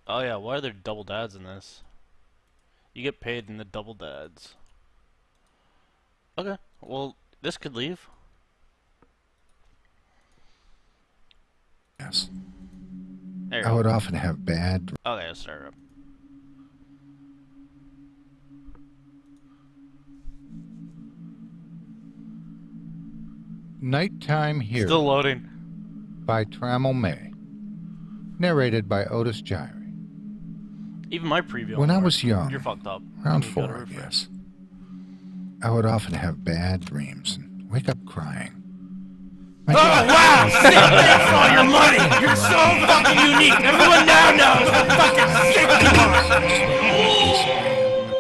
Oh yeah, why are there double dads in this? You get paid in the double dads. Okay, well, this could leave. Yes. There you I go. would often have bad. Okay, let's start it up. Nighttime Hero Still loading. by Trammell May. Narrated by Otis Jiry. Even my preview. When I was young, you're fucked up. around You 4, gotta I refresh. guess, I would often have bad dreams and wake up crying. My dad- Wow! Thanks for all your money! You're so fucking unique! Everyone now knows how fucking sick you are!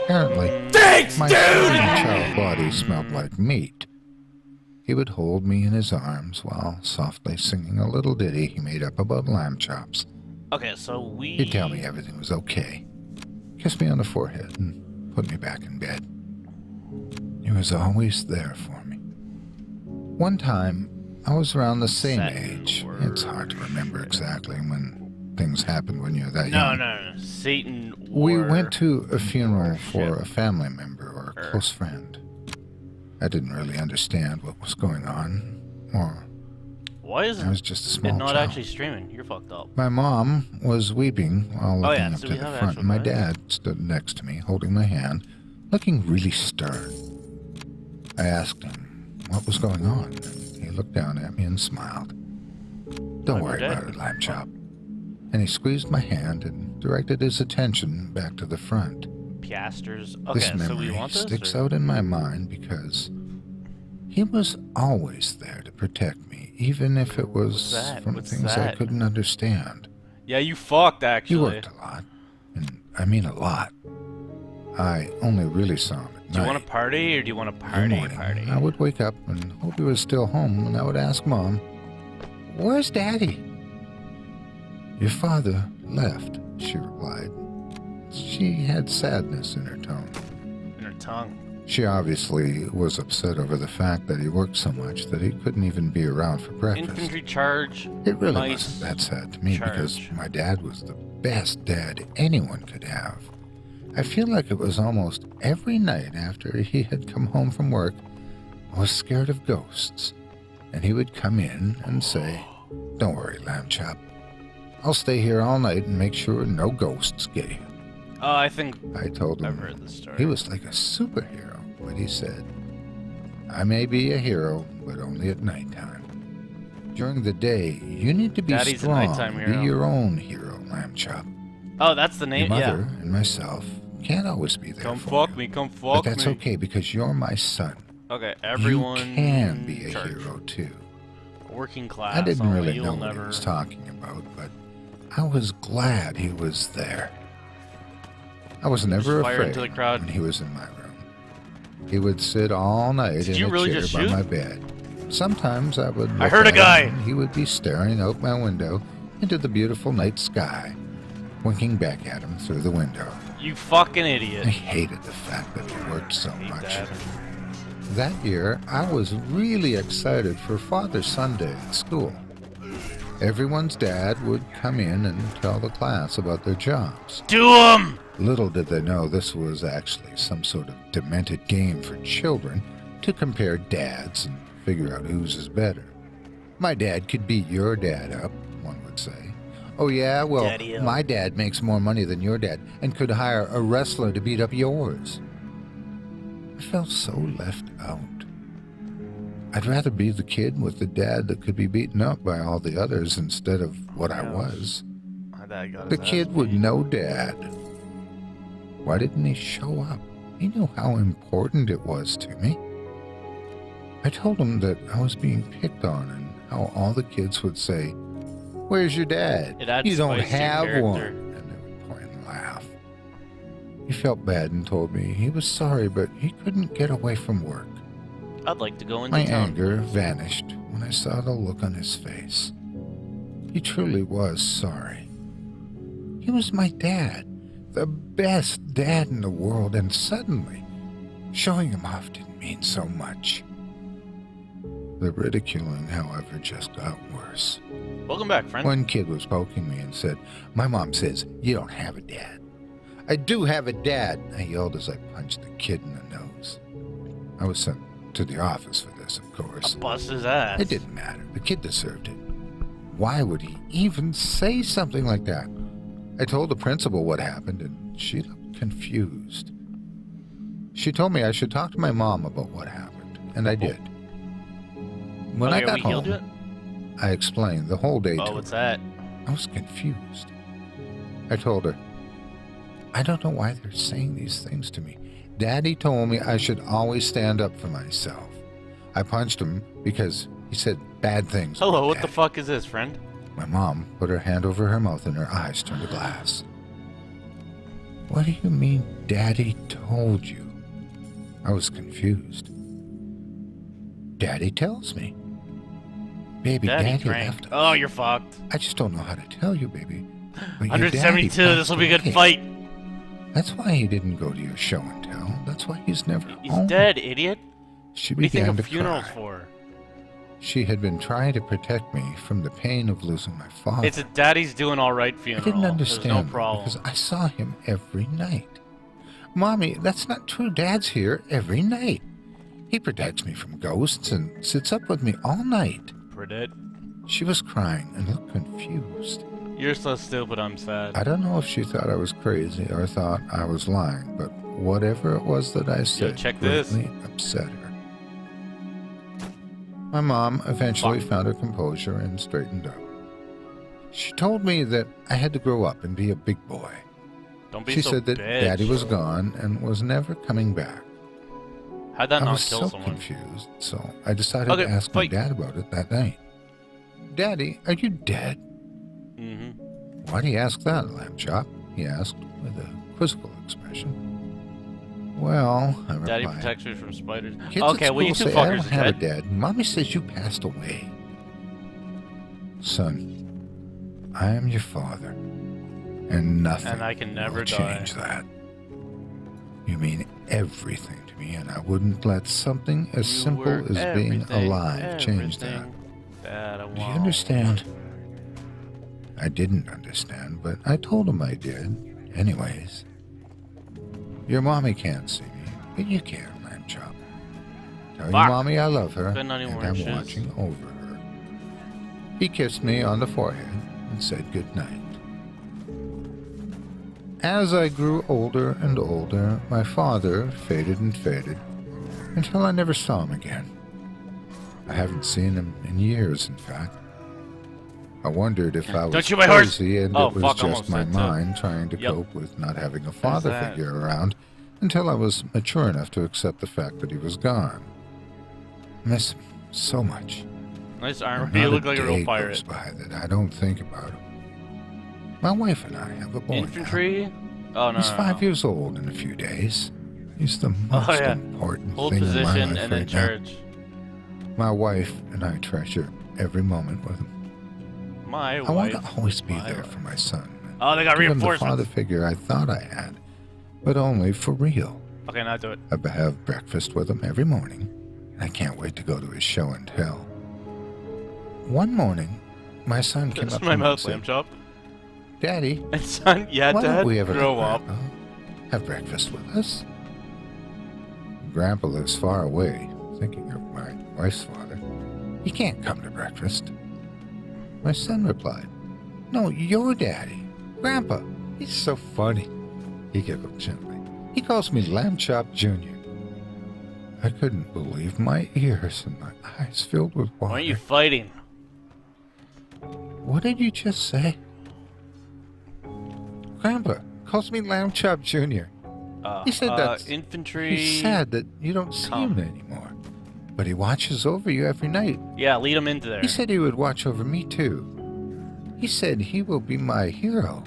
Apparently, Thanks, my dude! sleeping child body smelled like meat. He would hold me in his arms while softly singing a little ditty he made up about lamb chops. Okay, so we... He'd tell me everything was okay, kiss me on the forehead, and put me back in bed. He was always there for me. One time, I was around the same Satan age. word. It's hard to remember exactly when things happened when you're that No, young. no, no. Satan We war. went to a funeral for shit. a family member or a close friend. I didn't really understand what was going on, or Why is I was just a small it not child. actually streaming? You're fucked up. My mom was weeping while Oh, looking yeah, up so to we the have front, actual and my guys. dad stood next to me, holding my hand, looking really stern. I asked him what was going on, and he looked down at me and smiled. Don't Oh, worry your dad? about it, Lamb Chop. And he squeezed my hand and directed his attention back to the front. Piasters. This Okay, so we memory want this? sticks or- out in my mind because he was always there to protect me, even if it was What's that? from What's things I that? couldn't understand. Yeah, you fucked, He actually. worked a lot, and I mean a lot. I only really saw him at Do you night. want to party, or do you want to Every party? morning, I would wake up and hope he was still home, and I would ask Mom, "Where's Daddy?" "Your father left," she replied. She had sadness in her tone. In her tongue. She obviously was upset over the fact that he worked so much that he couldn't even be around for breakfast. Infantry charge. It really Nice wasn't that sad to me because charge. my dad was the best dad anyone could have. I feel like it was almost every night after he had come home from work, I was scared of ghosts, and he would come in and say, "Don't worry, Lamb Chop. I'll stay here all night and make sure no ghosts get you." Oh, I think I told I've him heard this story. he was like a superhero, but he said, "I may be a hero, but only at nighttime. During the day, you need to be Daddy's a strong, nighttime be hero." your own hero, Lamb Chop. Oh, that's the Your name? mother Yeah. and myself can't always be there Come for fuck you, me, come but fuck that's me. okay because you're my son. Okay, everyone. You can be a charge. hero too." Working class. I didn't only, really you'll know what never... he was talking about, but I was glad he was there. I was never fire afraid into the crowd. when he was in my room. He would sit all night Did in you a really chair just by shoot? my bed. Sometimes I would. I look heard a at guy. him, and he would be staring out my window into the beautiful night sky, winking back at him through the window. You fucking I idiot. hated the fact that he worked so Hate much. that. That year, I was really excited for Father Sunday at school. Everyone's dad would come in and tell the class about their jobs. Do 'em! Little did they know this was actually some sort of demented game for children to compare dads and figure out whose is better. My dad could beat your dad up, one would say. "Oh yeah, well, Daddy-o. my dad makes more money than your dad and could hire a wrestler to beat up yours." I felt so left out. I'd rather be the kid with the dad that could be beaten up by all the others instead of what I was. My dad got The his ass kid with beat. no dad. Why didn't he show up? He knew how important it was to me. I told him that I was being picked on and how all the kids would say, "Where's your dad? It adds You don't spice to your have one." character. And they would point and laugh. He felt bad and told me he was sorry, but he couldn't get away from work. I'd like to go into My town. anger vanished when I saw the look on his face. He truly was sorry. He was my dad, the best dad in the world, and suddenly, showing him off didn't mean so much. The ridiculing, however, just got worse. Welcome back, friend. One kid was poking me and said, "My mom says you don't have a dad." "I do have a dad," I yelled as I punched the kid in the nose. I was sent to the office for this, of course. Bust his ass. It didn't matter. The kid deserved it. Why would he even say something like that? I told the principal what happened, and she looked confused. She told me I should talk to my mom about what happened, and I did. When I got home, I explained the whole day to her. What's that? I was confused. I told her, "I don't know why they're saying these things to me. Daddy told me I should always stand up for myself. I punched him because he said bad things." Hello, about what the Daddy." fuck is this, friend? My mom put her hand over her mouth and her eyes turned to glass. "What do you mean Daddy told you?" I was confused. "Daddy tells me." "Baby, Daddy drank. left us. Oh, you're fucked. I just don't know how to tell you, baby. But your 172, daddy this will be a good passed fight. away. That's why he didn't go to your show and tell. That's why he's never He's home." dead, idiot. She What do you think began a to funeral's cry. for? She had been trying to protect me from the pain of losing my father. It's a daddy's doing all right I funeral. didn't understand There's no that problem. because I saw him every night. "Mommy, that's not true. Dad's here every night. He protects me from ghosts and sits up with me all night." Predict. She was crying and looked confused. You're so stupid, I'm sad. I don't know if she thought I was crazy or thought I was lying, but whatever it was that I said check this. greatly upset her. My mom eventually found her composure and straightened up. She told me that I had to grow up and be a big boy. Don't be She so said that bitch. Daddy was gone and was never coming back. How'd that I not was kill so someone? confused, so I decided Okay, to ask fight. my dad about it that night. "Daddy, are you dead?" Mm-hmm. "Why do you ask that, lamb chop?" he asked with a quizzical expression. "Well," I replied, Daddy protects you from spiders. "kids Okay, at well you school two say I fuckers don't are have a dead. dad, and Mommy says you passed away." "Son, I am your father, and nothing And I can never will die. change that. You mean everything to me, and I wouldn't let something as You simple were as being everything, alive change that. everything that I Do you want. understand?" I didn't understand, but I told him I did, anyways. "Your mommy can't see me, but you can, lamb chop. Tell your Fuck. mommy I love her, Couldn't and anymore I'm inches. watching over her." He kissed me on the forehead and said good night. As I grew older and older, my father faded and faded until I never saw him again. I haven't seen him in years, in fact. I wondered if I was Don't shoot my horse! crazy and Oh, it was fuck, just almost my said so. mind trying to Yep. cope with not having a father that? figure around until I was mature enough to accept the fact that he was gone. I miss him so much. Nice And armor. not You look like a day real goes pirate. by that I don't think about him. My wife and I have a boy now. Infantry? Oh, no, He's no, 5 no. years old in a few days. He's the Oh, most yeah. important Hold thing in my position life and then right now. charge. My wife and I treasure every moment with him. My I want wife. to always be My there wife. for my son. Oh, they got Give him the father reinforcements. figure I thought I had, but only for real. Okay, now do it. I have breakfast with him every morning, and I can't wait to go to his show and tell. One morning, my son came That's up my to me and mouth, lamb said, chop. "Daddy, And son, yeah, why dad, don't we ever grow let up. Grandpa have breakfast with us?" Grandpa lives far away, thinking of my wife's father. "He can't come to breakfast." My son replied, "No, your daddy. Grandpa, he's so funny." He giggled gently. "He calls me Lamb Chop Jr." I couldn't believe my ears and my eyes filled with water. Why aren't you fighting? What did you just say? Grandpa calls me Lamb Chop Jr. He said that's... infantry. He's sad that you don't see Come. him anymore. But he watches over you every night. Yeah, lead him into there. He said he would watch over me too. He said he will be my hero.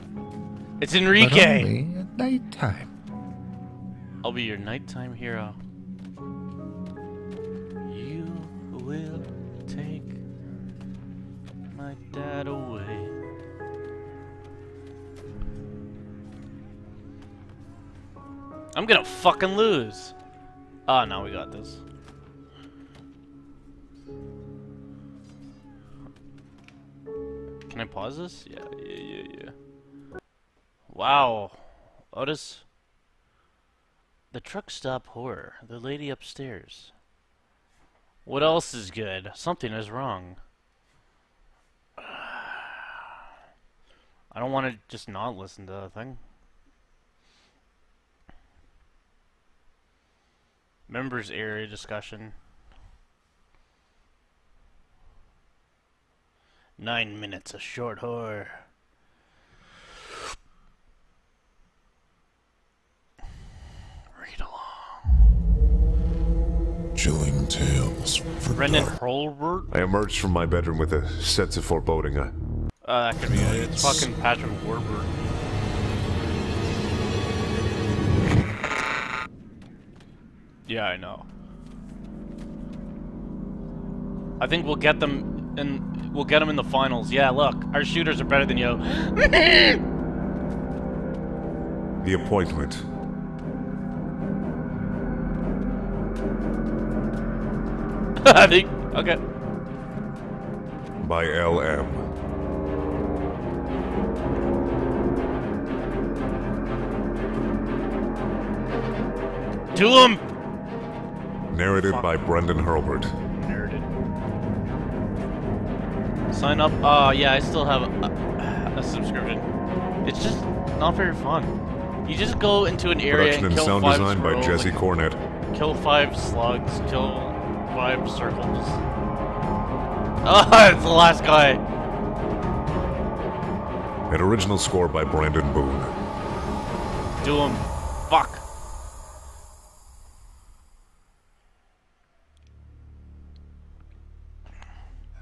It's But Enrique. only at nighttime. I'll be your nighttime hero. You will take my dad away. I'm gonna fucking lose. Oh, no, we got this. Can I pause this? Yeah. Wow. Otis. The truck stop horror. The lady upstairs. What else is good? Something is wrong. I don't want to just not listen to the thing. Members area discussion. 9 minutes of short horror. Read along. Chilling tales for Brendan dark. Holbert? I emerged from my bedroom with a sense of foreboding. That could be it. It's fucking Patrick Warburton. Yeah, I know. I think we'll get them in. We'll get them in the finals. Yeah, look, our shooters are better than you. The appointment. I think. Okay. By L.M. To him. Narrated by Brendan Hurlbert. Narrated. Sign up. Yeah, I still have a subscription. It's just not very fun. You just go into an area Production and and kill sound 5 design by squirrels, Jesse like, Cornett. kill 5 slugs, kill 5 circles. Ah, it's the last guy. An original score by Brandon Boone. Do him. Fuck.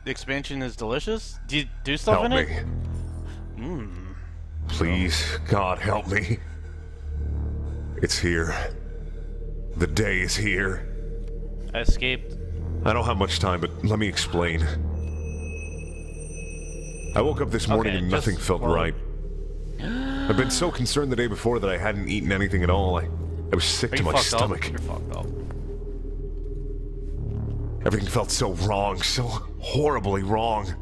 The expansion is delicious. Do you do stuff Help in me. it? Mmm. Please, God, help me. It's here. The day is here. I escaped. I don't have much time, but let me explain. I woke up this morning Okay, and nothing just- felt well- right. I've been so concerned the day before that I hadn't eaten anything at all. I was sick Are to you my fucked stomach. up? You're fucked up. Everything felt so wrong, so horribly wrong.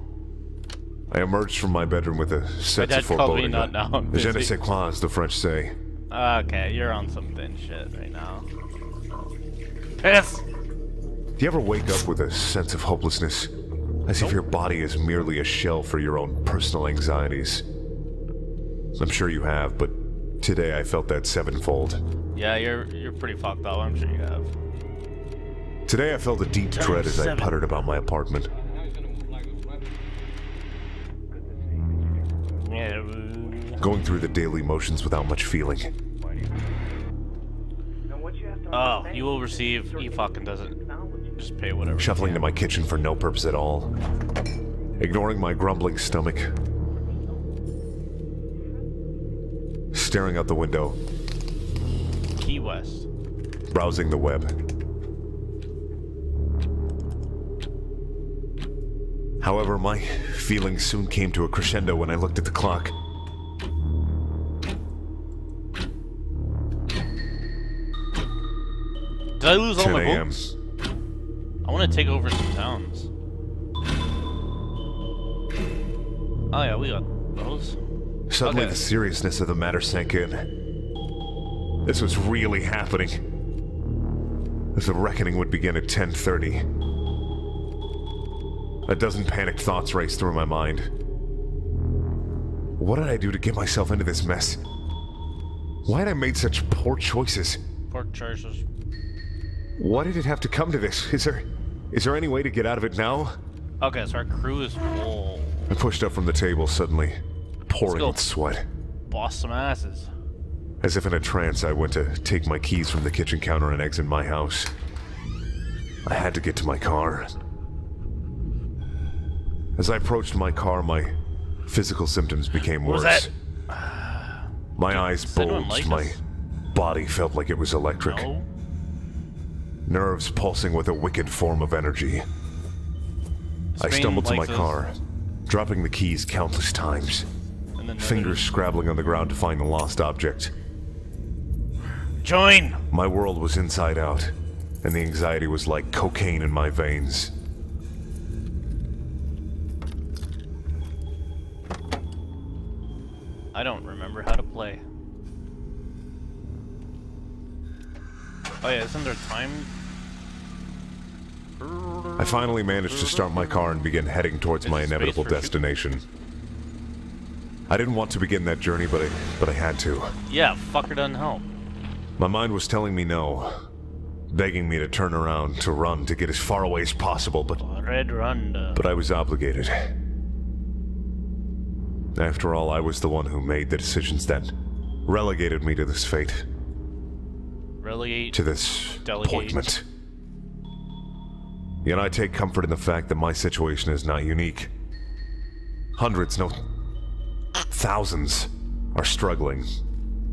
I emerged from my bedroom with a sense dad of called me foreboding. not now, I'm Je ne busy. sais quoi, as the French say. Okay, you're on some thin shit right now. Piss! Do you ever wake up with a sense of hopelessness? As if your body is merely a shell for your own personal anxieties? I'm sure you have, but today I felt that sevenfold. Yeah, you're pretty fucked up. I'm sure you have. Today I felt a deep dread as I 7. puttered about my apartment. Yeah. Going through the daily motions without much feeling. Oh, you will receive. He fucking doesn't. Just pay whatever. Shuffling to my kitchen for no purpose at all. Ignoring my grumbling stomach. Staring out the window. Key West. Browsing the web. However, my feelings soon came to a crescendo when I looked at the clock. Did I lose all 10 my a.m. books? I want to take over some towns. Oh yeah, we got those. Suddenly Okay. the seriousness of the matter sank in. This was really happening. The reckoning would begin at 10:30. A dozen panicked thoughts raced through my mind. What did I do to get myself into this mess? Why had I made such poor choices? Pork choices. Why did it have to come to this? Is there any way to get out of it now? Okay, so our crew is full. I pushed up from the table suddenly, pouring go. with sweat. Boss some asses. As if in a trance, I went to take my keys from the kitchen counter and exit my house. I had to get to my car. As I approached my car, my physical symptoms became What was worse. that? My eyes does anyone bulged, like my us? body felt like it was electric. No. Nerves pulsing with a wicked form of energy. I Spain stumbled to my likes us, car, dropping the keys countless times. and then Fingers scrabbling on the ground to find the lost object. Join. My world was inside out, and the anxiety was like cocaine in my veins. I don't remember how to play. Oh yeah, isn't there time? I finally managed to start my car and begin heading towards my inevitable destination. I didn't want to begin that journey, but I had to. Yeah, fucker doesn't help. My mind was telling me no, begging me to turn around, to run, to get as far away as possible, but I was obligated. After all, I was the one who made the decisions that relegated me to this fate. Relegate. To this delegate. appointment. Yet I take comfort in the fact that my situation is not unique. Hundreds, no, thousands are struggling.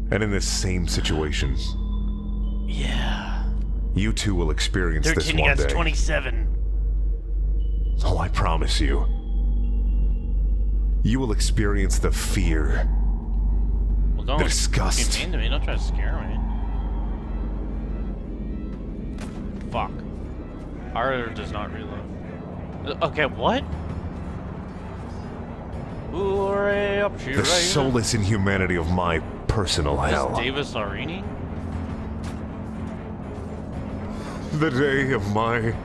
And in this same situation. Yeah. You too will experience this one day. 13 against 27. Oh, I promise you. You will experience the fear. Well, don't the disgust. be mean to me. Don't try to scare me. Fuck. R does not reload. Okay, what? The soulless inhumanity of my personal hell. Davis Arini? The day of my...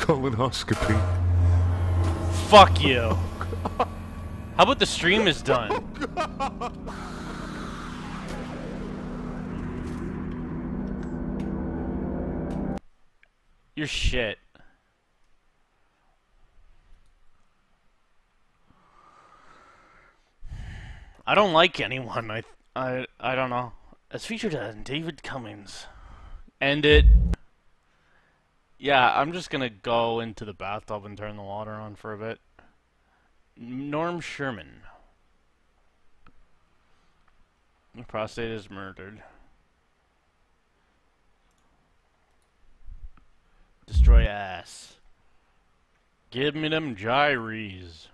colonoscopy. Fuck you. How about the stream is done? You're shit. I don't like anyone. I don't know. It's featured on David Cummings. End it. Yeah, I'm just gonna go into the bathtub and turn the water on for a bit. Norm Sherman. The prostate is murdered. Destroy ass. Give me them gyres.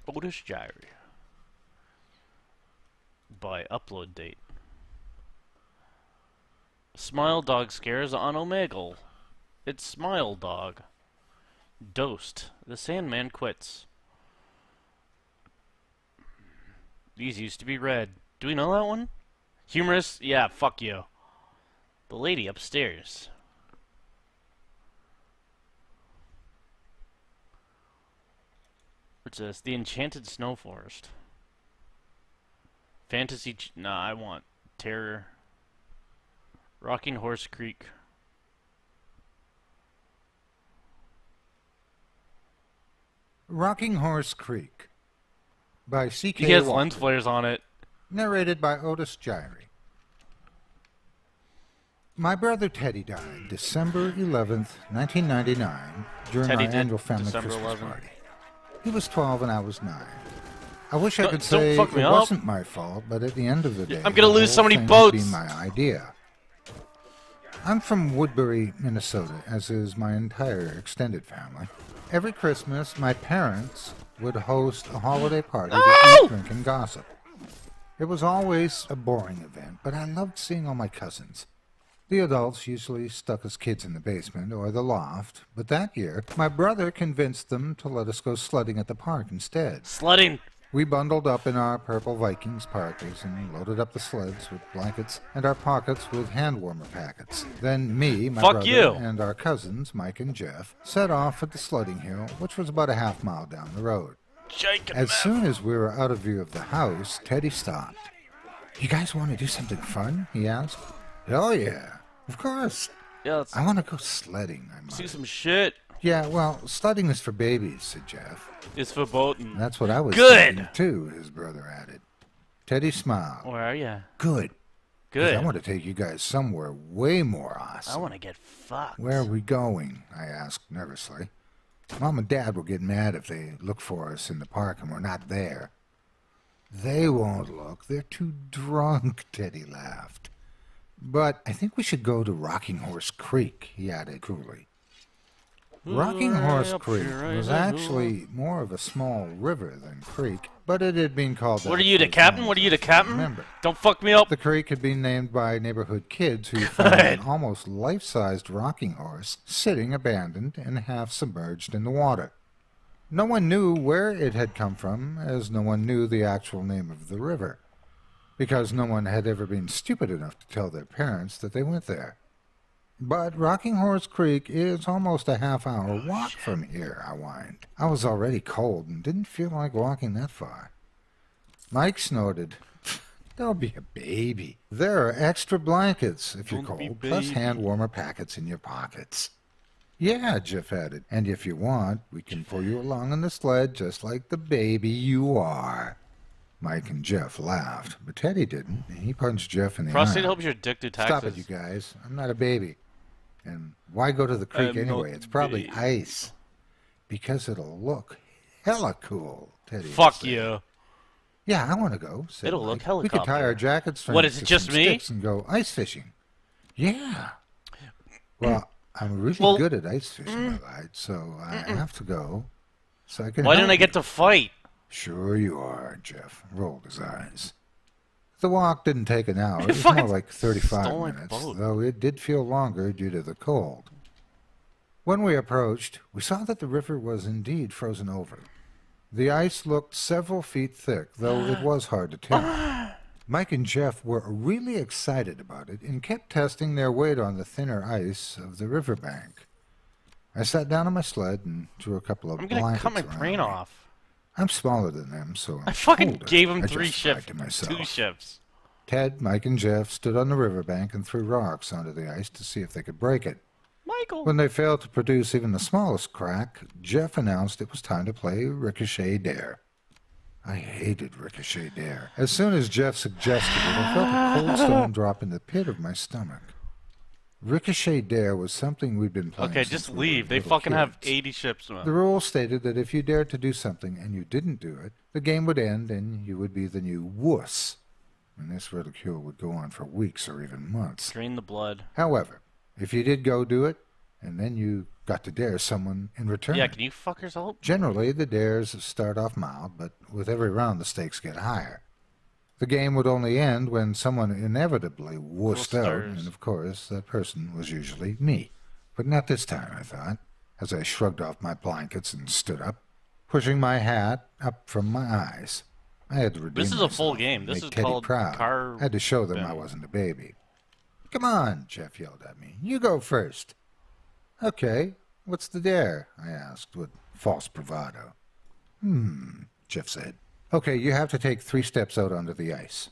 Otis Gyre. By upload date. Smile Dog scares on Omegle. It's Smile Dog. Dosed. The Sandman quits. These used to be red. Do we know that one? Humorous? Yeah, fuck you. The lady upstairs. What's this? The Enchanted Snow Forest. Fantasy... Nah, I want Terror. Rocking Horse Creek. Rocking Horse Creek by C.K. He has Walker. lens flares on it. Narrated by Otis Gyre. My brother Teddy died December 11th, 1999, during Teddy our did, annual family December Christmas 11th. party. He was 12 and I was 9. I wish I could Don't say fuck it me up. wasn't my fault, but at the end of the day, I'm gonna the lose so whole many thing boats. had been my idea. I'm from Woodbury, Minnesota, as is my entire extended family. Every Christmas, my parents would host a holiday party to eat, drink, and gossip. It was always a boring event, but I loved seeing all my cousins. The adults usually stuck us kids in the basement or the loft, but that year, my brother convinced them to let us go sledding at the park instead. Sledding. We bundled up in our purple Vikings parkas and loaded up the sleds with blankets and our pockets with hand warmer packets. Then me, my brother, and our cousins, Mike and Jeff, set off at the sledding hill, which was about a half-mile down the road. As soon as we were out of view of the house, Teddy stopped. "You guys want to do something fun?" he asked. "Hell yeah, of course. Yeah, let's I want to go sledding." I see muttered. some shit. "Yeah, well, sledding is for babies," said Jeff. It's for boating. "That's what I was Good. thinking, too," his brother added. Teddy smiled. Where are you? "Good. 'Cause Good. I want to take you guys somewhere way more awesome." I want to get fucked. "Where are we going?" I asked nervously. "Mom and Dad will get mad if they look for us in the park and we're not there." "They won't look. They're too drunk," Teddy laughed. "But I think we should go to Rocking Horse Creek," he added coolly. Rocking Horse Up Creek here, was right actually more of a small river than creek, but it had been called that. What are you, the for as captain? long What are as you, I the can captain? remember. Don't fuck me up. The creek had been named by neighborhood kids who found an almost life-sized rocking horse sitting abandoned and half submerged in the water. No one knew where it had come from, as no one knew the actual name of the river, because no one had ever been stupid enough to tell their parents that they went there. But Rocking Horse Creek is almost a half-hour walk from here, I whined. I was already cold and didn't feel like walking that far. Mike snorted. Don't be a baby. There are extra blankets if you're cold, plus hand warmer packets in your pockets. Yeah, Jeff added, and if you want, we can pull you along on the sled just like the baby you are. Mike and Jeff laughed, but Teddy didn't, and he punched Jeff in the Prostate eye. hopes you're addicted to taxes. Stop it, you guys. I'm not a baby. And why go to the creek I'm anyway? not It's probably baby. ice. Because it'll look hella cool, Teddy. Fuck said. you. Yeah, I want to go. Said It'll Mike. look We helicopter. could tie our jackets What, is it to just some me? sticks and go ice fishing. Yeah. Well, I'm really Well, good at ice fishing, my lad, so I have to go. So I can Why help didn't I you. get to fight? Sure you are, Jeff rolled his eyes. The walk didn't take an hour. It was Fucking more like 35 stole my minutes, boat. though it did feel longer due to the cold. When we approached, we saw that the river was indeed frozen over. The ice looked several feet thick, though it was hard to tell. Mike and Jeff were really excited about it and kept testing their weight on the thinner ice of the riverbank. I sat down on my sled and threw a couple of I'm gonna blankets cut my around brain me. off. I'm smaller than them, so I'm I fucking older. gave him I 3 justified shifts. to myself. 2 shifts. Ted, Mike, and Jeff stood on the riverbank and threw rocks onto the ice to see if they could break it. Michael. When they failed to produce even the smallest crack, Jeff announced it was time to play Ricochet Dare. I hated Ricochet Dare. As soon as Jeff suggested it, I felt a cold stone drop in the pit of my stomach. Ricochet Dare was something we'd been playing Okay, since just we were leave. They little fucking have kids. 80 ships, man. The rule stated that if you dared to do something and you didn't do it, the game would end and you would be the new wuss. And this ridicule would go on for weeks or even months. Drain the blood. However, if you did go do it, and then you got to dare someone in return. Yeah, can you fuckers help? Generally, the dares start off mild, but with every round the stakes get higher. The game would only end when someone inevitably wussed out, stars. and of course, that person was usually me. But not this time, I thought, as I shrugged off my blankets and stood up, pushing my hat up from my eyes. I had to redeem This is a full myself game. and This make is Teddy called proud. Car I had to show them I Bang. wasn't a baby. Come on, Jeff yelled at me. You go first. Okay, what's the dare? I asked with false bravado. Jeff said. Okay, you have to take 3 steps out onto the ice.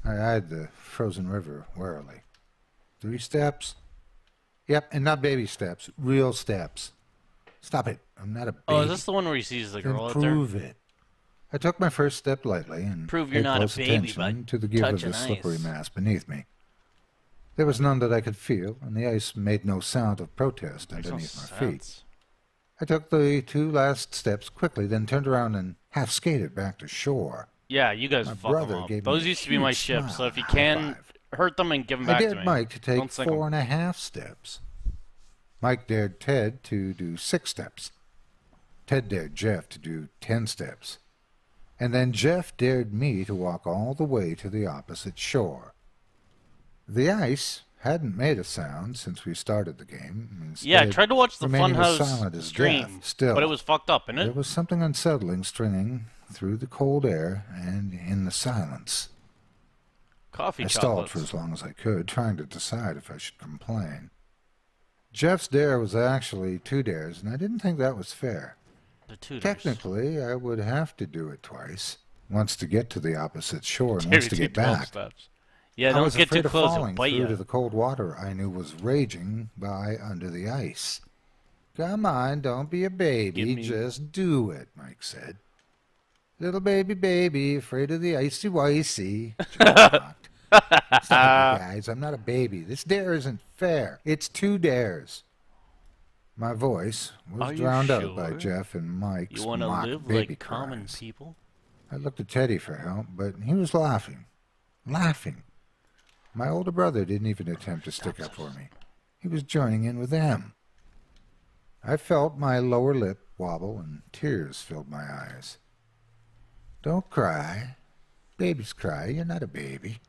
I eyed the frozen river warily. 3 steps? Yep, and not baby steps, real steps. Stop it, I'm not a baby. Oh, is this the one where he sees the Then girl out there? prove it. I took my first step lightly and Prove you're paid not a close baby attention by to the give of touching the slippery ice. mass beneath me. There was none that I could feel, and the ice made no sound of protest Makes no underneath my feet. sense. I took the 2 last steps quickly, then turned around and half skated back to shore. Yeah, you guys My fuck brother them up. gave me Those a used to be my huge ships, smile so if you and can, high-five. hurt them and give them I back to dared me. Mike to take Don't sink 'em. 4.5 steps. Mike dared Ted to do 6 steps. Ted dared Jeff to do 10 steps. And then Jeff dared me to walk all the way to the opposite shore. The ice hadn't made a sound since we started the game. Yeah, I Instead, tried to watch the remaining as Funhouse silent as stream, death. Still, but it was fucked up, there innit? was something unsettling stringing through the cold air and in the silence. Coffee I stalled chocolates. for as long as I could, trying to decide if I should complain. Jeff's dare was actually 2 dares, and I didn't think that was fair. The tutors. Technically, I would have to do it twice. Once to get to the opposite shore and Terry, once to get 12 back. steps. Yeah, I don't was get afraid too of close, it'll falling bite through you. to the cold water I knew was raging by under the ice. Come on, don't be a baby, Give me- just do it, Mike said. Little baby, afraid of the icy wicey. Jeff mocked. Stop it, you guys, I'm not a baby. This dare isn't fair. It's 2 dares. My voice Are was you drowned out by sure? Jeff and Mike's You want to mock live baby like common cries. people? I looked at Teddy for help, but he was laughing. Laughing. My older brother didn't even attempt to stick up for me. He was joining in with them. I felt my lower lip wobble and tears filled my eyes. Don't cry. Babies cry. You're not a baby.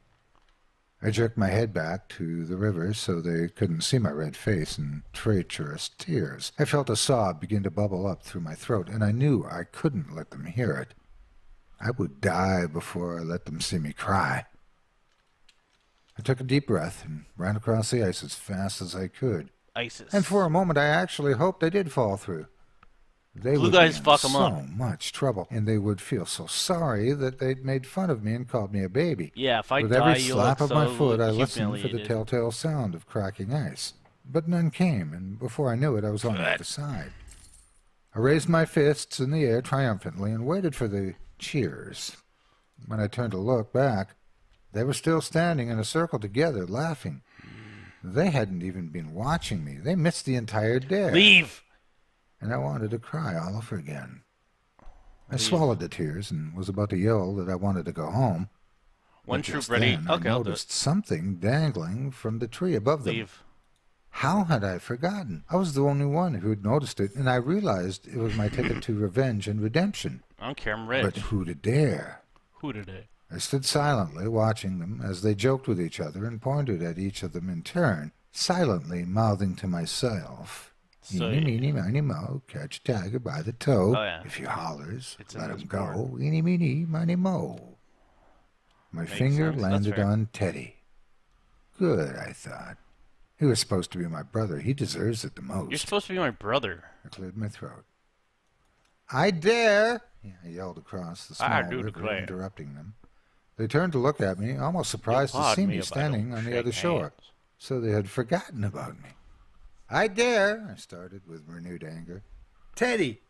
I jerked my head back to the river so they couldn't see my red face and treacherous tears. I felt a sob begin to bubble up through my throat, and I knew I couldn't let them hear it. I would die before I let them see me cry. I took a deep breath and ran across the ice as fast as I could. ISIS. And for a moment I actually hoped I did fall through. They Blue would guys be in fuck 'em so up. much trouble, and they would feel so sorry that they'd made fun of me and called me a baby. Yeah, if I With die, every you'll slap look of my so foot, I listened for the humiliated. telltale sound of cracking ice. But none came, and before I knew it, I was on the other side. I raised my fists in the air triumphantly and waited for the cheers. When I turned to look back, they were still standing in a circle together, laughing. They hadn't even been watching me. They missed the entire dare. Leave! And I wanted to cry all over again. I swallowed the tears and was about to yell that I wanted to go home. One But troop just ready. then Okay, I I'll do noticed it. something dangling from the tree above them. Leave. How had I forgotten? I was the only one who had noticed it, and I realized it was my ticket to revenge and redemption. I don't care, I'm But rich. who to dare? Who today? I stood silently watching them as they joked with each other and pointed at each of them in turn, silently mouthing to myself, So, "Eeny, meeny, miny, mo, catch a tiger by the toe. Oh, yeah. If he hollers, It's in let this him go. Eeny, meeny, miny, mo." My finger sense. That's landed fair. on Teddy. Good, I thought. He was supposed to be my brother. He deserves it the most. You're supposed to be my brother. I cleared my throat. "I dare!" I yelled across the small I do river, declare. interrupting them. They turned to look at me, almost surprised to Applaud see me me if I standing don't on the shake other shore. hands. So they had forgotten about me. "I dare," I started with renewed anger, "Teddy,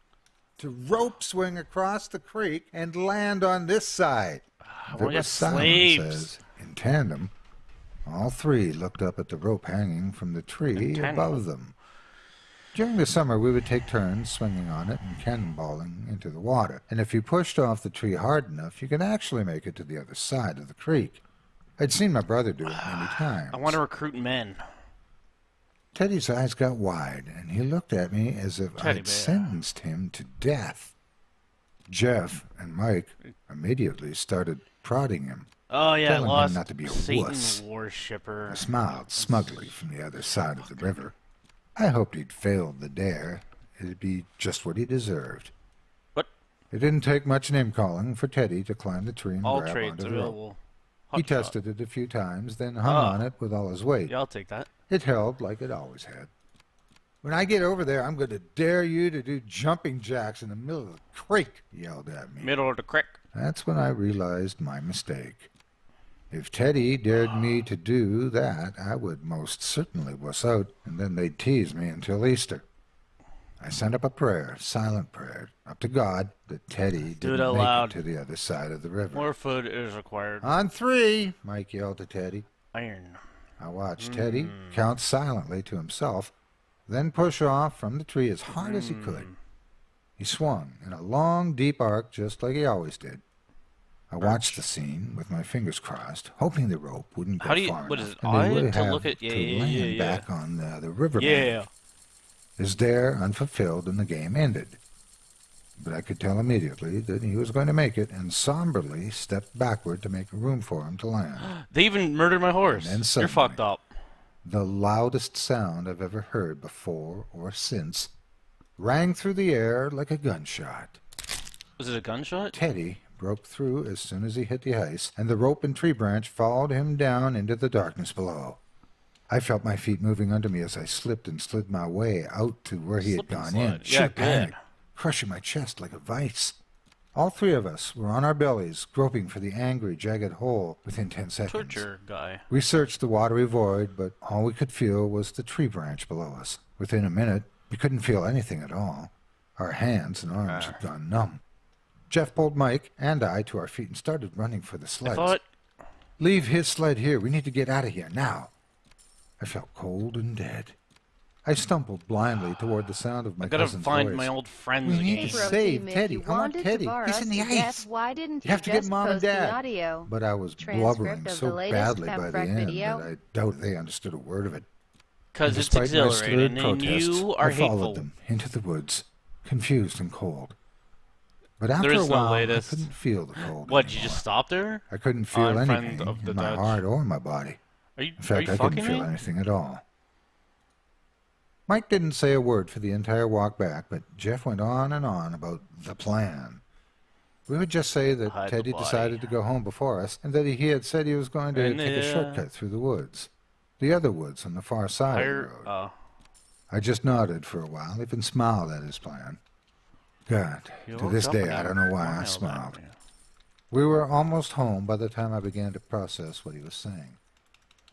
to rope swing across the creek and land on this side." There we got was silence slaves. as, in tandem, all three looked up at the rope hanging from the tree tandem. above them. During the summer, we would take turns swinging on it and cannonballing into the water, and if you pushed off the tree hard enough, you could actually make it to the other side of the creek. I'd seen my brother do it many times. I want to recruit men. Teddy's eyes got wide, and he looked at me as if Teddy I'd bear. sentenced him to death. Jeff and Mike immediately started prodding him. Oh yeah, Telling him lost not to be a Satan wuss. worshipper. I smiled smugly from the other side of the river. I hoped he'd failed the dare. It'd be just what he deserved. What? It didn't take much name-calling for Teddy to climb the tree and All grab trades onto the rope. available. He Hot shot. tested it a few times, then hung Ah. on it with all his weight. Yeah, I'll take that. It held like it always had. "When I get over there, I'm going to dare you to do jumping jacks in the middle of the creek," he yelled at me. Middle of the creek. That's when I realized my mistake. If Teddy dared me to do that, I would most certainly wuss out, and then they'd tease me until Easter. I sent up a prayer, silent prayer, up to God, that Teddy Do it didn't out make loud. it to the other side of the river. More food is required. "On three," Mike yelled to Teddy. Iron. I watched Teddy count silently to himself, then push off from the tree as hard as he could. He swung in a long, deep arc, just like he always did. I watched the scene with my fingers crossed, hoping the rope wouldn't go How do you- far what enough, is it, and they I would to have look at- to yeah, yeah, land yeah, yeah. back on the river bank. Yeah. His dare unfulfilled and the game ended. But I could tell immediately that he was going to make it, and somberly stepped backward to make room for him to land. They even murdered my horse. And then You're suddenly- fucked up. The loudest sound I've ever heard before or since rang through the air like a gunshot. Was it a gunshot? Teddy broke through as soon as he hit the ice, and the rope and tree branch followed him down into the darkness below. I felt my feet moving under me as I slipped and slid my way out to where he had Slip and gone slide. in. Yeah, Sheer good. panic, crushing my chest like a vice. All three of us were on our bellies, groping for the angry, jagged hole within 10 seconds. Torture guy. We searched the watery void, but all we could feel was the tree branch below us. Within a minute, we couldn't feel anything at all. Our hands and arms had gone numb. Jeff pulled Mike and I to our feet and started running for the I sleds. thought "Leave his sled here. We need to get out of here now." I felt cold and dead. I stumbled blindly toward the sound of my I gotta cousin's find voice. my old friends We need again. to save Teddy. If I want you Teddy. wanted to He's in the bar us to ice. death, why didn't You have to get just Mom and post the Dad. audio? But I was Transcript blubbering of so the latest badly by the Pemfrek end video. that I doubt they understood a word of it. Because it's Despite my exhilarating, slurred and protests, you are I followed hateful. them into the woods, confused and cold. But after There a is no while, latest. I couldn't feel the cold What, anymore. you just stopped there? I couldn't feel I'm friend anything of the in my Dutch. heart or my body. Are you, In fact, I fucking couldn't feel me? anything at all. Mike didn't say a word for the entire walk back, but Jeff went on and on about the plan. We would just say that Hide the Teddy body. decided to go home before us, and that he had said he was going to And take a shortcut through the woods. The other woods on the far side of the road. I just nodded for a while, even smiled at his plan. God, You to looked this up day and I don't know why I smiled at smiled. me. We were almost home by the time I began to process what he was saying.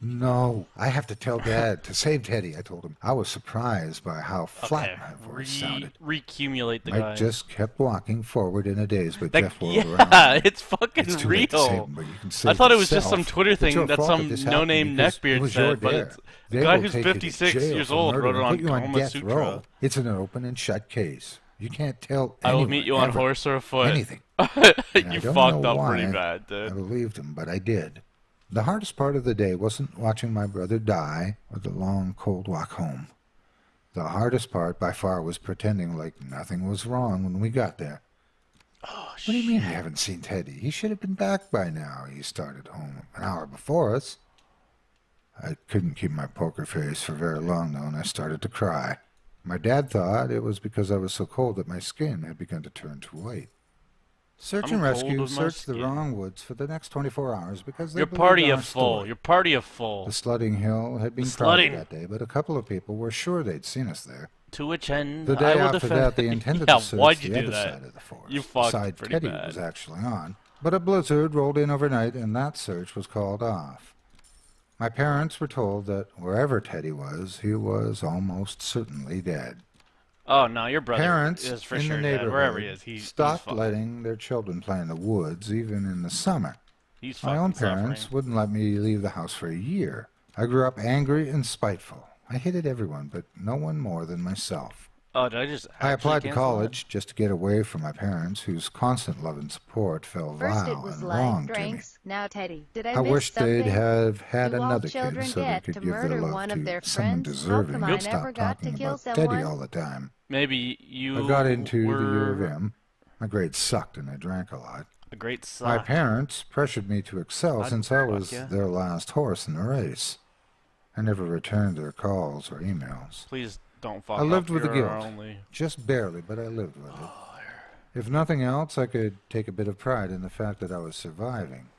No, I have to tell Dad to save Teddy, I told him. I was surprised by how flat Okay, my voice sounded. recumulate the Mike guy. just kept walking forward in a daze, but That- Jeff whirled yeah, around. it's fucking It's too real. late to save him, but you can save I thought it was just yourself. some Twitter It's thing your that fault some this no-name happened because it neckbeard was your said, but dare. it's They a guy will who's take you to 56 jail years for old murder wrote it and on put you on Kama death Sutra. row. It's an open and shut case. You can't tell I will anyone meet you on ever horse or a foot. anything. And I You don't fucked know up why pretty bad, I dude. believed him, but I did. The hardest part of the day wasn't watching my brother die or the long, cold walk home. The hardest part, by far, was pretending like nothing was wrong when we got there. Oh, What do you mean you haven't seen Teddy? He should have been back by now. He started home an hour before us. I couldn't keep my poker face for very long, though, and I started to cry. My dad thought it was because I was so cold that my skin had begun to turn to white. Search I'm and cold rescue with my searched the skin. wrong woods for the next 24 hours because they Your believed party our of full. story. Your party of full. The sledding hill had been The crowded sledding. that day, but a couple of people were sure they'd seen us there. To which end, The I day will after defend. that, they intended Yeah, to search why'd you the do other that? side of the forest. You the fucked side pretty Teddy bad. was actually on. But a blizzard rolled in overnight, and that search was called off. My parents were told that wherever Teddy was, he was almost certainly dead. Oh no, your brother Parents is for in sure the dead. neighborhood Wherever he is, he's stopped fucked. letting their children play in the woods, even in the summer. He's My fucking own parents suffering. wouldn't let me leave the house for a year. I grew up angry and spiteful. I hated everyone, but no one more than myself. Oh, did I just? I actually applied to cancel college just to get away from my parents, whose constant love and support fell First it vile was and light wrong to me. drinks, now Teddy. Did I I miss wished they'd something? have had Do all another kid children so they get could to give their murder love one of to their someone friends? How deserving come and I stop never got to talking kill about someone? Teddy all the time. Maybe you. I got into were the U of M. My grades sucked and I drank a lot. A great suck. My parents pressured me to excel I'd since I fuck was ya. their last horse in the race. I never returned their calls or emails. Please don't fuck I lived up. with the You're guilt. Only... Just barely, but I lived with it. If nothing else, I could take a bit of pride in the fact that I was surviving.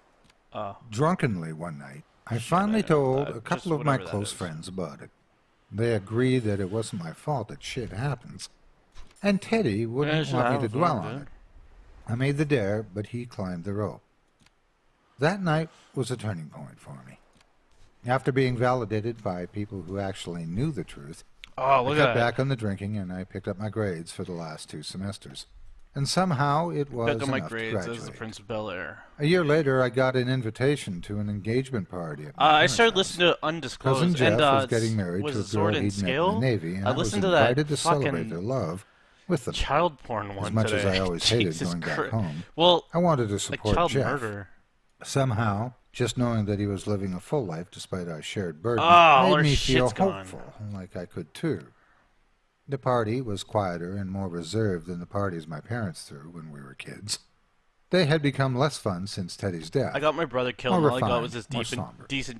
Drunkenly one night, I finally know told that. a Just couple of my whatever that close is. friends about it. They agreed that it wasn't my fault that shit happens, and Teddy wouldn't shit want me to happens, dwell dude. on it. I made the dare, but he climbed the rope. That night was a turning point for me. After being validated by people who actually knew the truth, Oh, I look cut at that. back on the drinking and I picked up my grades for the last 2 semesters. And somehow it was Pick up my enough to grades as the graduate. Prince of Bel Air. A year later, I got an invitation to an engagement party. At my I parents' started house. listening to Undisclosed, Cousin Jeff and was getting married was to a it Sword girl and he'd met in Scale? the Navy, and I I was listened to that invited to celebrate fucking their love with them. child porn one As much as today. I always hated Jesus going back Christ. home, Well, I wanted to like support child Jeff. murder. Somehow, just knowing that he was living a full life despite our shared burden all made our me feel shit's gone. hopeful, like I could too. The party was quieter and more reserved than the parties my parents threw when we were kids. They had become less fun since Teddy's death. I got my brother killed, and More all I got refined, was this more deep, and,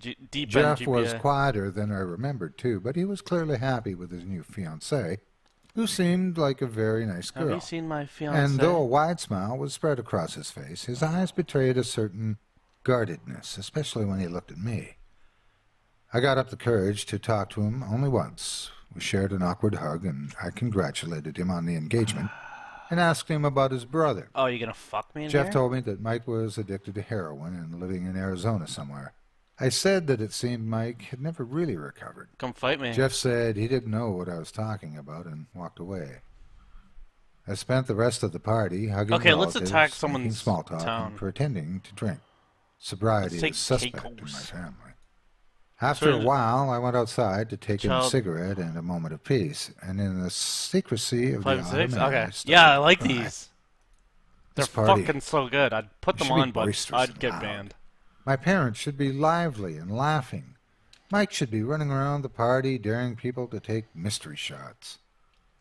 somber. deep Jeff end was GPA. quieter than I remembered too, but he was clearly happy with his new fiancée, who seemed like a very nice Have girl. you seen my fiance? And though a wide smile was spread across his face, his eyes betrayed a certain guardedness, especially when he looked at me. I got up the courage to talk to him only once. We shared an awkward hug, and I congratulated him on the engagement and asked him about his brother. Oh, you gonna fuck me in Jeff here? told me that Mike was addicted to heroin and living in Arizona somewhere. I said that it seemed Mike had never really recovered. Come fight me. Jeff said he didn't know what I was talking about and walked away. I spent the rest of the party hugging Okay, let's relatives, attack making someone's small talk town. and pretending to drink. Sobriety Let's take is suspect in my Keiko's. family. After a So- while, I went outside to take in a Child- cigarette and a moment of peace, and in the secrecy of 5 the and 6? autumn air, Okay. I started Yeah, I to like cry. these. They're This party fucking so good. I'd put them should be on, but boisterous I'd and get loud. banned. My parents should be lively and laughing. Mike should be running around the party daring people to take mystery shots.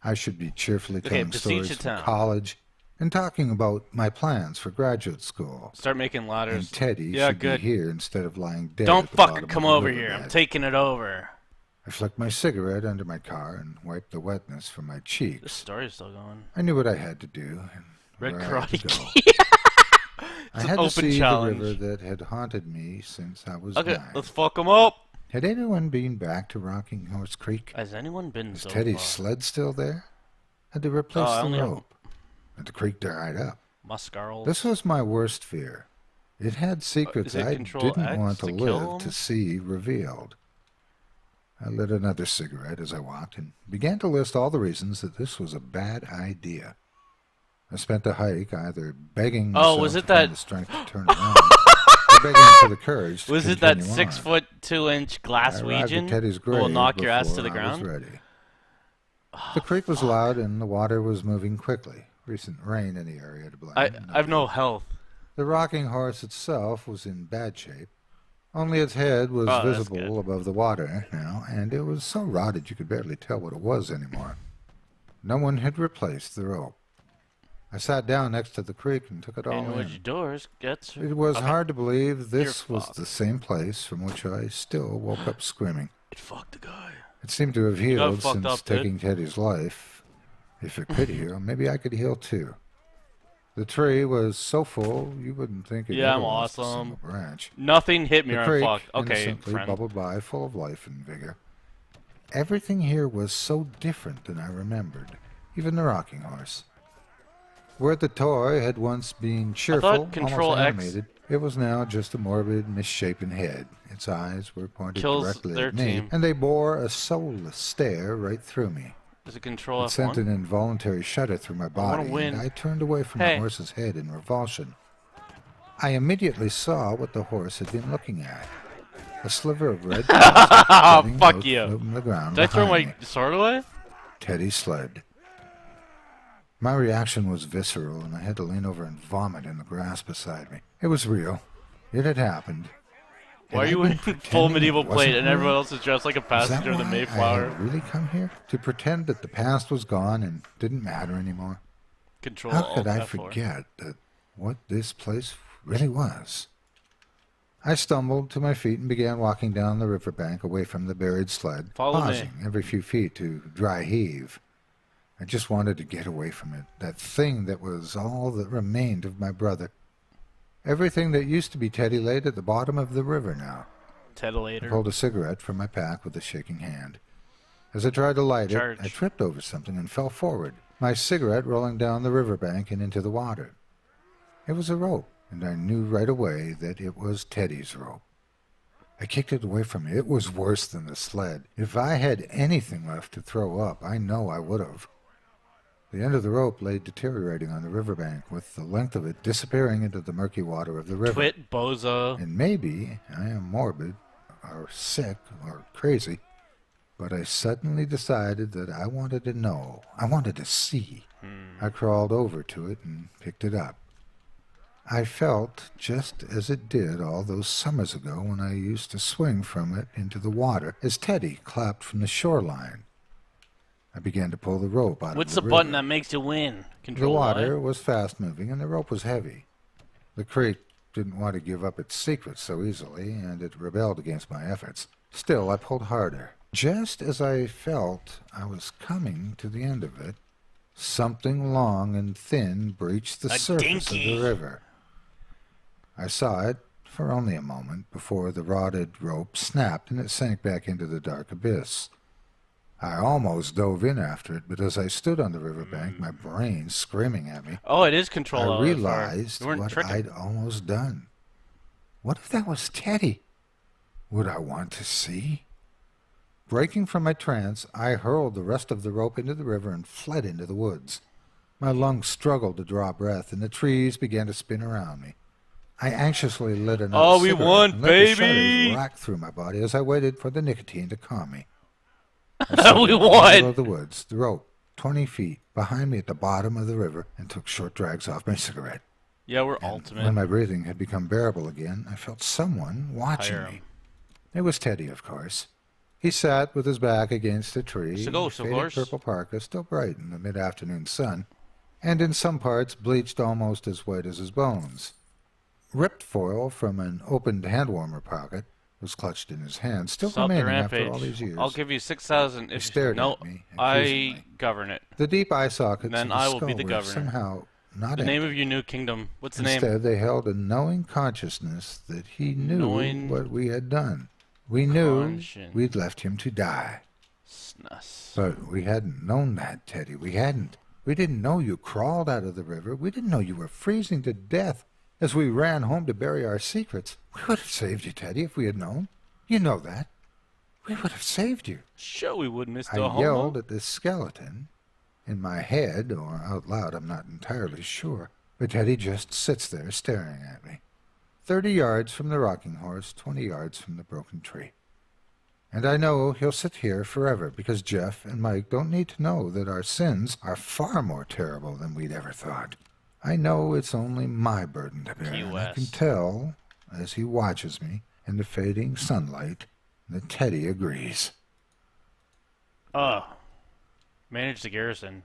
I should be cheerfully telling stories from college and talking about my plans for graduate school. Start making ladders. And Teddy should be here instead of lying dead. Don't fucking come over here. I'm taking it over. I flicked my cigarette under my car and wiped the wetness from my cheeks. This story's still going. I knew what I had to do and Red where Karate I had to go. I had to see the river that had haunted me since I was 9. Let's fuck them up. Had anyone been back to Rocking Horse Creek? Has anyone been Was so Teddy's far? sled still there? Had they replaced the rope? Had the creek dried up? Muscarls. This was my worst fear. It had secrets I didn't want to live to see revealed. I lit another cigarette as I walked and began to list all the reasons that this was a bad idea. I spent the hike either begging myself to find the strength to turn around or begging for the courage to continue on. Was it that 6'2" Glaswegian who will knock your ass to the ground? The creek was loud and the water was moving quickly. Recent rain in the area to blame. I've no health. The rocking horse itself was in bad shape. Only its head was visible above the water now, and it was so rotted you could barely tell what it was anymore. No one had replaced the rope. I sat down next to the creek and took it all in. It was hard to believe this was the same place from which I still woke up screaming. It fucked the guy. It seemed to have healed since taking Teddy's life. If it could heal, maybe I could heal too. The tree was so full you wouldn't think it I'm lost awesome. a single branch. Nothing hit me the or creek I'm fucked. Okay, innocently friend. bubbled by, full of life and vigor. Everything here was so different than I remembered, even the rocking horse. Where the toy had once been cheerful, almost animated, it was now just a morbid, misshapen head. Its eyes were pointed directly at me, and they bore a soulless stare right through me. Does it control F1? It sent an involuntary shudder through my body, and I turned away from the horse's head in revulsion. I immediately saw what the horse had been looking at. A sliver of red fuck you. The ground Did I throw my me. sword away? Teddy sled. My reaction was visceral, and I had to lean over and vomit in the grass beside me. It was real. It had happened. Why are you in full medieval plate and everyone else is dressed like a passenger of the Mayflower? I had really come here to pretend that the past was gone and didn't matter anymore. How could I forget that what this place really was? I stumbled to my feet and began walking down the riverbank away from the buried sled, pausing every few feet to dry heave. I just wanted to get away from it, that thing that was all that remained of my brother. Everything that used to be Teddy laid at the bottom of the river now. Teddy-later. I pulled a cigarette from my pack with a shaking hand. As I tried to light it, I tripped over something and fell forward, my cigarette rolling down the riverbank and into the water. It was a rope, and I knew right away that it was Teddy's rope. I kicked it away from me. It was worse than the sled. If I had anything left to throw up, I know I would have. The end of the rope lay deteriorating on the riverbank, with the length of it disappearing into the murky water of the river. Twit, bozo. And maybe I am morbid, or sick, or crazy, but I suddenly decided that I wanted to know. I wanted to see. I crawled over to it and picked it up. I felt just as it did all those summers ago when I used to swing from it into the water as Teddy clapped from the shoreline. I began to pull the rope out of the river. What's the button that makes you win? The water was fast-moving, and the rope was heavy. The creek didn't want to give up its secrets so easily, and it rebelled against my efforts. Still, I pulled harder. Just as I felt I was coming to the end of it, something long and thin breached the surface of the river. I saw it for only a moment before the rotted rope snapped and it sank back into the dark abyss. I almost dove in after it, but as I stood on the riverbank, my brain screaming at me, it is control. I realized what I'd almost done. What if that was Teddy? Would I want to see? Breaking from my trance, I hurled the rest of the rope into the river and fled into the woods. My lungs struggled to draw breath, and the trees began to spin around me. I anxiously lit another cigarette we won, and let baby! the shudders rack through my body as I waited for the nicotine to calm me. We won! In the woods, the rope, 20 feet behind me at the bottom of the river, and took short drags off my cigarette. Yeah, we're ultimate. When my breathing had become bearable again, I felt someone watching me. It was Teddy, of course. He sat with his back against a tree, It's a ghost, of faded course. purple parka still bright in the mid-afternoon sun, and in some parts bleached almost as white as his bones. Ripped foil from an opened hand-warmer pocket was clutched in his hand, still Stop the remaining after rampage. all these years. I'll give you 6,000 He if stared no, at me I accusingly. govern it. The deep eye sockets Then of I his will skull be the were governor. somehow not The name empty. of your new kingdom. What's the name? Instead, they held a knowing consciousness that he knew Knowing what we had done. We knew conscience. we'd left him to die. Snus. But we hadn't known that, Teddy. We hadn't. We didn't know you crawled out of the river. We didn't know you were freezing to death as we ran home to bury our secrets. We would have saved you, Teddy, if we had known. You know that. We would have saved you. Sure we would, Mr. I Homo. yelled at this skeleton. In my head, or out loud, I'm not entirely sure. But Teddy just sits there staring at me. 30 yards from the rocking horse, 20 yards from the broken tree. And I know he'll sit here forever, because Jeff and Mike don't need to know that our sins are far more terrible than we'd ever thought. I know it's only my burden to bear, Key and I can West. tell, as he watches me in the fading sunlight, that Teddy agrees. Manage the garrison.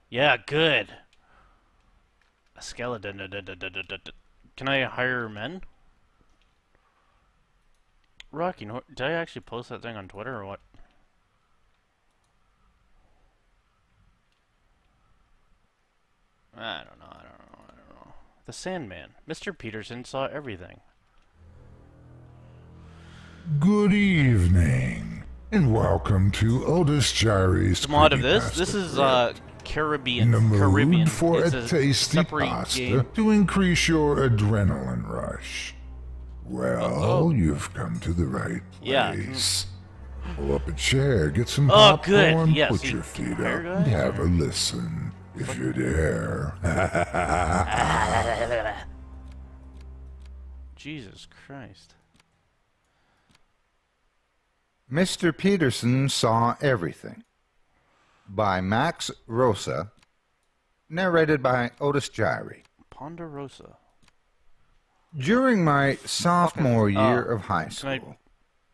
Yeah, good. A skeleton. Can I hire men? Rocky, did I actually post that thing on Twitter or what? I don't know. The Sandman. Mr. Peterson saw everything. Good evening, and welcome to Otis Gyri's The mod of this? Creepypasta This is, Thread. Caribbean. In the mood Caribbean. for It's a tasty separate pasta game. to increase your adrenaline rush. Well, you've come to the right Yeah. place. Pull up a chair, get some Oh, good. popcorn, Yeah, put see, your feet fire up, and guys, have a listen, if you dare. Jesus Christ. Mr. Peterson Saw Everything by Max Rosa, narrated by Otis Gyri. Ponderosa. During my sophomore year of high can I- school,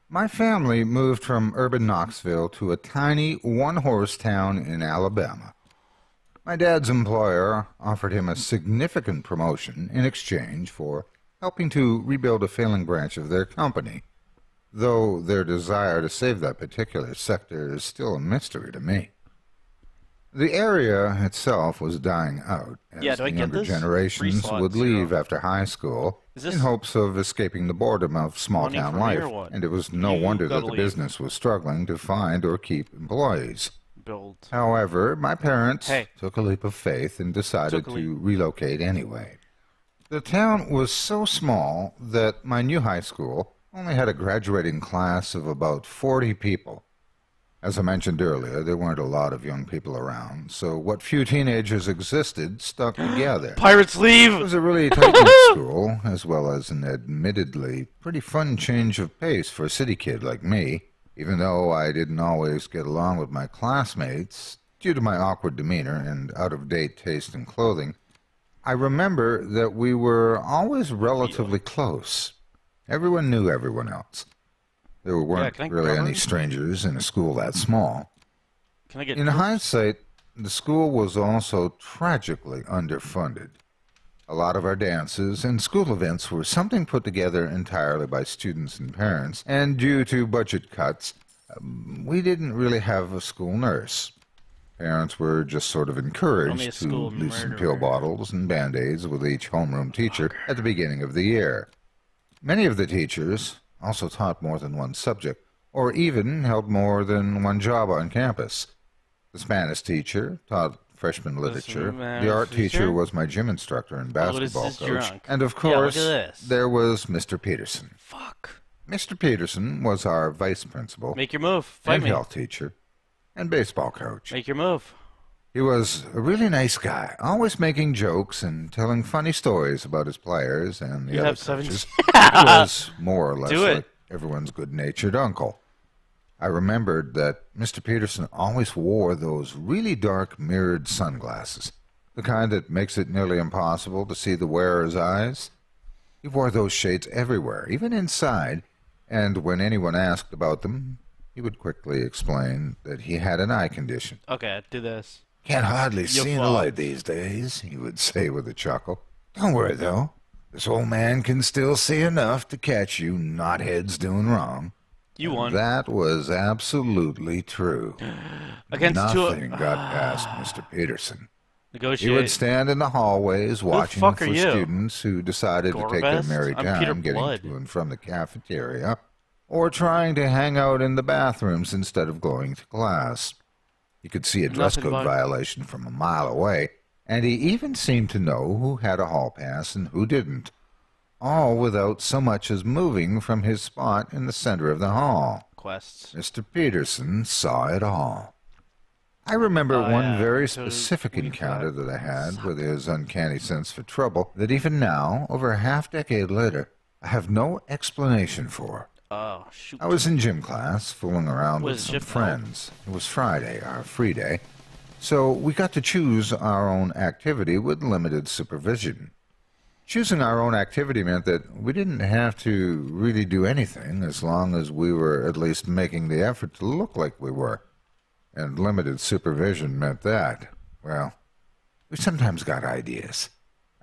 my family moved from urban Knoxville to a tiny one-horse town in Alabama. My dad's employer offered him a significant promotion in exchange for helping to rebuild a failing branch of their company, though their desire to save that particular sector is still a mystery to me. The area itself was dying out, as Yeah, do I the get younger this? Free generations slot would 0. leave after high school Is this in hopes of escaping the boredom of small-town money for me life, or what? and it was no You wonder that gotta the leave. business was struggling to find or keep employees. Build. However, my parents Hey. took a leap of faith and decided Took a to leap. relocate anyway. The town was so small that my new high school only had a graduating class of about 40 people. As I mentioned earlier, there weren't a lot of young people around, so what few teenagers existed stuck together. Pirates It leave! was a really tight-knit school, as well as an admittedly pretty fun change of pace for a city kid like me, even though I didn't always get along with my classmates due to my awkward demeanor and out-of-date taste in clothing. I remember that we were always relatively close. Everyone knew everyone else. There weren't can I really cover any it? strangers in a school that small. Can I get In troops? hindsight, the school was also tragically underfunded. A lot of our dances and school events were something put together entirely by students and parents, and due to budget cuts, we didn't really have a school nurse. Parents were just sort of Only a encouraged to school leave some murderer. pill bottles and Band-Aids with each homeroom teacher at the beginning of the year. Many of the teachers also taught more than one subject, or even held more than one job on campus. The Spanish teacher taught freshman literature. Spanish The art teacher teacher? was my gym instructor and Otis basketball is coach. drunk. And of Yeah, look course, at this. there was Mr. Peterson. Fuck. Mr. Peterson was our vice principal Make your move. Fight and me. health teacher and baseball coach. Make your move. He was a really nice guy, always making jokes and telling funny stories about his players and the You other have 17 coaches. He was more or less Do it. like everyone's good-natured uncle. I remembered that Mr. Peterson always wore those really dark mirrored sunglasses, the kind that makes it nearly impossible to see the wearer's eyes. He wore those shades everywhere, even inside, And when anyone asked about them, he would quickly explain that he had an eye condition. Okay, do this. Can't hardly Your see in the fault. light these days, he would say with a chuckle. Don't worry, though. This old man can still see enough to catch you knotheads doing wrong. You won. That was absolutely true. Against two. Nothing got past Mr. Peterson. He Negotiate. would stand in the hallways watching fuck for are you? students who decided to take their Gorbest? merry I'm Peter time getting Blood. to and from the cafeteria, or trying to hang out in the bathrooms instead of going to class. You could see a dress Nothing code but- violation from a mile away, and he even seemed to know who had a hall pass and who didn't, all without so much as moving from his spot in the center of the hall. Quests. Mr. Peterson saw it all. I remember Oh, one yeah. very So specific we encounter thought- that I had with his uncanny sense for trouble that even now, over a half-decade later, I have no explanation for. Oh, shoot. I was in gym class, fooling around What with is some gym friends. It was Friday, our free day, so we got to choose our own activity with limited supervision. Choosing our own activity meant that we didn't have to really do anything as long as we were at least making the effort to look like we were. And limited supervision meant that, well, we sometimes got ideas.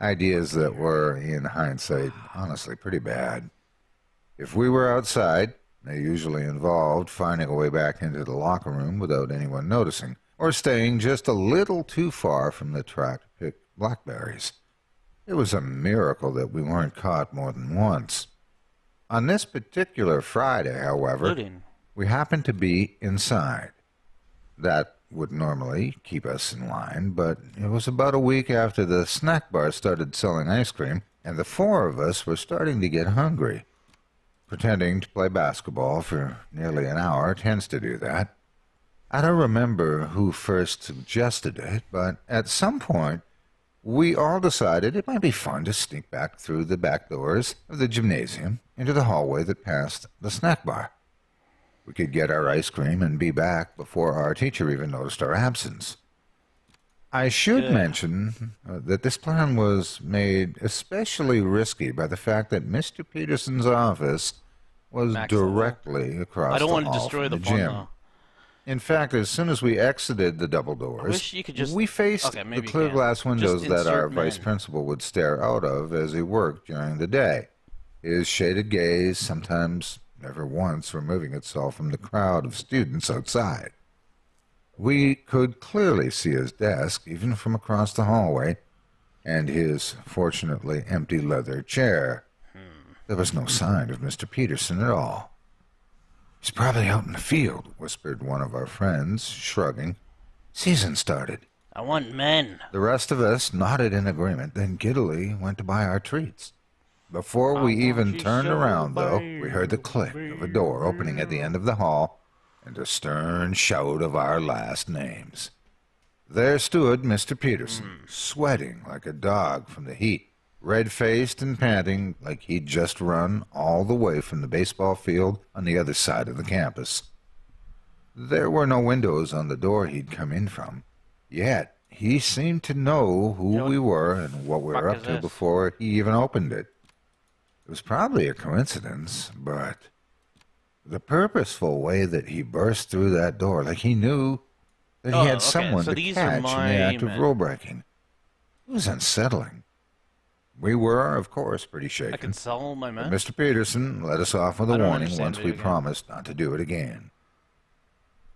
Ideas that were, in hindsight, honestly pretty bad. If we were outside, they usually involved finding a way back into the locker room without anyone noticing, or staying just a little too far from the track to pick blackberries. It was a miracle that we weren't caught more than once. On this particular Friday, however, Looting. we happened to be inside. That would normally keep us in line, but it was about a week after the snack bar started selling ice cream, and the four of us were starting to get hungry. Pretending to play basketball for nearly an hour tends to do that. I don't remember who first suggested it, but at some point, we all decided it might be fun to sneak back through the back doors of the gymnasium into the hallway that passed the snack bar. We could get our ice cream and be back before our teacher even noticed our absence. I should Yeah. mention that this plan was made especially risky by the fact that Mr. Peterson's office was Max level. directly across I don't the want to hall destroy from the the fun, gym. though. In fact, as soon as we exited the double doors, wish you could just- we faced Okay, the maybe you clear can. glass windows Just that our insert vice men. principal would stare out of as he worked during the day. His shaded gaze sometimes, never once, removing itself from the crowd of students outside. We could clearly see his desk, even from across the hallway, and his fortunately empty leather chair. There was no sign of Mr. Peterson at all. "He's probably out in the field," whispered one of our friends, shrugging. "Season started." I want men. The rest of us nodded in agreement, then giddily went to buy our treats. Before we want even you turned so around, though, bad, we heard the click of a door opening at the end of the hall and a stern shout of our last names. There stood Mr. Peterson, sweating like a dog from the heat, red-faced and panting like he'd just run all the way from the baseball field on the other side of the campus. There were no windows on the door he'd come in from, yet he seemed to know who You know we were and what we were fuck up is to this? before he even opened it. It was probably a coincidence, but the purposeful way that he burst through that door, like he knew that he Oh, had okay, someone so to these are catch in the my act of men. rule breaking, it was unsettling. We were, of course, pretty I shaken. can sell my men. Mr. Peterson let us off with I a don't warning understand once we video games. promised not to do it again.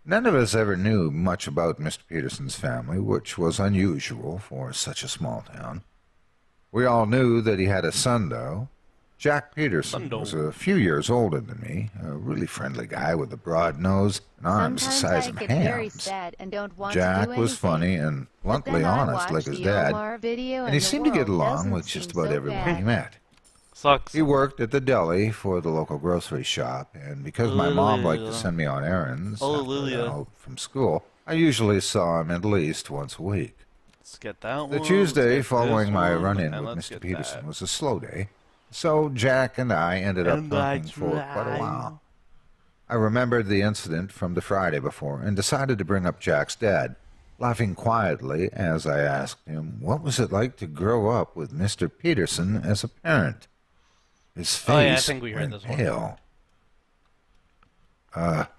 None of us ever knew much about Mr. Peterson's family, which was unusual for such a small town. We all knew that he had a son, though. Jack Peterson Sundo. was a few years older than me, a really friendly guy with a broad nose and arms the size of Sometimes I get very hams. sad and don't want Jack to do was anything. funny and But bluntly then I honest watch like his the dad, Omar video and he the seemed to get world along doesn't with just seem about so everyone bad. he met. Sucks. He worked at the deli for the local grocery shop, and because my mom liked to send me on errands after Hallelujah. out from school, I usually saw him at least once a week. Let's get that The one. Tuesday let's get following this my one, run-in and with let's Mr. get Peterson that. was a slow day, so Jack and I ended up And talking that's for quite a right. while. I remembered the incident from the Friday before and decided to bring up Jack's dad, laughing quietly as I asked him what was it like to grow up with Mr. Peterson as a parent. His face Oh, yeah, I think we heard went this one. pale. Not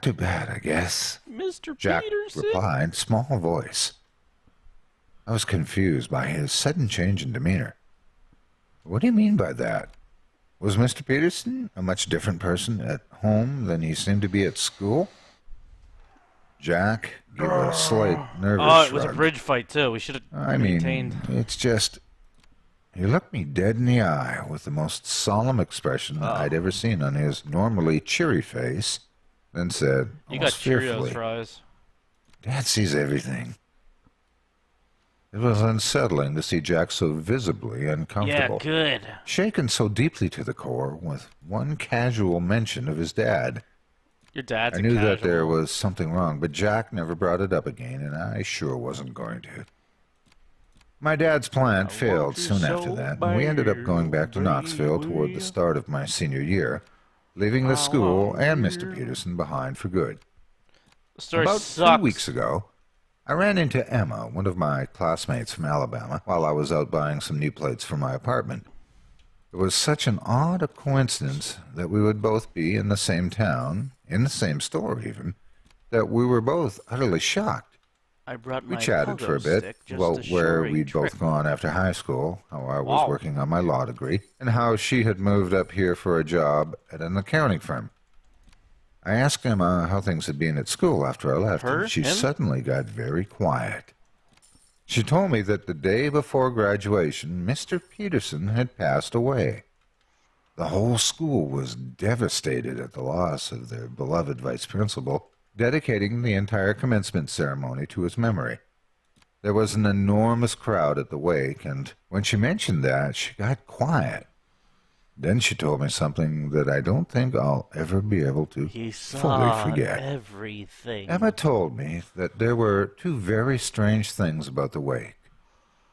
too bad, I guess. Mr. Jack Peterson? replied, small voice. I was confused by his sudden change in demeanor. What do you mean by that? Was Mr. Peterson a much different person at home than he seemed to be at school? Jack gave a slight nervous Oh, it shrug. was a bridge fight, too. We should have I maintained. mean, it's just... He looked me dead in the eye with the most solemn expression I'd ever seen on his normally cheery face, then said, You got almost fearfully, Cheerios fries. Dad sees everything. It was unsettling to see Jack so visibly Yeah, uncomfortable, good. shaken so deeply to the core with one casual mention of his dad. Your dad's I a knew that casual. there was something wrong, but Jack never brought it up again, and I sure wasn't going to. My dad's plant failed you soon so after that, and we ended up going back to Knoxville toward the start of my senior year, leaving the school and Mr. Peterson behind for good. The story About sucks. 2 weeks ago, I ran into Emma, one of my classmates from Alabama, while I was out buying some new plates for my apartment. It was such an odd coincidence that we would both be in the same town, in the same store even, that we were both utterly shocked. I brought We my chatted pogo for a bit stick just about to where show a we'd trick. both gone after high school, how I was Wow. working on my law degree, and how she had moved up here for a job at an accounting firm. I asked Emma how things had been at school after I left, Her? and she Him? suddenly got very quiet. She told me that the day before graduation, Mr. Peterson had passed away. The whole school was devastated at the loss of their beloved vice principal, dedicating the entire commencement ceremony to his memory. There was an enormous crowd at the wake, and when she mentioned that, she got quiet. Then she told me something that I don't think I'll ever be able to He fully saw forget. everything. Emma told me that there were two very strange things about the wake.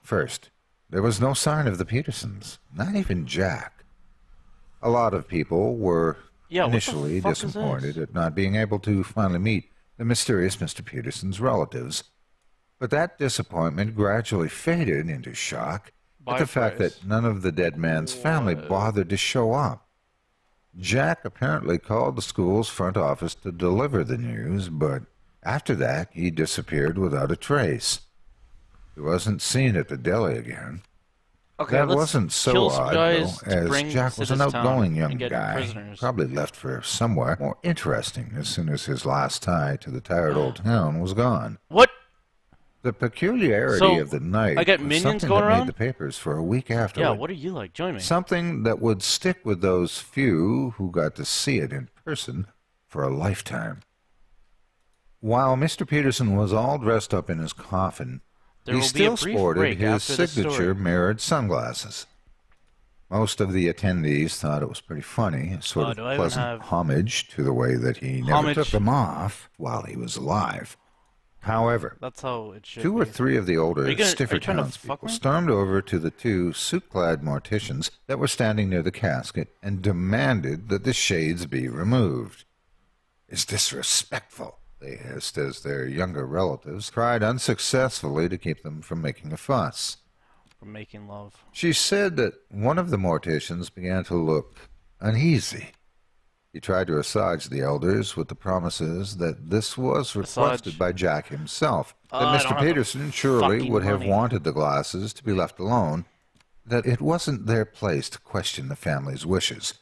First, there was no sign of the Petersons, not even Jack. A lot of people were Yeah, what the initially fuck is disappointed this? at not being able to finally meet the mysterious Mr. Peterson's relatives. But that disappointment gradually faded into shock at the fact Bypraise. that none of the dead man's family bothered to show up. Jack apparently called the school's front office to deliver the news, but after that he disappeared without a trace. He wasn't seen at the deli again. Okay, That let's wasn't so kill some odd, guys though, to as bring Jack to was an this town outgoing and young get guy, prisoners. probably left for somewhere more interesting as soon as his last tie to the tired old town was gone. What? The peculiarity So, of the night I got was minions something going that around? made the papers for a week afterward. Yeah, what are you like? Join me. Something that would stick with those few who got to see it in person for a lifetime. While Mr. Peterson was all dressed up in his coffin, There he will be a still brief sported break his after this signature story. mirrored sunglasses. Most of the attendees thought it was pretty funny, a sort do of I even pleasant have- homage to the way that he never Homage. took them off while he was alive. However, That's how it should two or be. three of the older, Are you stiffer trying to townspeople fuck me? stormed over to the two suit-clad morticians that were standing near the casket and demanded that the shades be removed. "It's disrespectful," they hissed as their younger relatives tried unsuccessfully to keep them from making a fuss. For making love. She said that one of the morticians began to look uneasy. He tried to assuage the elders with the promises that this was requested Massage. by Jack himself, that I don't Mr. have the Peterson surely fucking would have money. wanted the glasses to be left alone, that it wasn't their place to question the family's wishes,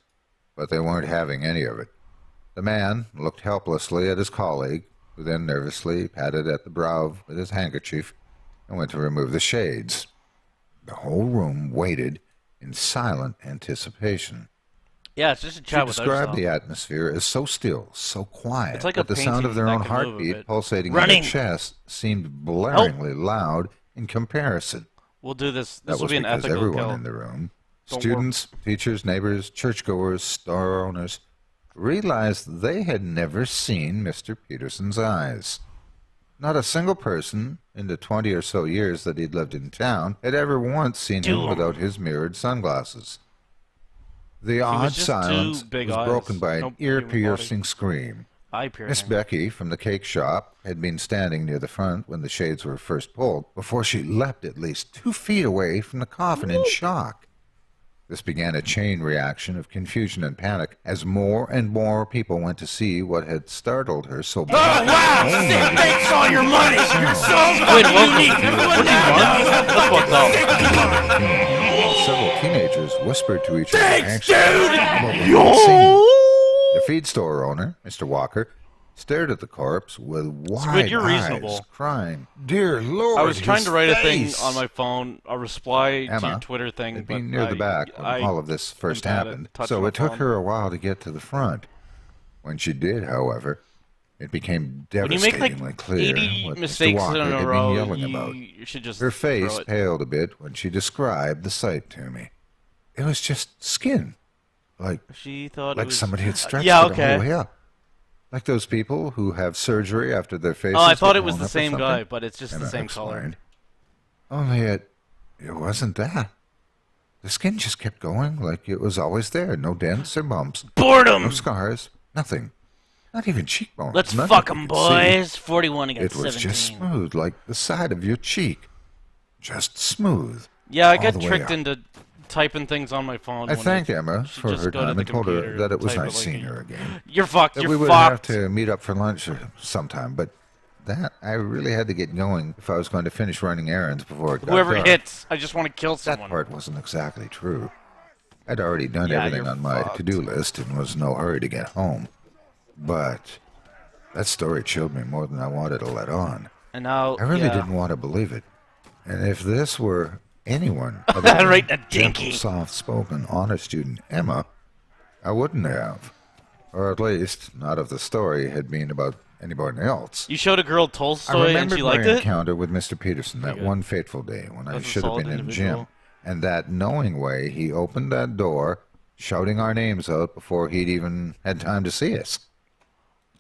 but they weren't having any of it. The man looked helplessly at his colleague, who then nervously patted at the brow with his handkerchief and went to remove the shades. The whole room waited in silent anticipation. Yeah, it's just a She chat with described us. the atmosphere as so still, so quiet, It's like that a the sound of painting their that own can move a heartbeat bit. pulsating Running! in their chest seemed blaringly loud in comparison. We'll do this. That This will was be an because ethical everyone kill. in the room, Don't students, teachers, neighbors, churchgoers, store owners, realized they had never seen Mr. Peterson's eyes. Not a single person in the 20 or so years that he'd lived in town had ever once seen him Dude. without his mirrored sunglasses. The was odd just silence two big was eyes. broken by No an human ear-piercing scream. Eye Miss piercing. Becky from the cake shop had been standing near the front when the shades were first pulled, before she leapt at least 2 feet away from the coffin in shock. This began a chain reaction of confusion and panic as more and more people went to see what had startled her so Oh, badly. wow! Sick, thanks all your money! You're so Wait, fucking unique! Everyone now knows! That's fucked up. Several teenagers whispered to each other Thanks, anxiously dude! about what they had seen. The feed store owner, Mr. Walker, stared at the corpse with wide you're eyes, reasonable. crying, "Dear Lord, I was trying his to write a thing face!" on my phone, a reply to Emma your Twitter thing, had but been near the back when all of this first happened, so it took her a while to get to the front. When she did, however, it became When you make devastatingly like clear 80 what Mr. mistakes Walker in had a been row, yelling about. you should just Her throw face it. paled a bit when she described the sight to me. It was just skin, like She thought it like was... somebody had stretched yeah, it okay. all the way up. Like those people who have surgery after their faces Oh, I thought get it was blown the up or same something. guy, but it's just the Emma same color. explained. Only it wasn't that. The skin just kept going like it was always there. No dents or bumps. Boredom! No scars. Nothing. Not even cheekbones. Let's Nothing fuck you 'em, could see. boys. 41 against It was 17. just smooth, like the side of your cheek. Just smooth. Yeah, I all got the way tricked up. into typing things on my phone. I when thanked Emma should for just her go to time the and told her computer that it was type nice like seeing a- her again. You're fucked. That You're we would have fucked. to meet up for lunch sometime, but that I really had to get going if I was going to finish running errands before it got Whoever dark. hits, I just want to kill That someone. part wasn't exactly true. I'd already done Yeah, everything you're on my fucked. to-do list and was in no hurry to get home. But that story chilled me more than I wanted to let on. And now, I really yeah. didn't want to believe it. And if this were anyone other than Right, a gentle, dinky. soft-spoken, honor student Emma, I wouldn't have. Or at least, not if the story had been about anyone else. You showed a girl I Tolstoy and remembered she my liked it? encounter with Mr. Peterson that Okay. one fateful day when I That's a should have solid been in individual. gym. And that knowing way he opened that door, shouting our names out before he'd even had time to see us.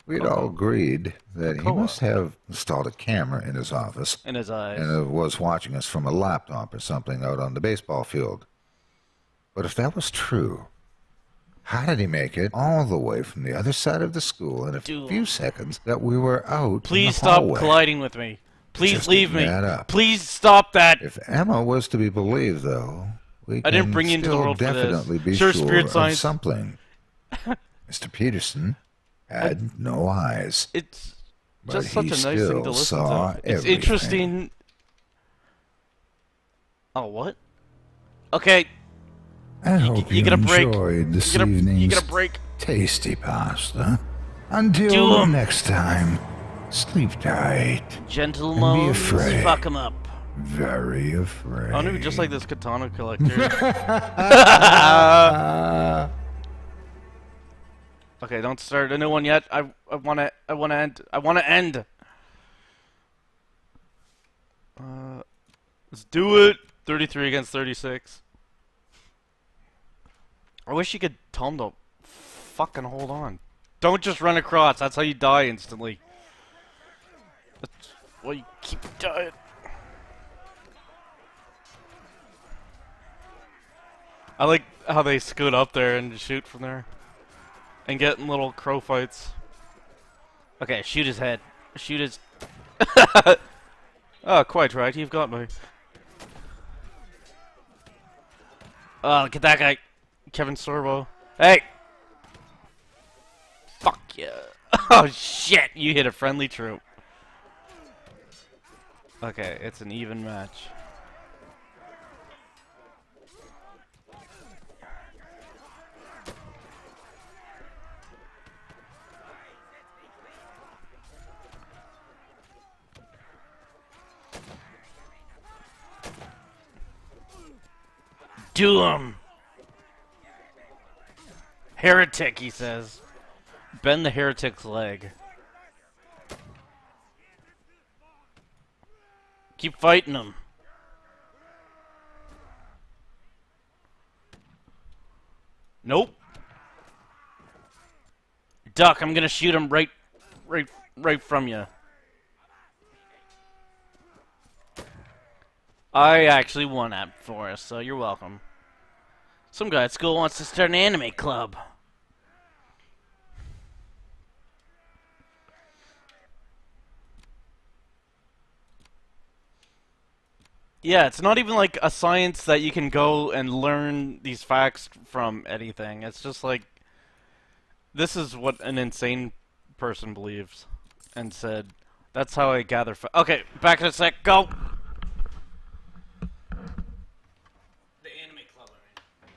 We'd all agreed that he must have installed a camera in his office In his eyes. and was watching us from a laptop or something out on the baseball field. But if that was true, how did he make it all the way from the other side of the school in a Dude. few seconds that we were out Please in the stop hallway? colliding with me. Please Just leave me. add up. Please stop that. If Emma was to be believed, though, we I didn't can bring you into the still world for this. definitely be Sure, sure spirit of science. something. Mr. Peterson had no eyes, It's but just such he a nice thing still to listen saw to. It's everything. interesting. Oh, what? Okay, I hope you you get a break. enjoyed this you evening's get a break. tasty pasta. Until Do 'em. next time, sleep tight. Gentle And be moans, afraid. fuck 'em up. Very afraid. I want to be just like this katana collector. Okay, don't start a new one yet. I wanna end. Let's do it. 33 against 36. I wish you could tell him to fucking hold on. Don't just run across. That's how you die instantly. That's why you keep dying. I like how they scoot up there and shoot from there. And get in little crow fights. Okay, shoot his head. Shoot his... Oh, quite right. You've got me. Oh, look at that guy. Kevin Sorbo. Hey! Fuck yeah. Oh, shit! You hit a friendly troop. Okay, it's an even match. Do him! Heretic, he says. Bend the heretic's leg. Keep fighting him. Nope. Duck, I'm gonna shoot him right from you. I actually won that for us, so you're welcome. Some guy at school wants to start an anime club. Yeah, it's not even like a science that you can go and learn these facts from anything. It's just like, this is what an insane person believes and said. That's how I gather okay, back in a sec, go! The anime club, I mean.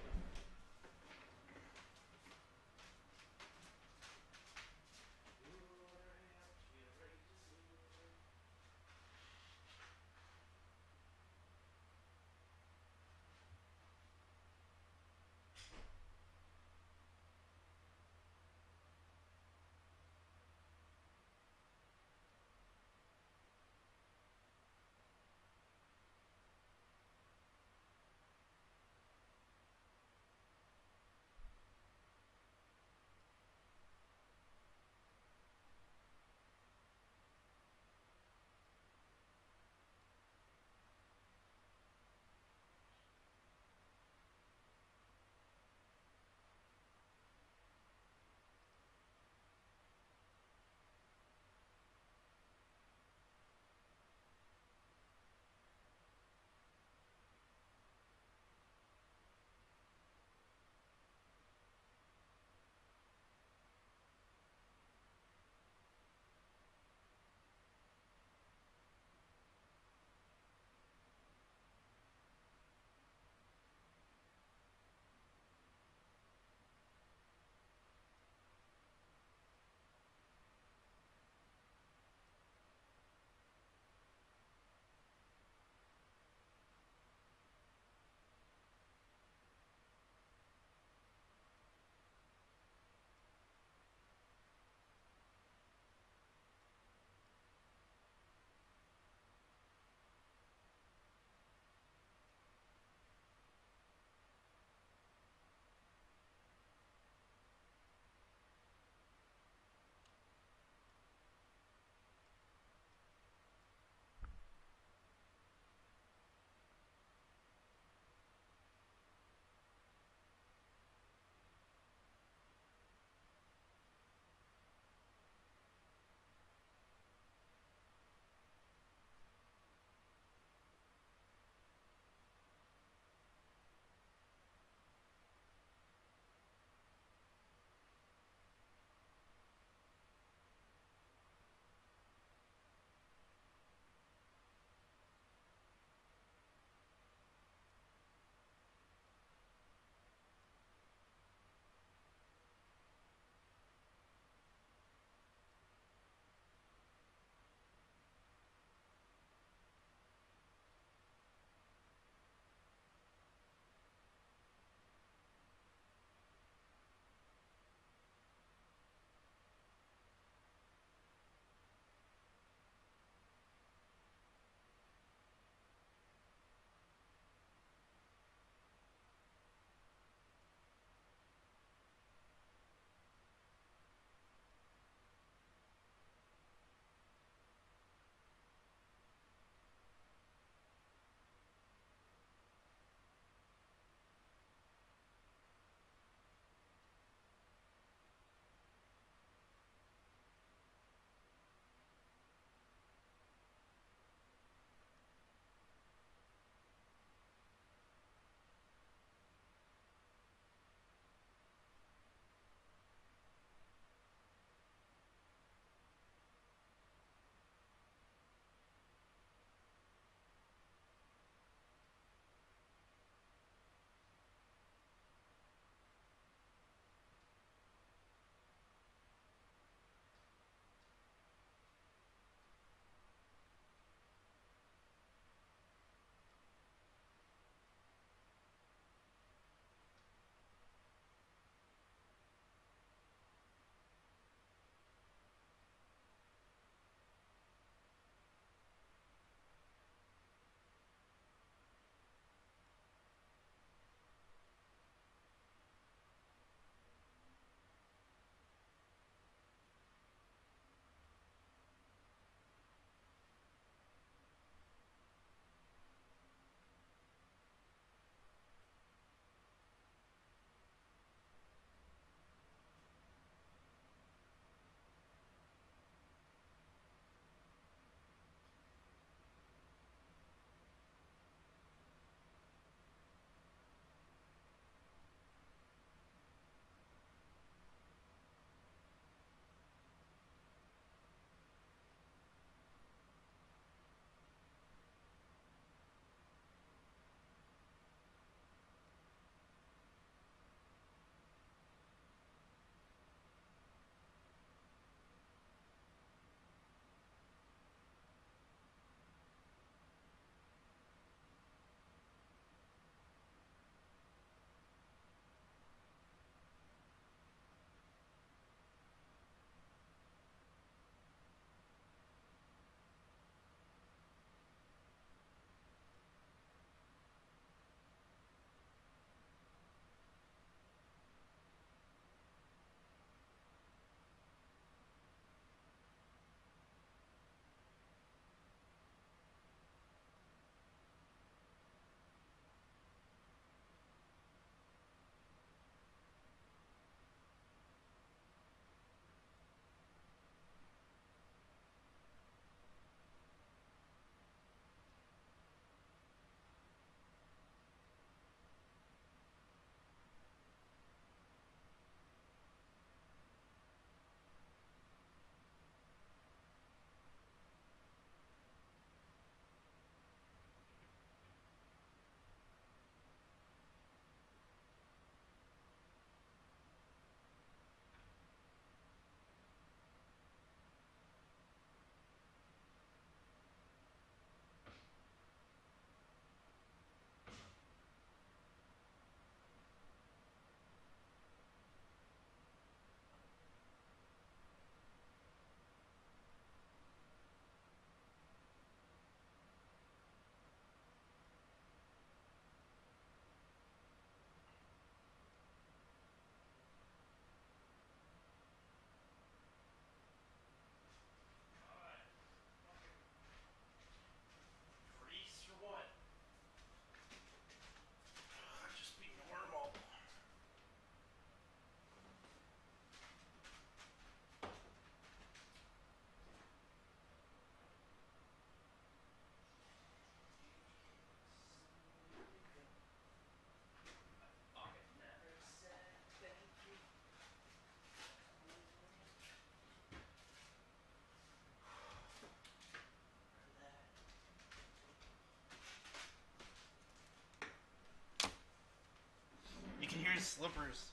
wearing slippers.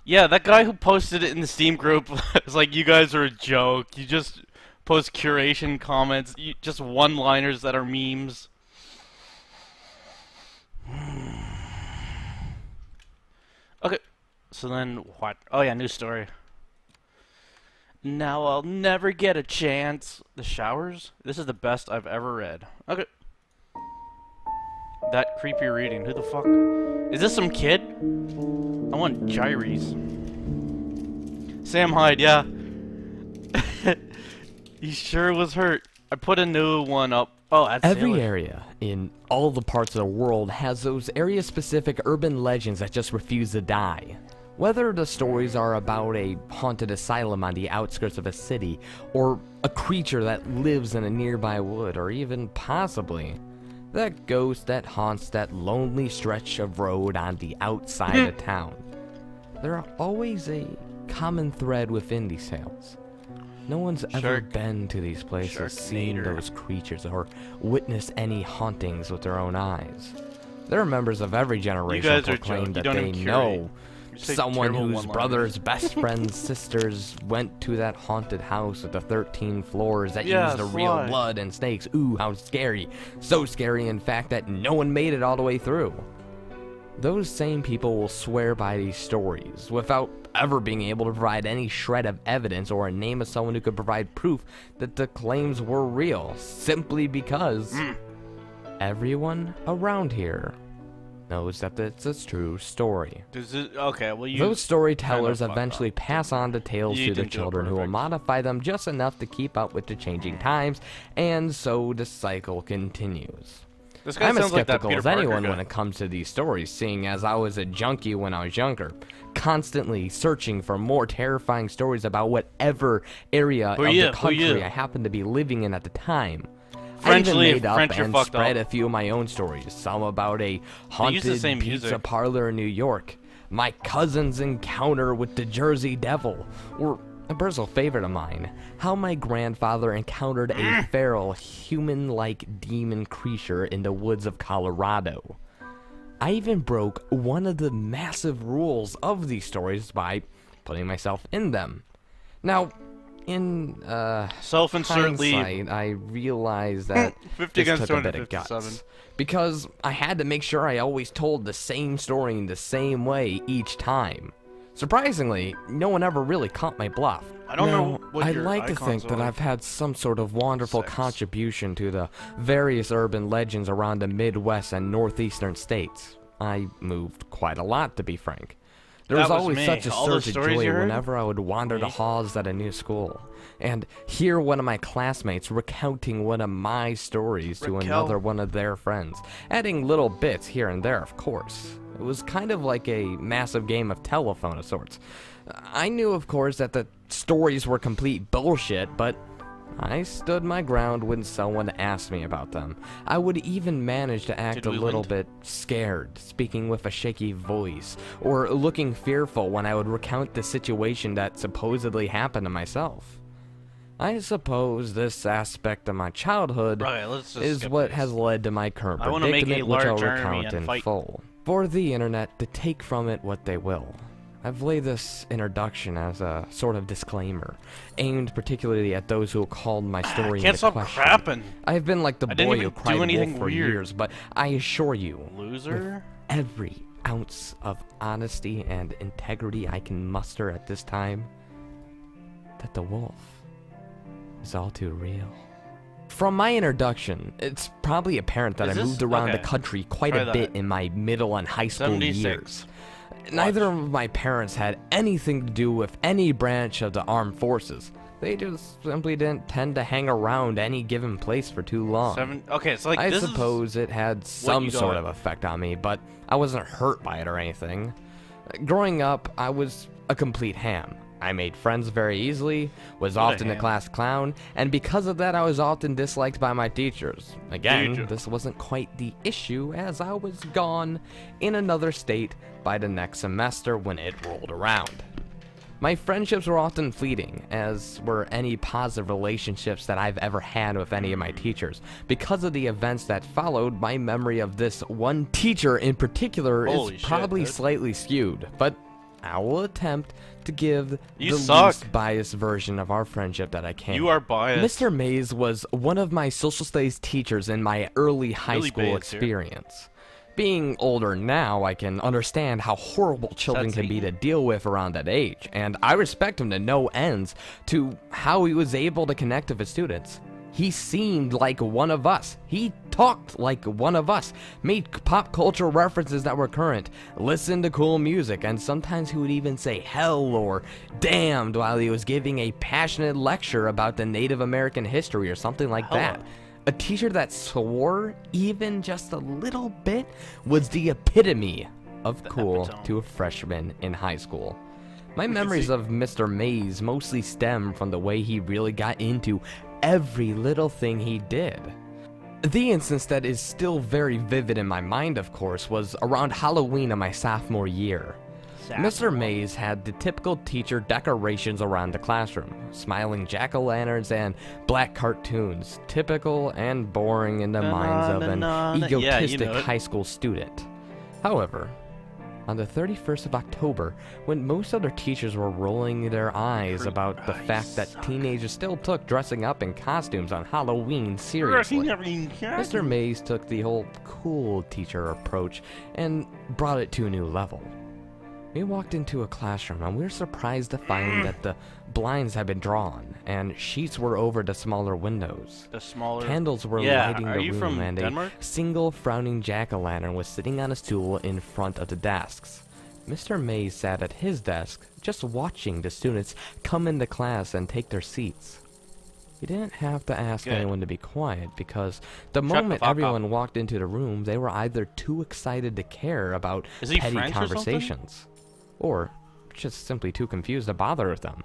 Yeah, that guy who posted it in the Steam group was like, you guys are a joke. You just post curation comments, just one-liners that are memes. Okay, so then what? Oh yeah, new story. Now I'll never get a chance. The Showers? This is the best I've ever read. Okay. That creepy reading. Who the fuck? Is this some kid? I want gyres. Sam Hyde, yeah. He sure was hurt. I put a new one up. Oh, that's Every Sailor. area in all the parts of the world has those area-specific urban legends that just refuse to die. Whether the stories are about a haunted asylum on the outskirts of a city, or a creature that lives in a nearby wood, or even possibly that ghost that haunts that lonely stretch of road on the outside of town, there are always a common thread within these tales. No one's ever been to these places, seen those creatures, or witnessed any hauntings with their own eyes. There are members of every generation who proclaim that they know someone whose brother's best friend's sisters went to that haunted house with the 13 floors that used the real blood and snakes. Ooh, how scary. So scary, in fact, that no one made it all the way through. Those same people will swear by these stories without ever being able to provide any shred of evidence or a name of someone who could provide proof that the claims were real, simply because everyone around here knows that it's a true story. Okay, well, those storytellers eventually pass on the tales to the children, who will modify them just enough to keep up with the changing times, and so the cycle continues. I'm as skeptical as anyone when it comes to these stories, seeing as I was a junkie when I was younger, constantly searching for more terrifying stories about whatever area of the country I happened to be living in at the time. I even made up and spread a few of my own stories, some about a haunted pizza parlor in New York, my cousin's encounter with the Jersey Devil, or a personal favorite of mine, how my grandfather encountered a feral, human-like demon creature in the woods of Colorado. I even broke one of the massive rules of these stories by putting myself in them. Now, in hindsight, I realized that this took a bit of guts, because I had to make sure I always told the same story in the same way each time. Surprisingly, no one ever really caught my bluff. I don't know what I'd like to think that I've had some sort of wonderful contribution to the various urban legends around the Midwest and northeastern states. I moved quite a lot, to be frank. There was always such a surge of joy whenever I would wander the halls at a new school and hear one of my classmates recounting one of my stories to another one of their friends, adding little bits here and there, of course. It was kind of like a massive game of telephone of sorts. I knew, of course, that the stories were complete bullshit, but I stood my ground when someone asked me about them. I would even manage to act a little bit scared, speaking with a shaky voice, or looking fearful when I would recount the situation that supposedly happened to myself. I suppose this aspect of my childhood is what has led to my current predicament, which I'll recount in full. For the internet to take from it what they will. I've laid this introduction as a sort of disclaimer, aimed particularly at those who called my story into question. I have been like the boy who cried wolf for years, but I assure you, with every ounce of honesty and integrity I can muster at this time, that the wolf is all too real. From my introduction, it's probably apparent that I moved around the country quite a bit in my middle and high school years. Neither of my parents had anything to do with any branch of the armed forces. They just simply didn't tend to hang around any given place for too long. I suppose it had some sort of effect on me, but I wasn't hurt by it or anything. Growing up, I was a complete ham. I made friends very easily, was often the class clown, and because of that I was often disliked by my teachers. Again, this wasn't quite the issue, as I was gone in another state by the next semester when it rolled around. My friendships were often fleeting, as were any positive relationships that I've ever had with any of my teachers. Because of the events that followed, my memory of this one teacher in particular Holy is shit, probably dude. slightly skewed, but I will attempt to give You the suck. least biased version of our friendship that I can. You are biased. Mr. Mays was one of my social studies teachers in my early high Really school biased here. experience. Being older now, I can understand how horrible children can be to deal with around that age, and I respect him to no ends to how he was able to connect with his students. He seemed like one of us. He talked like one of us, made pop culture references that were current, listened to cool music, and sometimes he would even say hell or damned while he was giving a passionate lecture about the Native American history or something like that. A teacher that swore even just a little bit was the epitome of cool to a freshman in high school. My memories of Mr. Mays mostly stem from the way he really got into every little thing he did. The instance that is still very vivid in my mind, of course, was around Halloween of my sophomore year. Mr. Mays had the typical teacher decorations around the classroom, smiling jack-o'-lanterns and black cartoons, typical and boring in the minds of an egotistic high school student. However, on the 31st of October, when most other teachers were rolling their eyes about the fact that teenagers still took dressing up in costumes on Halloween seriously, Mr. Mays took the whole cool teacher approach and brought it to a new level. We walked into a classroom and we were surprised to find that the blinds had been drawn and sheets were over the smaller windows. The smaller Candles were lighting the room and a single frowning jack-o'-lantern was sitting on a stool in front of the desks. Mr. Mays sat at his desk, just watching the students come into class and take their seats. He didn't have to ask anyone to be quiet because the moment everyone walked into the room, they were either too excited to care about petty conversations, or just simply too confused to bother with them.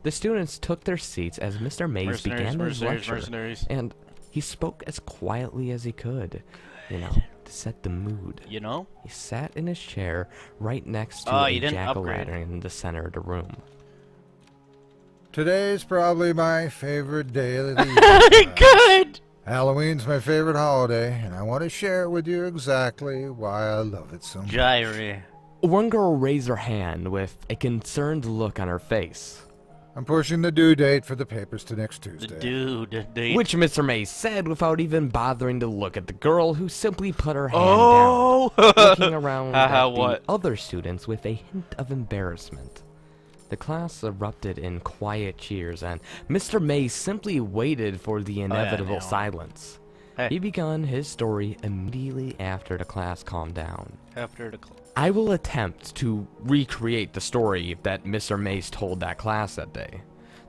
The students took their seats as Mr. Mays began his lecture, and he spoke as quietly as he could, to set the mood. He sat in his chair right next to a jack-o'-lantern in the center of the room. Today's probably my favorite day of the year. Good! Halloween's my favorite holiday, and I want to share with you exactly why I love it so much. Gyre. One girl raised her hand with a concerned look on her face. I'm pushing the due date for the papers to next Tuesday. The date. Which Mr. Mays said without even bothering to look at the girl, who simply put her hand down, looking around at the other students with a hint of embarrassment. The class erupted in quiet cheers, and Mr. Mays simply waited for the inevitable silence. He began his story immediately after the class calmed down. I will attempt to recreate the story that Mr. Mays told that class that day.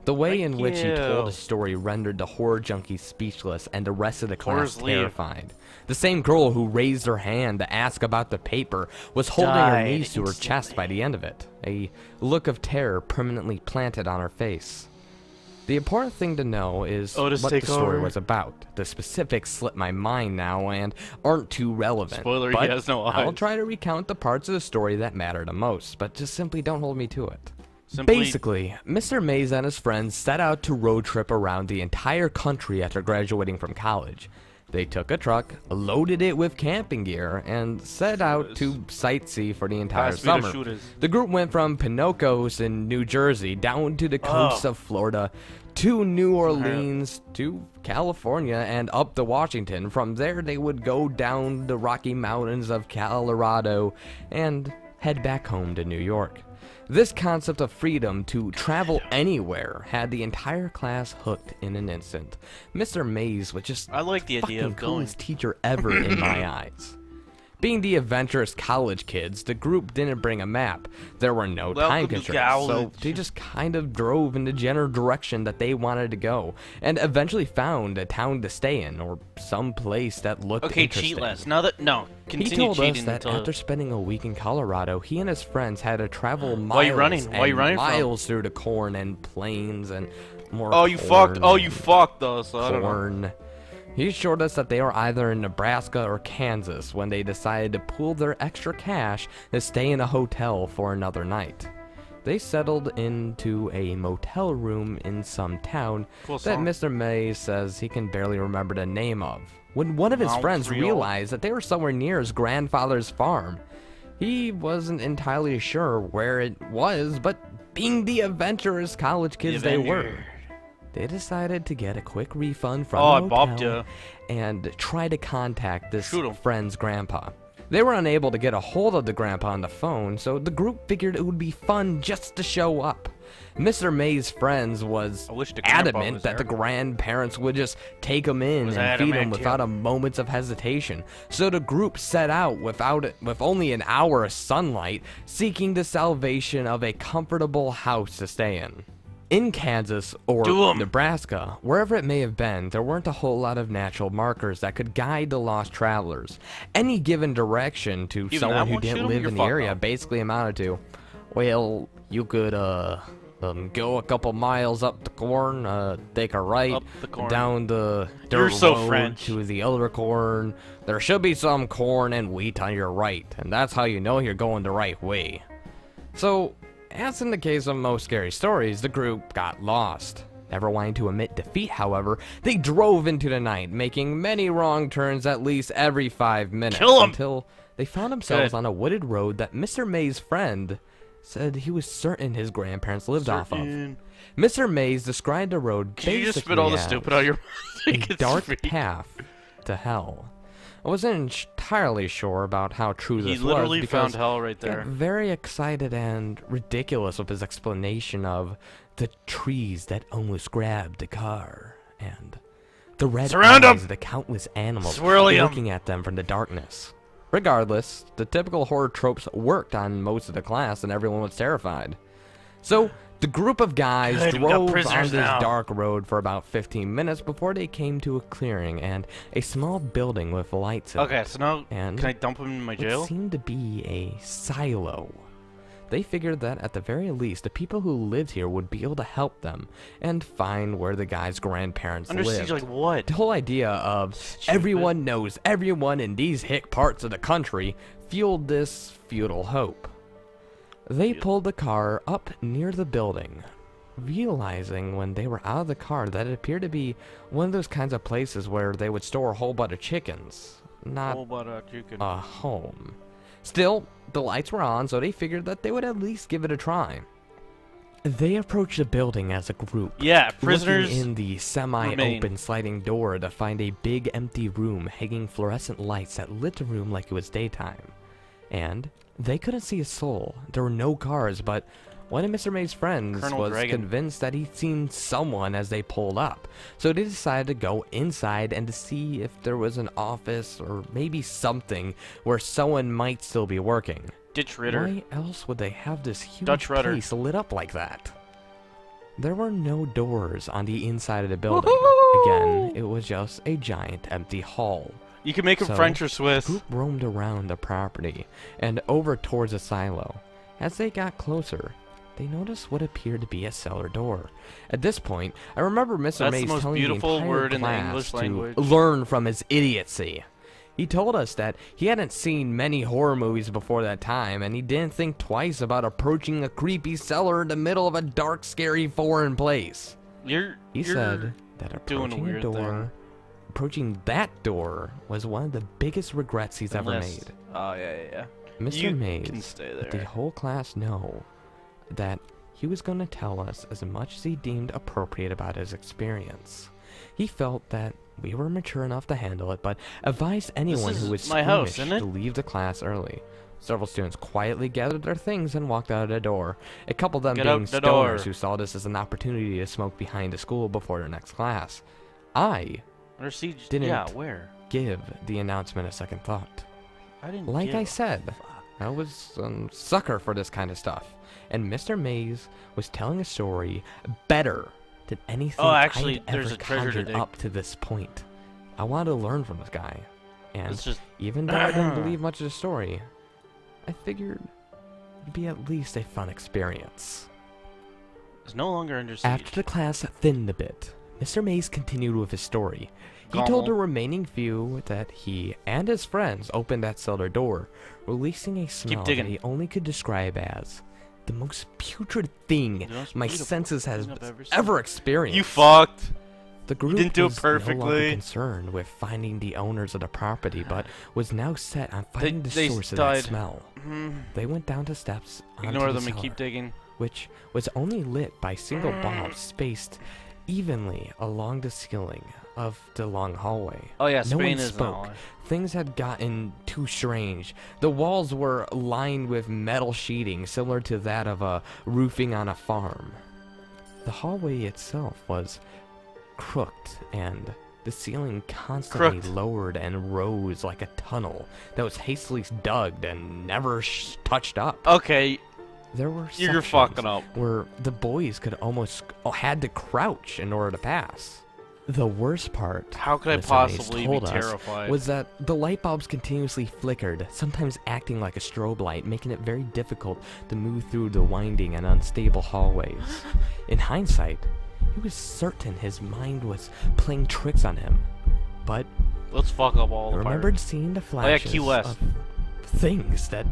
The way in which he told his story rendered the horror junkie speechless and the rest of the class terrified. The same girl who raised her hand to ask about the paper was holding her knees to her chest by the end of it, a look of terror permanently planted on her face. The important thing to know is what the story was about. The specifics slip my mind now and aren't too relevant. Spoiler, but he has no eyes. I'll try to recount the parts of the story that matter the most, but just simply don't hold me to it. Basically, Mr. Mays and his friends set out to road trip around the entire country after graduating from college. They took a truck, loaded it with camping gear, and set out to sightsee for the entire summer. The group went from Pinocchio's in New Jersey down to the coast of Florida, to New Orleans, to California, and up to Washington. From there, they would go down the Rocky Mountains of Colorado and head back home to New York. This concept of freedom to travel anywhere had the entire class hooked in an instant. Mr. Mays was just the coolest teacher ever in my eyes. Being the adventurous college kids, the group didn't bring a map. There were no time constraints, so they just kind of drove in the general direction that they wanted to go, and eventually found a town to stay in, or some place that looked interesting. Cheat less. Continue he told us cheating that after spending a week in Colorado, he and his friends had to travel miles through the corn and plains and more you fucked us. I don't know. He assured us that they were either in Nebraska or Kansas when they decided to pool their extra cash to stay in a hotel for another night. they settled into a motel room in some town Cool that song. Mr. Mays says he can barely remember the name of. When one of his friends Montreal. realized that they were somewhere near his grandfather's farm, he wasn't entirely sure where it was, but being the adventurous college kids they were, they decided to get a quick refund from Oh, I the bopped hotel ya. and try to contact this Shoot 'em. friend's grandpa. They were unable to get a hold of the grandpa on the phone, so the group figured it would be fun just to show up. Mr. May's friends was I wish the grandpa adamant was that the there. grandparents would just take him in Was and feed him adamant, without yeah. a moment of hesitation. So the group set out with only an hour of sunlight, seeking the salvation of a comfortable house to stay in. In Kansas or Do 'em. Nebraska, wherever it may have been, there weren't a whole lot of natural markers that could guide the lost travelers. Any given direction to Even someone that who won't shoot didn't 'em? live You're in the fucked area up. basically amounted to, well, you could go a couple miles up the corn, take a right, Up the corn. down the You're dirt so road French. to the other corn. There should be some corn and wheat on your right, and that's how you know you're going the right way. So, as in the case of most scary stories, the group got lost. Never wanting to admit defeat, however, they drove into the night, making many wrong turns at least every 5 minutes Kill 'em! until they found themselves Good. on a wooded road that Mr. May's friend said he was certain his grandparents lived off of. Mr. Mays described the road Can you just spit basically all the as stupid out of your a mouth? dark path to hell. I wasn't entirely sure about how true He this literally was found because hell right he got there. very excited and ridiculous with his explanation of the trees that almost grabbed the car and the red Surround 'em! eyes of the countless animals Swirly 'em! looking at them from the darkness. Regardless, the typical horror tropes worked on most of the class and everyone was terrified. So, the group of guys Good, we got drove on prisoners this now. dark road for about 15 minutes before they came to a clearing and a small building with lights in Okay, it. so now And can I dump him in my It jail? seemed to be a silo. They figured that at the very least, the people who lived here would be able to help them and find where the guy's grandparents Under lived. siege like what? The whole idea of everyone knows everyone in these hick parts of the country fueled this futile hope. They pulled the car up near the building, realizing when they were out of the car that it appeared to be one of those kinds of places where they would store a whole bunch of chickens, not Oh, but you can. a home. Still, the lights were on, so they figured that they would at least give it a try. They approached the building as a group, Yeah, prisoners. looking in the semi-open remain. sliding door to find a big empty room hanging fluorescent lights that lit the room like it was daytime. And they couldn't see a soul. There were no cars, but one of Mr. May's friends Colonel was Dragon. convinced that he'd seen someone as they pulled up. So they decided to go inside and to see if there was an office or maybe something where someone might still be working. Ditch Ritter. Why else would they have this huge Dutch rudder. place lit up like that? There were no doors on the inside of the building. Again, it was just a giant empty hall. You can make him So, French or Swiss. The group roamed around the property and over towards a silo. As they got closer, they noticed what appeared to be a cellar door. At this point, I remember Mr. That's the Mays most telling beautiful the entire word in the class English to language. learn from his idiocy. He told us that he hadn't seen many horror movies before that time, and he didn't think twice about approaching a creepy cellar in the middle of a dark, scary foreign place. He He said that doing a approaching weird thing. approaching that door was one of the biggest regrets he's ever made. Oh yeah, yeah. Mr. You Mays can stay let there. the whole class know that he was going to tell us as much as he deemed appropriate about his experience. He felt that we were mature enough to handle it, but advised anyone is who was my house, squeamish isn't it? to leave the class early. Several students quietly gathered their things and walked out of the door, a couple of them Get being out the stoners door. who saw this as an opportunity to smoke behind the school before their next class. I Under siege. Didn't- Yeah, where? give the announcement a second thought. I didn't. Like give I a said, fuck. I was a sucker for this kind of stuff, and Mr. Mays was telling a story better than anything Oh, actually, I'd there's ever a treasure to conjured dig. up to this point. I wanted to learn from this guy, and It's just even though I didn't believe much of the story, I figured it'd be at least a fun experience. it's no longer under siege. After the class thinned a bit, Mr. Mays continued with his story. He Come told on. the remaining few that he and his friends opened that cellar door, releasing a smell that digging. he only could describe as the most putrid thing most my beautiful senses has thing I've ever seen. ever experienced. You fucked. The group didn't do it was no longer perfectly. concerned with finding the owners of the property, but was now set on finding the they source of died. that smell. They went down the steps onto Ignore the them and cellar, keep digging. which was only lit by single bulbs spaced evenly along the ceiling of the long hallway. Oh yeah, No Spain one is spoke. Things had gotten too strange. The walls were lined with metal sheeting similar to that of a roofing on a farm. The hallway itself was crooked, and the ceiling constantly Crooked. lowered and rose like a tunnel that was hastily dug and never touched up. Okay, There were you're sections fucking up. where the boys could almost had to crouch in order to pass. The worst part, How could I Mr. Mace possibly be told us, terrified? was that the light bulbs continuously flickered, sometimes acting like a strobe light, making it very difficult to move through the winding and unstable hallways. In hindsight, he was certain his mind was playing tricks on him, but Let's fuck up all I the remembered pirates. seeing the yeah, flashes Key West. of things that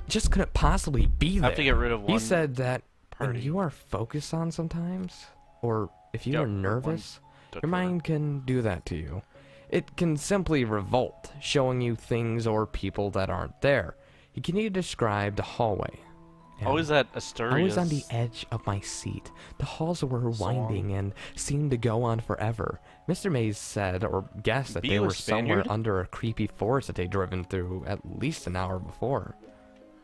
just couldn't possibly be I there. have to get rid of one. He said that party. when you are focused on sometimes, or if you Yep, are one nervous, Dutch your order. mind can do that to you. It can simply revolt, showing you things or people that aren't there. He continued to describe the hallway. and Always that Asturias. I was on the edge of my seat. The halls were winding and seemed to go on forever. Mr. Mays said or guessed that Be they you a were somewhere Spaniard? under a creepy forest that they'd driven through at least an hour before,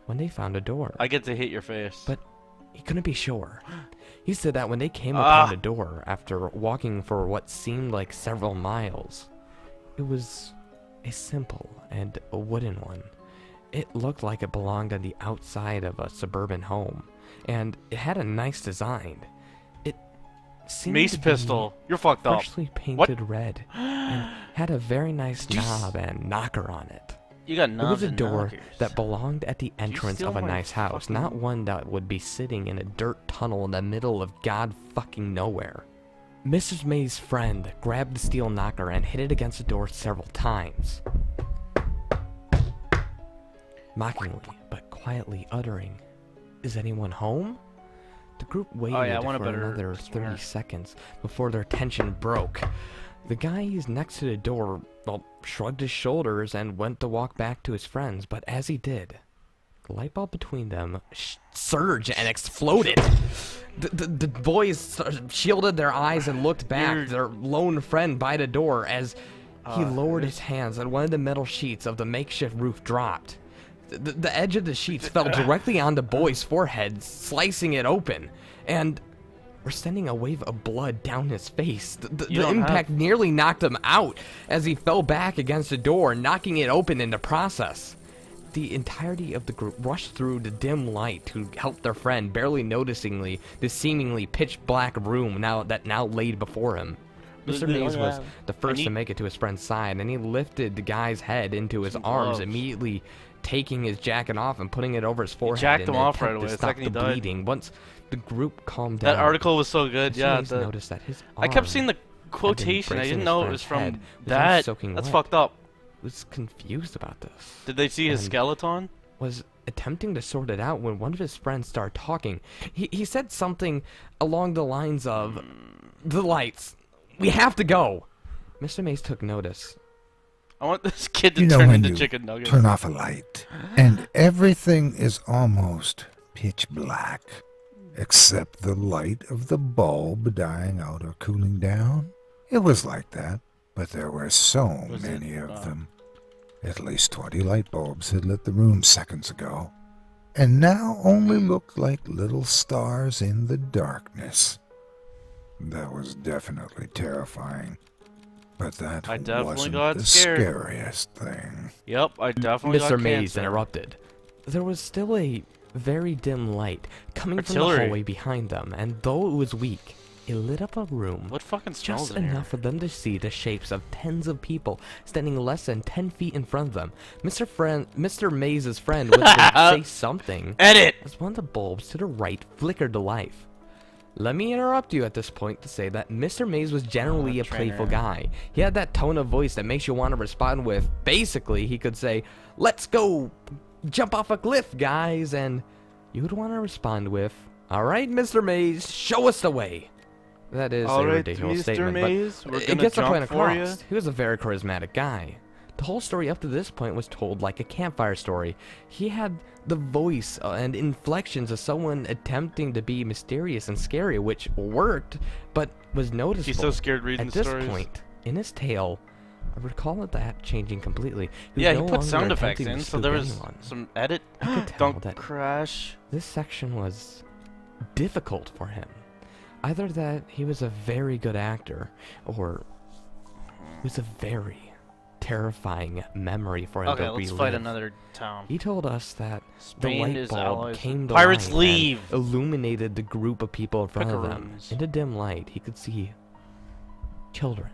when they found a door. I get to hit your face. But he couldn't be sure. He said that when they came Ah. upon the door, after walking for what seemed like several miles, it was a simple and a wooden one. It looked like it belonged on the outside of a suburban home, and it had a nice design. It seemed Mace to be pistol. You're fucked up. freshly painted red, and had a very nice you knob and knocker on it. You got It knobs was a and door knockers. that belonged at the entrance steal of a my nice house, fucking- not one that would be sitting in a dirt tunnel in the middle of god fucking nowhere. Mrs. May's friend grabbed the steel knocker and hit it against the door several times, mockingly but quietly uttering, "Is anyone home?" The group waited Oh, I want a for better another swinger. 30 seconds before their tension broke. The guy who's next to the door, well, shrugged his shoulders and went to walk back to his friends, but as he did, the light bulb between them surged and exploded. The boys shielded their eyes and looked back, You're- their lone friend by the door, as he lowered his hands and one of the metal sheets of the makeshift roof dropped. The edge of the sheets fell directly on the boy's forehead, slicing it open, and were sending a wave of blood down his face. The don't impact nearly knocked him out as he fell back against the door, knocking it open in the process. The entirety of the group rushed through the dim light to help their friend, barely noticingly the seemingly pitch-black room now laid before him. Mr. Mays was the first to make it to his friend's side, and he lifted the guy's head into his arms, gloves. immediately taking his jacket off and putting it over his forehead jacked in him an off right attempt away, to the stop second the he died. bleeding. Once the group calmed down, That article was so good. Mr. Yeah, Mays noticed that his I kept arm seeing the quotation. I bracing didn't his know it friend's was from head was now that. soaking That's wet. fucked up. was confused about this. Did they see his And- skeleton? Was attempting to sort it out when one of his friends started talking. He said something along the lines of, "The lights. We have to go." Mr. Mays took notice. I want this kid to You know turn when into you chicken nuggets. turn off a light and everything is almost pitch black, except the light of the bulb dying out or cooling down? It was like that, but there were so Was it? many of Oh. them. At least 20 light bulbs had lit the room seconds ago, and now only looked like little stars in the darkness. That was definitely terrifying, but that I definitely wasn't got the scared. scariest thing. Yep, I definitely got Mr. Mays cancer. interrupted. There was still a very dim light coming from the Artillery. hallway behind them, and though it was weak, it lit up a room What fucking smells just in here? enough for them to see the shapes of tens of people standing less than 10 feet in front of them. Mr. Mays' friend was going to say something Edit! as one of the bulbs to the right flickered to life. Let me interrupt you at this point to say that Mr. Mays was generally a playful trainer. guy. He had that tone of voice that makes you want to respond with, basically, he could say, "Let's go jump off a cliff, guys," and you would want to respond with, "All right, Mr. Mays, show us the way." That is All a right, ridiculous Mr. statement, Mays, but we're it gonna gets the jump point for across. ya. He was a very charismatic guy. The whole story up to this point was told like a campfire story. He had the voice and inflections of someone attempting to be mysterious and scary, which worked, but was noticeable. He's so scared reading At the this stories. point in his tale, I recall that changing completely. He was Yeah, no he put longer sound effects attempting in, to so spook there was anyone. some edit. I could tell Don't that crash. this section was difficult for him. Either that he was a very good actor, or it was a very terrifying memory for him Okay, to let's relive. fight another town. He told us that the Spain light is bulb allies. came to Pirates life leave! and illuminated the group of people in front of them. Picaroons. In the dim light, he could see children.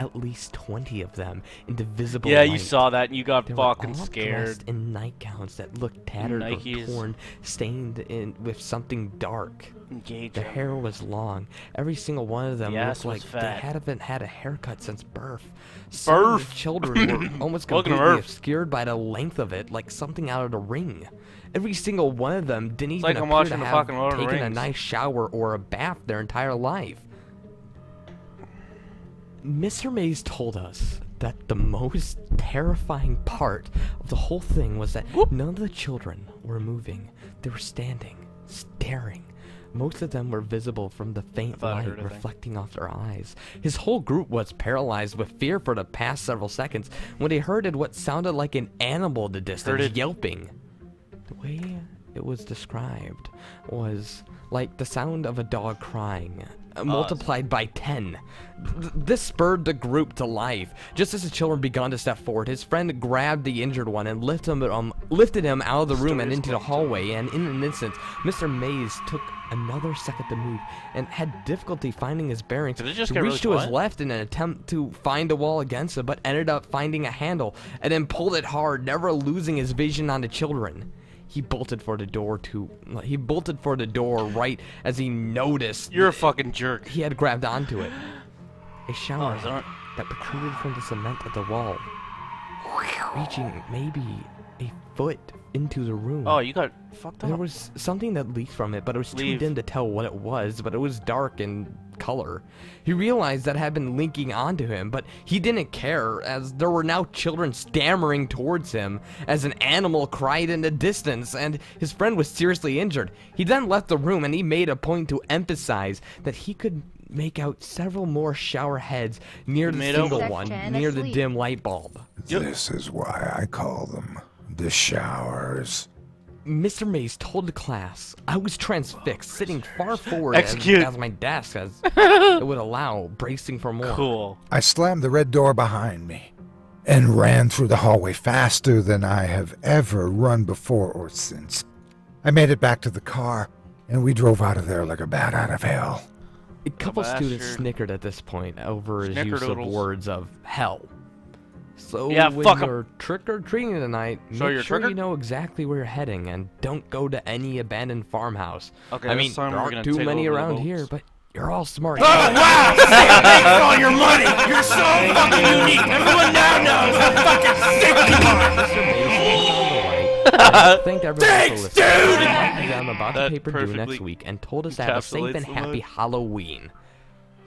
At least 20 of them in the visible Yeah, light. you saw that and you got They were fucking all scared. dressed in nightgowns that looked tattered Nikes. or torn, stained in with something dark. Engage Their him. hair was long. Every single one of them The ass looked was like they fat. hadn't had a haircut since birth. Some of the Birth? children were almost Welcome to completely Earth. obscured by the length of it, like something out of the Ring. Every single one of them didn't even like I'm appear watching to the have fucking Lord of the taken a Rings. nice shower or a bath their entire life. Mr. Mays told us that the most terrifying part of the whole thing was that none of the children were moving. They were standing, staring. Most of them were visible from the faint thought I light heard a thing. reflecting off their eyes. His whole group was paralyzed with fear for the past several seconds when they heard what sounded like an animal in the distance Herded. yelping. The way it was described was like the sound of a dog crying, multiplied by 10. This spurred the group to life. Just as the children began to step forward, his friend grabbed the injured one and lifted him out of the room and into the hallway, and in an instant, Mr. Mays took another second to move and had difficulty finding his bearings. Did it just He get reached really to his quiet? left in an attempt to find a wall against it, but ended up finding a handle and then pulled it hard, never losing his vision on the children. He bolted for the door right as he noticed You're a fucking jerk. he had grabbed onto it. A Oh, shower is that- that protruded from the cement of the wall, reaching maybe a foot into the room. Oh, you got fucked There up. was something that leaked from it, but it was too Leave. dim to tell what it was, but it was dark in color. He realized that had been linking onto him, but he didn't care, as there were now children stammering towards him as an animal cried in the distance, and his friend was seriously injured. He then left the room, and he made a point to emphasize that he could make out several more shower heads near the Made out single with- one, Section near the asleep. dim light bulb. Yep. This is why I call them the showers. Mr. Mays told the class I was transfixed, sitting far forward Execute. as my desk as it would allow, bracing for more. Cool. I slammed the red door behind me and ran through the hallway faster than I have ever run before or since. I made it back to the car, and we drove out of there like a bat out of hell. A couple students bastard. snickered at this point over his use of Snickerdoodles. words of hell. So Yeah, when fuck 'em. you're trick-or-treating tonight, Show make your sure tricker? you know exactly where you're heading and don't go to any abandoned farmhouse. Okay, I this mean, time there we're aren't gonna too take many over the around boats. here, but you're all smart. Wow! Thanks for all your money! You're so fucking unique! Everyone now knows how fucking sick you are! Mr. Mason on the right thanked everyone Thanks, for listening. dude! Reminded them about the That paper due next perfectly week and told us to have a safe and encapsulates the happy mood. Halloween.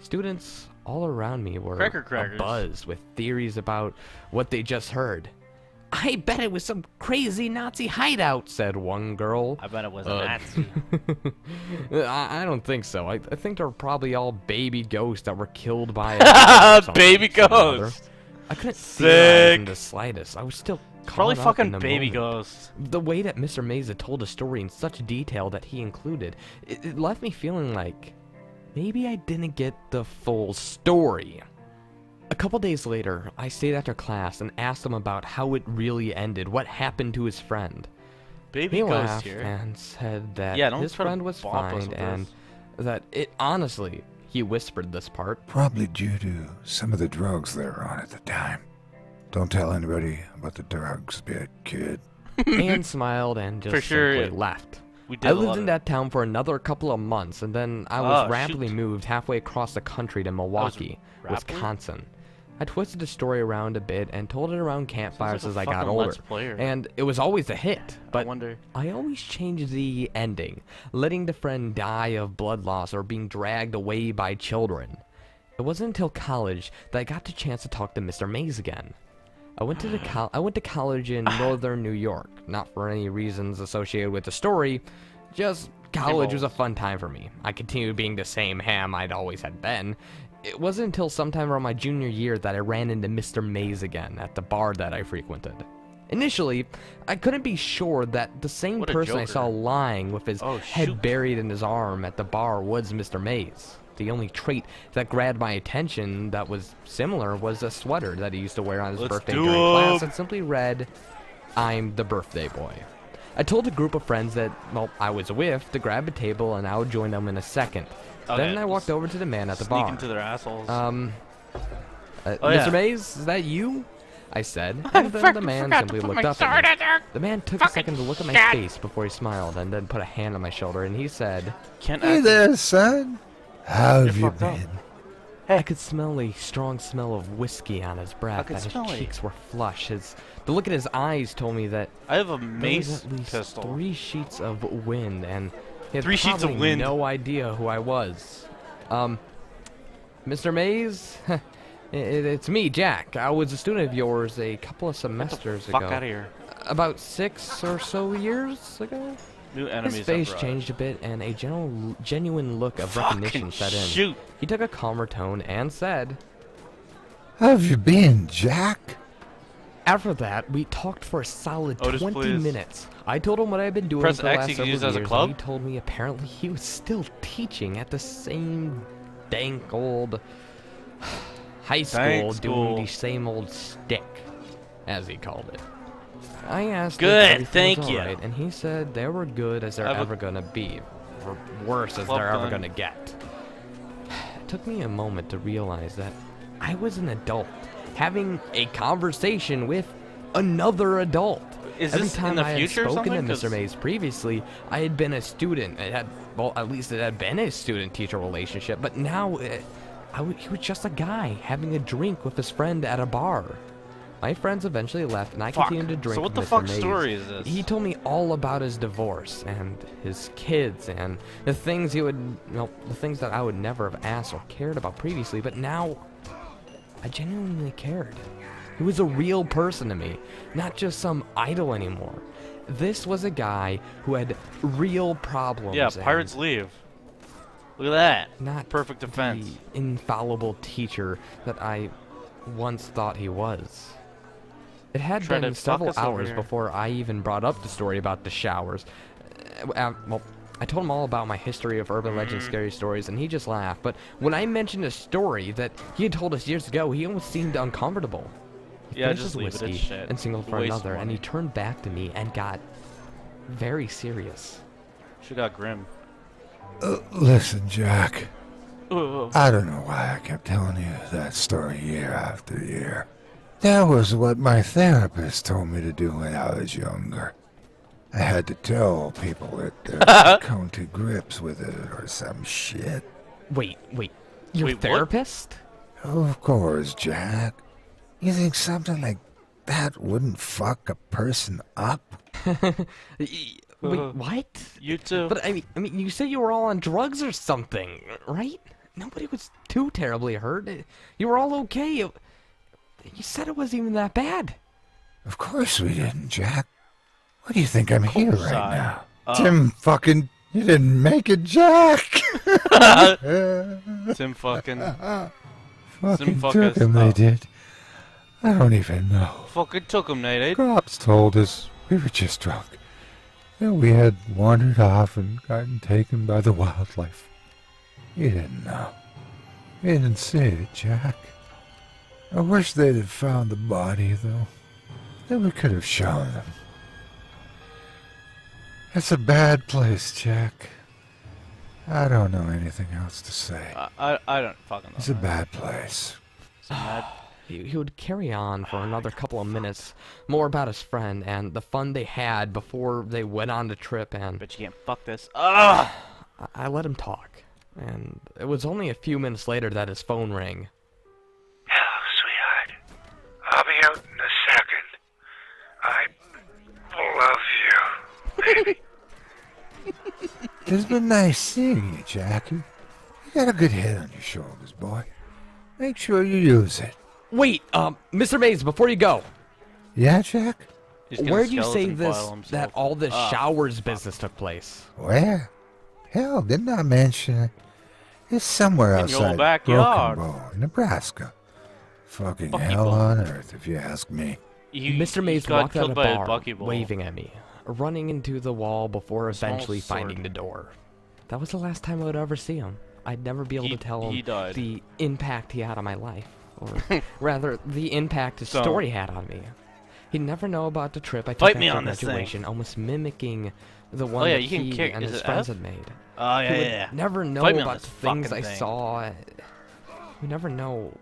Students all around me were Cracker crackers. abuzz with theories about what they just heard. I bet it was some crazy Nazi hideout, said one girl. I bet it was a Nazi. I don't think so. I think they're probably all baby ghosts that were killed by a Baby said another. ghost. I couldn't theorize in Sick. the slightest. I was still Probably caught up in fucking the baby moment. ghost. The way that Mr. Meza told the story in such detail that he included, it left me feeling like maybe I didn't get the full story. A couple days later, I stayed after class and asked him about how it really ended, what happened to his friend. Baby He ghost laughed here. and said that Yeah, don't his try to friend was bop us fine with and this. that it honestly, he whispered this part, Probably due to some of the drugs they were on at the time. Don't tell anybody about the drugs bit, kid. and smiled and just For sure, simply left. We did I a lived lot in of that town for another couple of months, and then I was Oh, rapidly shoot. moved halfway across the country to Milwaukee, rapidly? Wisconsin. I twisted the story around a bit and told it around campfires like as a I got fucking older. Let's Player. And it was always a hit, but wonder. I always changed the ending, letting the friend die of blood loss or being dragged away by children. It wasn't until college that I got the chance to talk to Mr. Mays again. I went to college in northern New York, not for any reasons associated with the story, just college was a fun time for me. I continued being the same ham I'd always had been. It wasn't until sometime around my junior year that I ran into Mr. Mays again at the bar that I frequented. Initially, I couldn't be sure that the same What a person I joker. saw lying with his Oh, head shoot. buried in his arm at the bar was Mr. Mays. The only trait that grabbed my attention that was similar was a sweater that he used to wear on his Let's birthday do during class 'em. that simply read, "I'm the birthday boy." I told a group of friends that, well, I was with to grab a table and I would join them in a second. Okay, Then I walked over to the man at the Sneak bar. into their assholes. Oh, yeah. Mr. Mays, is that you? I said, and then the man simply looked up at me. The man took a second to look at my face before he smiled and then put a hand on my shoulder and he said, Can't Hey act- there, son. How have you fucked up. been? I could smell a strong smell of whiskey on his breath, could and his smell it. cheeks were flush. The look in his eyes told me that I have a there was mace at least pistol. 3 sheets of wind, and he had 3 sheets of probably wind. no idea who I was. Mr. Mays, it's me, Jack. I was a student of yours a couple of semesters Fuck ago. out of here. About 6 or so years ago. New enemies. His face have arrived. changed a bit, and a genuine look of recognition Fucking set in. shoot. He took a calmer tone and said, How have you been, Jack? after that, we talked for a solid Otis, 20 please. minutes. I told him what I had been doing Press for the X, last you can several use it as a years, club? and he told me apparently he was still teaching at the same dank old high school, Dank doing school. the same old stick, as he called it. I asked Good, if everything thank was you. alright, and he said they were good as they're Have a- ever gonna be, or worse as Club they're ever gun. gonna get. It took me a moment to realize that I was an adult, having a conversation with another adult. Is Every this time in the I had future or spoken to something? Mr. 'Cause- Mays previously, I had been a student. It had, well, at least it had been a student-teacher relationship. But now, he was just a guy having a drink with his friend at a bar. My friends eventually left, and I Fuck. continued to drink So what with the Mr. fuck Mays. story is this? He told me all about his divorce and his kids and the things the things that I would never have asked or cared about previously. But now, I genuinely cared. He was a real person to me, not just some idol anymore. This was a guy who had real problems. Yeah, and pirates leave. Look at that. not Perfect defense. the infallible teacher that I once thought he was. It had Trying been to fuck several us over hours here. before I even brought up the story about the showers. Well, I told him all about my history of urban legend scary stories, and he just laughed. But when I mentioned a story that he had told us years ago, he almost seemed uncomfortable. He Yeah, finished just his leave it. It's whiskey shit. and singled for Waste another, and he money. turned back to me and got very serious. She got grim. Listen, Jack. Ooh. I don't know why I kept telling you that story year after year. That was what my therapist told me to do when I was younger. I had to tell people it to come to grips with it or some shit. Wait, your Wait, what? therapist? Of course, Jack. You think something like that wouldn't fuck a person up? Wait, what? You too. But I mean, you said you were all on drugs or something, right? Nobody was too terribly hurt. You were all okay. You said it wasn't even that bad. Of course we didn't, Jack. What do you think I'm here right Sigh. now? Tim fucking... You didn't make it, Jack! Tim fucking. Fucking fuck took us him, they up. did. I don't even know. Fucking took him, Nate. Cops told us we were just drunk. And we had wandered off and gotten taken by the wildlife. You didn't know. You didn't see it, Jack. I wish they'd have found the body, though. Then we could have shown them. It's a bad place, Jack. I don't know anything else to say. I don't fucking know. It's a bad place. He would carry on for another couple of minutes, more about his friend and the fun they had before they went on the trip, and But you can't fuck this. Ugh! I let him talk. And it was only a few minutes later that his phone rang. Hello, It's been nice seeing you, Jackie. You got a good head on your shoulders, boy. Make sure you use it. Wait, Mr. Mays, before you go, Yeah, Jack? He's gonna where do you say skeleton this file himself. that all this showers business took place? Where? Hell, didn't I mention it? It's somewhere In your outside backyard. Broken Bow, Nebraska. Fucking Bucky hell Bowl. on earth, if you ask me. Mr. Mays got walked out killed of by the a bar, Bucky Bowl. waving at me, running into the wall before Small eventually sword. finding the door. That was the last time I would ever see him. I'd never be able to tell he him died. the impact he had on my life, or rather, the impact his Don't. story had on me. He'd never know about the trip I took Fight me after on this thing. graduation, almost mimicking the one yeah, that you can he kick- and is his it friends F? had made. Oh, He yeah, would yeah. never know Fight me on about this the things fucking I thing. saw. You never know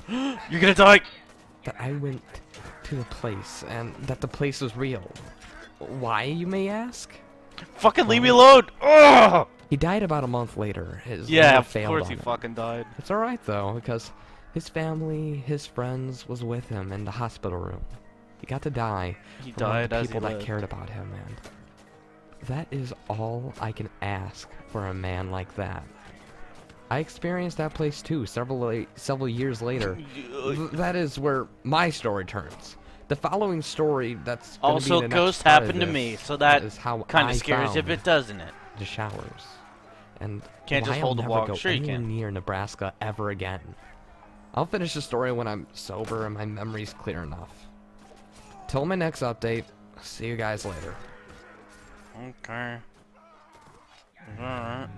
You're gonna die! that I went to the place and that the place was real. Why, you may ask? Fucking leave me alone! Ugh! He died about a month later. His Yeah, liver of failed course on he him. fucking died. It's alright though, because his family, his friends was with him in the hospital room. He got to die He from one of died the as he people that lived. cared about him, and that is all I can ask for a man like that. I experienced that place too several years later. That is where my story turns. The following story that's gonna Also, be in the next ghosts part of happen to this me, so that is how kind I of scares if found it doesn't it. the showers, and Can't why just hold I'll the never walk. go Sure you anywhere can. near Nebraska ever again. I'll finish the story when I'm sober and my memory's clear enough. Till my next update, see you guys later. Okay. Alright.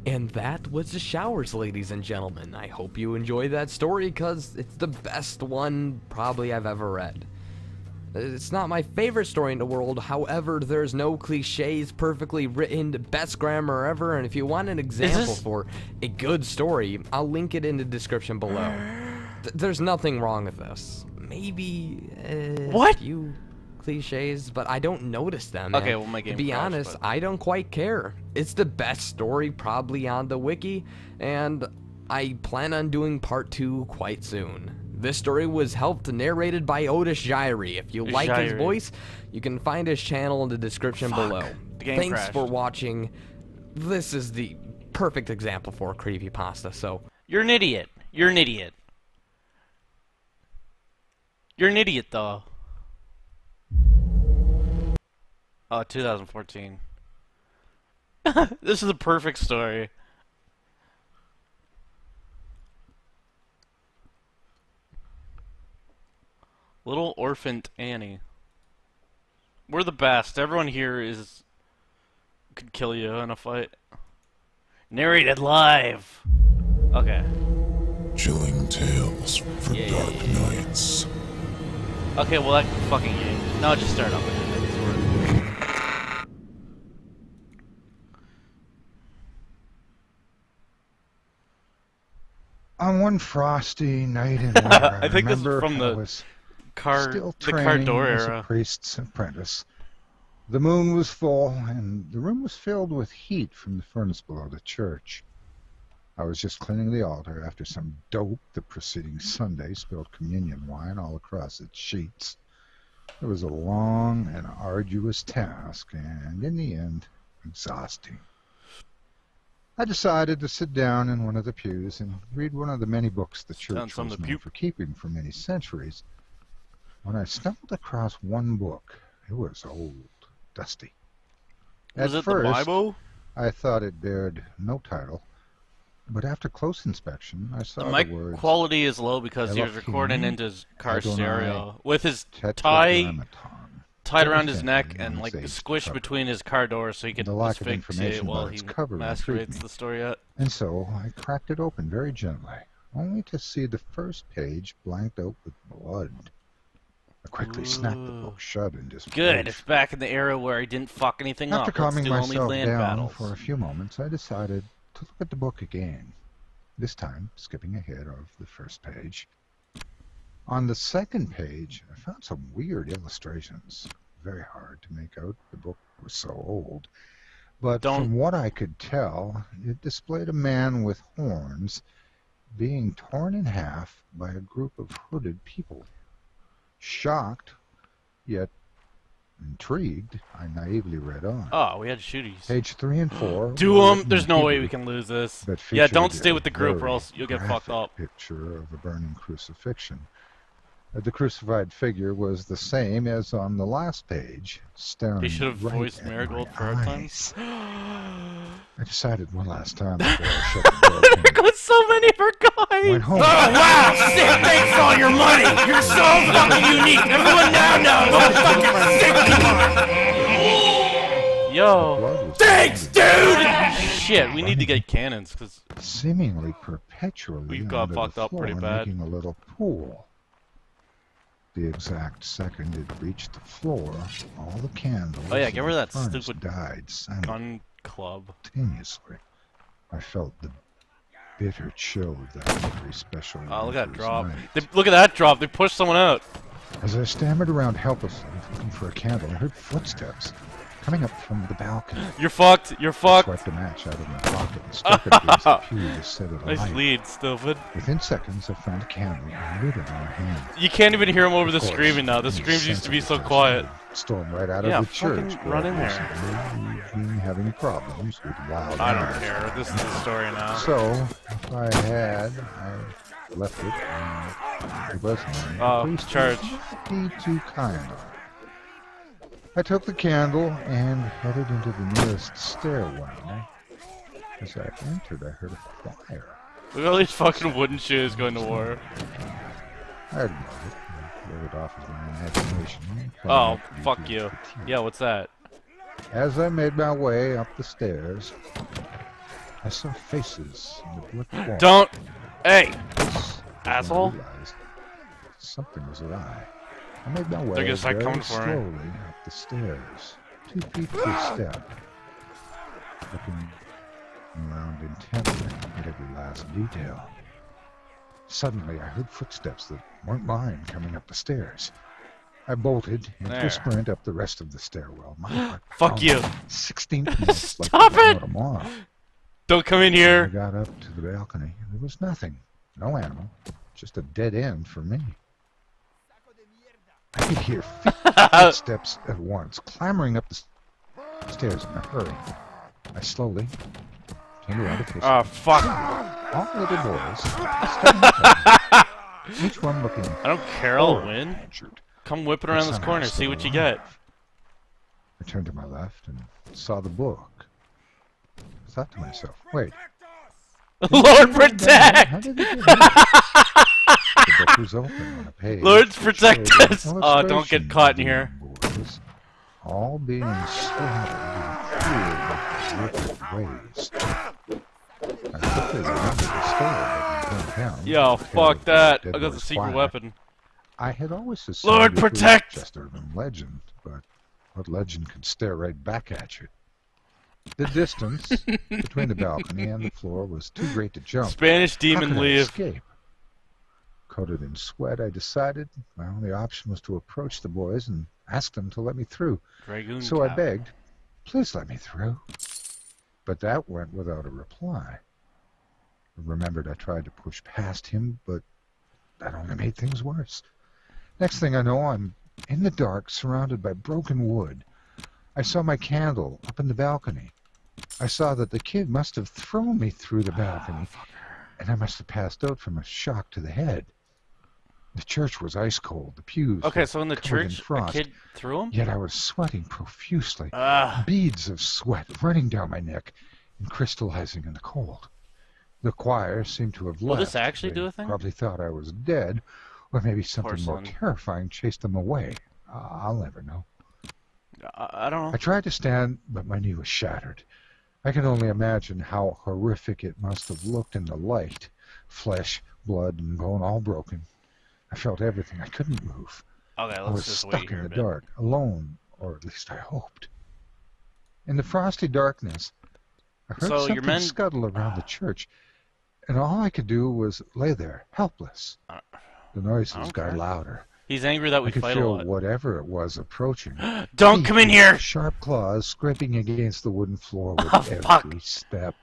And that was the showers, ladies and gentlemen. I hope you enjoyed that story, because it's the best one probably I've ever read. It's not my favorite story in the world, however, there's no cliches, perfectly written, best grammar ever, and if you want an example this- for a good story, I'll link it in the description below. There's nothing wrong with this. Maybe What? a few cliches, but I don't notice them. Okay, and well, my game to be crashed, honest, but- I don't quite care. It's the best story probably on the wiki, and I plan on doing part 2 quite soon. This story was helped narrated by Otis Jairi. If you like his Jairi. voice, you can find his channel in the description below. The game Thanks crashed. for watching. This is the perfect example for a creepypasta, so You're an idiot. You're an idiot. You're an idiot, though. Oh, 2014. This is a perfect story. Little orphaned Annie. We're the best. Everyone here is could kill you in a fight. Narrated live. Okay. Chilling tales for Yeah, dark yeah, yeah. nights. Okay, well that fucking game. No, just start up again. It's worth it. On one frosty night in winter, I think this is remember from I the was Car still the car training door as era. a priest's apprentice. The moon was full, and the room was filled with heat from the furnace below the church. I was just cleaning the altar after some dope the preceding Sunday spilled communion wine all across its sheets. It was a long and arduous task, and in the end, exhausting. I decided to sit down in one of the pews and read one of the many books the Down church from was the known pew. for keeping for many centuries. When I stumbled across one book, it was old, dusty. Was At it first, the Bible? I thought it bared no title, but after close inspection, I saw The the mic words quality is low because he was Elohim, recording into his car Adonai, stereo with his tie Tetragrammaton. tied around his Understand neck the and United like States squished cover. between his car doors so he could The lack of asphyxiate information while about he its cover intrigued masturbates me. the story out. And so I cracked it open very gently, only to see the first page blanked out with blood. I quickly snapped the book shut in disbelief. Good. It's back in the era where he didn't fuck anything After up. Let's calming do only myself land down battles. for a few moments, I decided to look at the book again, this time skipping ahead of the first page. On the second page, I found some weird illustrations. Very hard to make out. The book was so old. But from what I could tell, it displayed a man with horns being torn in half by a group of hooded people. Shocked, yet Intrigued, I naively read on. Oh, we had shooties. Page 3 and 4. Do were them. written There's in no way Hebrew, we can lose this. but Yeah, don't featured stay a with the group or very else you'll get fucked graphic up. picture of a burning crucifixion. The crucified figure was the same as on the last page, staring They should have right voiced at Marigold my for our times. eyes. I decided one last time before I shut the door. There goes so many of our guys! Went home. Oh, wow, sick, thanks for all your money. You're so fucking unique. Everyone now knows how fucking sick you are. Yo! Blood was Thanks, running dude! Shit, we need to get cannons, because seemingly perpetually We got under the fucked up pretty floor, bad. making a little pool. The exact second it reached the floor, all the candles Oh, yeah, in get rid the of that furnace stupid died gun club. simultaneously. I felt the bitter chill of that very special Oh, look at that winter's drop. night. Look at that drop. They pushed someone out. As I stammered around helplessly, looking for a candle, I heard footsteps coming up from the balcony. You're fucked. You're I fucked. swiped a match out of my pocket and struck it against the pew to set it Nice alight. lead, stupid. Within seconds, I found a candle and lit it in my hand. You can't even hear him over the Of course, screaming now. The in screams used to be so sensitive quiet. Stormed right out Yeah, of the church. fucking run in there. Recently, we've been having problems with wild I don't animals. care. This is the story now. So, if I had, I left it, and it wasn't. Oh, Please church. be too kind. I took the candle and headed into the nearest stairwell. As I entered, I heard a fire. Look at all these fucking wooden shoes going to war. I ignored it and wrote it off as my imagination. Oh, fuck you. Yeah, what's that? As I made my way up the stairs, I saw faces in the brick wall. Don't! Hey! This, I asshole. realized something was awry. I made my way They're gonna start very coming for him. slowly up the stairs, 2 feet per step, looking around intently at every last detail. Suddenly, I heard footsteps that weren't mine coming up the stairs. I bolted into There. a sprint up the rest of the stairwell. My heart Fuck pounded. you. 16th note, Stop like it! a moth. Don't come in I here! got up to the balcony. There was nothing. No animal. Just a dead end for me. I could hear 50 footsteps at once, clambering up the stairs in a hurry. I slowly came around a fish. Oh, fuck. All little boys, standing up, each one looking I don't care, I'll horribly win. injured. Come whipping But around this somehow corner, still see what you alive. get. I turned to my left and saw the book. I thought to myself, wait. Lord How protect! did they get here? The book was open on a page. Lords that protect showed us! an Oh, don't get illustration caught of in the here. boys all being slaughtered in cruel but wicked ways. I quickly remembered the story that went down. Yo, the tale fuck of the that. dead I got the boy's secret fire. weapon. I had always assumed Lord it was protect! just urban legend, but what legend could stare right back at you? The distance between the balcony and the floor was too great to jump. Spanish How demon could I leave. escape? Coated in sweat, I decided my only option was to approach the boys and ask them to let me through. Dragoon So I cap. begged, please let me through. But that went without a reply. I remembered I tried to push past him, but that only made things worse. Next thing I know, I'm in the dark, surrounded by broken wood. I saw my candle up in the balcony. I saw that the kid must have thrown me through the balcony, and I must have passed out from a shock to the head. The church was ice cold. The pews Okay, were so in the covered in church, a frost. kid threw him? Yet I was sweating profusely, Ah, beads of sweat running down my neck and crystallizing in the cold. The choir seemed to have Will left. this actually They do a thing? Probably thought I was dead, or maybe something more son. terrifying chased them away. I'll never know. I don't know. I tried to stand, but my knee was shattered. I can only imagine how horrific it must have looked in the light. Flesh, blood, and bone all broken. I felt everything. I couldn't move. Okay, I let's was just wait stuck here in a the bit. dark, alone, or at least I hoped. In the frosty darkness, I heard So your something men- scuttle around the church, and all I could do was lay there, helpless. Uh, The noises don't got care. louder. He's angry that we I could fight a feel lot. whatever it was approaching. Don't Teeth come in with here! Sharp claws scraping against the wooden floor with Oh, every fuck. step.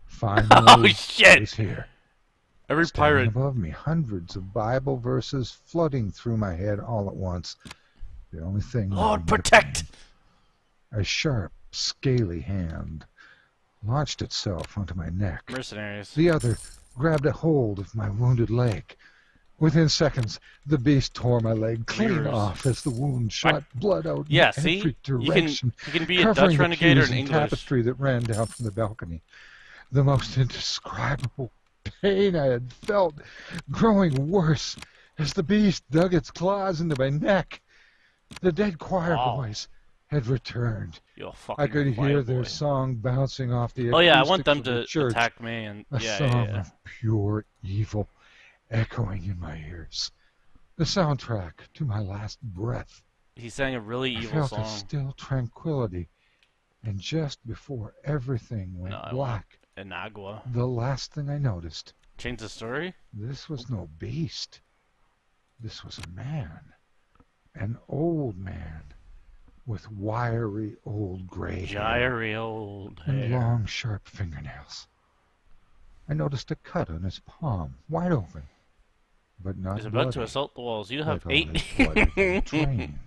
Finally, Oh, it shit! was here. Every Standing pirate. above me, hundreds of Bible verses flooding through my head all at once. The only thing Lord, protect! a sharp, scaly hand launched itself onto my neck. Mercenaries. The other grabbed a hold of my wounded leg. Within seconds, the beast tore my leg clean Mirrors. off as the wound shot blood out Yeah, in see? every You direction, can be a covering Dutch the renegade or pews an and English. tapestry that ran down from the balcony. The most indescribable pain I had felt growing worse as the beast dug its claws into my neck. The dead choir Wow. boys had returned. You're a fucking I could hear wild their boy. song bouncing off the Oh yeah, I want acoustics them of the to church, attack me and a yeah, song yeah, yeah. of pure evil echoing in my ears. The soundtrack to my last breath. He sang a really I evil felt a song. still tranquility, and just before everything went No, I black, In Agua. the last thing I noticed, Change the story? this was no beast. This was a man. An old man with wiry old gray hair Gyry old and hair. long sharp fingernails. I noticed a cut on his palm, wide open, but not He's about to bloody, assault the walls. You have like all 8. his blood had been drained.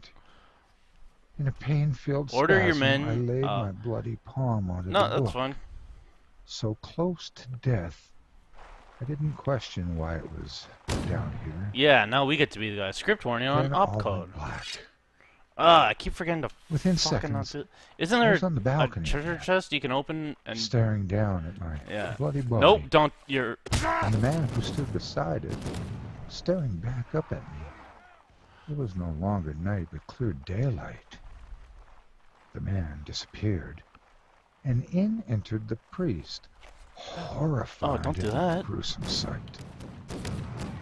In a pain-filled Order your spasm, men, I laid my bloody palm onto No, the that's book. fine. So close to death, I didn't question why it was down here. Yeah, now we get to be the guy. Script warning on Then all opcode. went black. I keep forgetting to Within fucking not seconds, do. Isn't I there was on the a balcony treasure again, chest you can open and? staring down at my Yeah. bloody body. Nope, don't. You're. And the man who stood beside it, staring back up at me. It was no longer night, but clear daylight. The man disappeared, and in entered the priest, horrified don't do at that. the gruesome sight.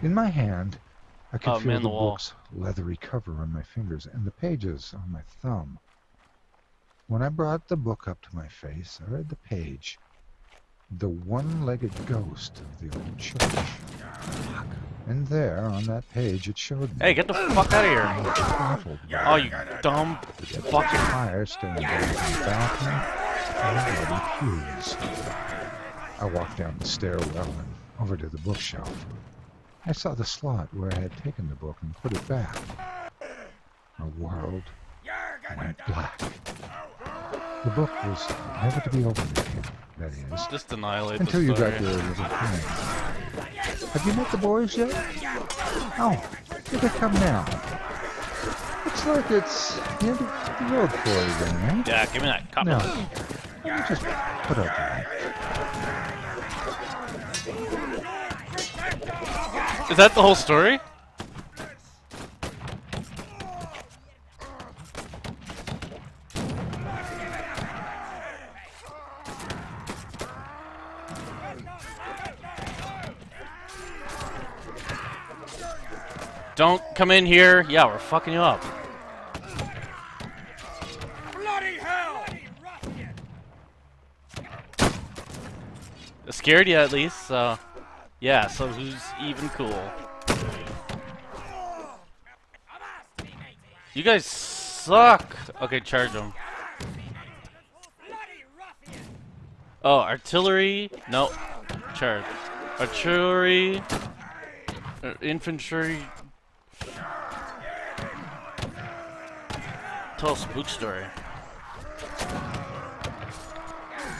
In my hand, I could Oh, feel man, the the wall. book's leathery cover on my fingers and the pages on my thumb. When I brought the book up to my face, I read the page. The one-legged ghost of the old church. And there, on that page, it showed me. Hey, get the fuck out of here! Baffled by Oh, you dumb fucking. fire staring down from the balcony and bloody pews. I walked down the stairwell and over to the bookshelf. I saw the slot where I had taken the book and put it back. My world went black. The book was never to be opened again, that is, Just annihilate until the you story. got your little friend. Have you met the boys yet? Oh, here they come now. Looks like it's the end of the road for you then, eh? Yeah, give me that copy. No, let me just put out the light. Is that the whole story? Don't come in here. Yeah, we're fucking you up. Bloody hell! Scared you at least, so yeah, so who's even cool? You guys suck! Okay, charge them. Oh, artillery? No. Charge. Artillery. Infantry. Tell a spook story.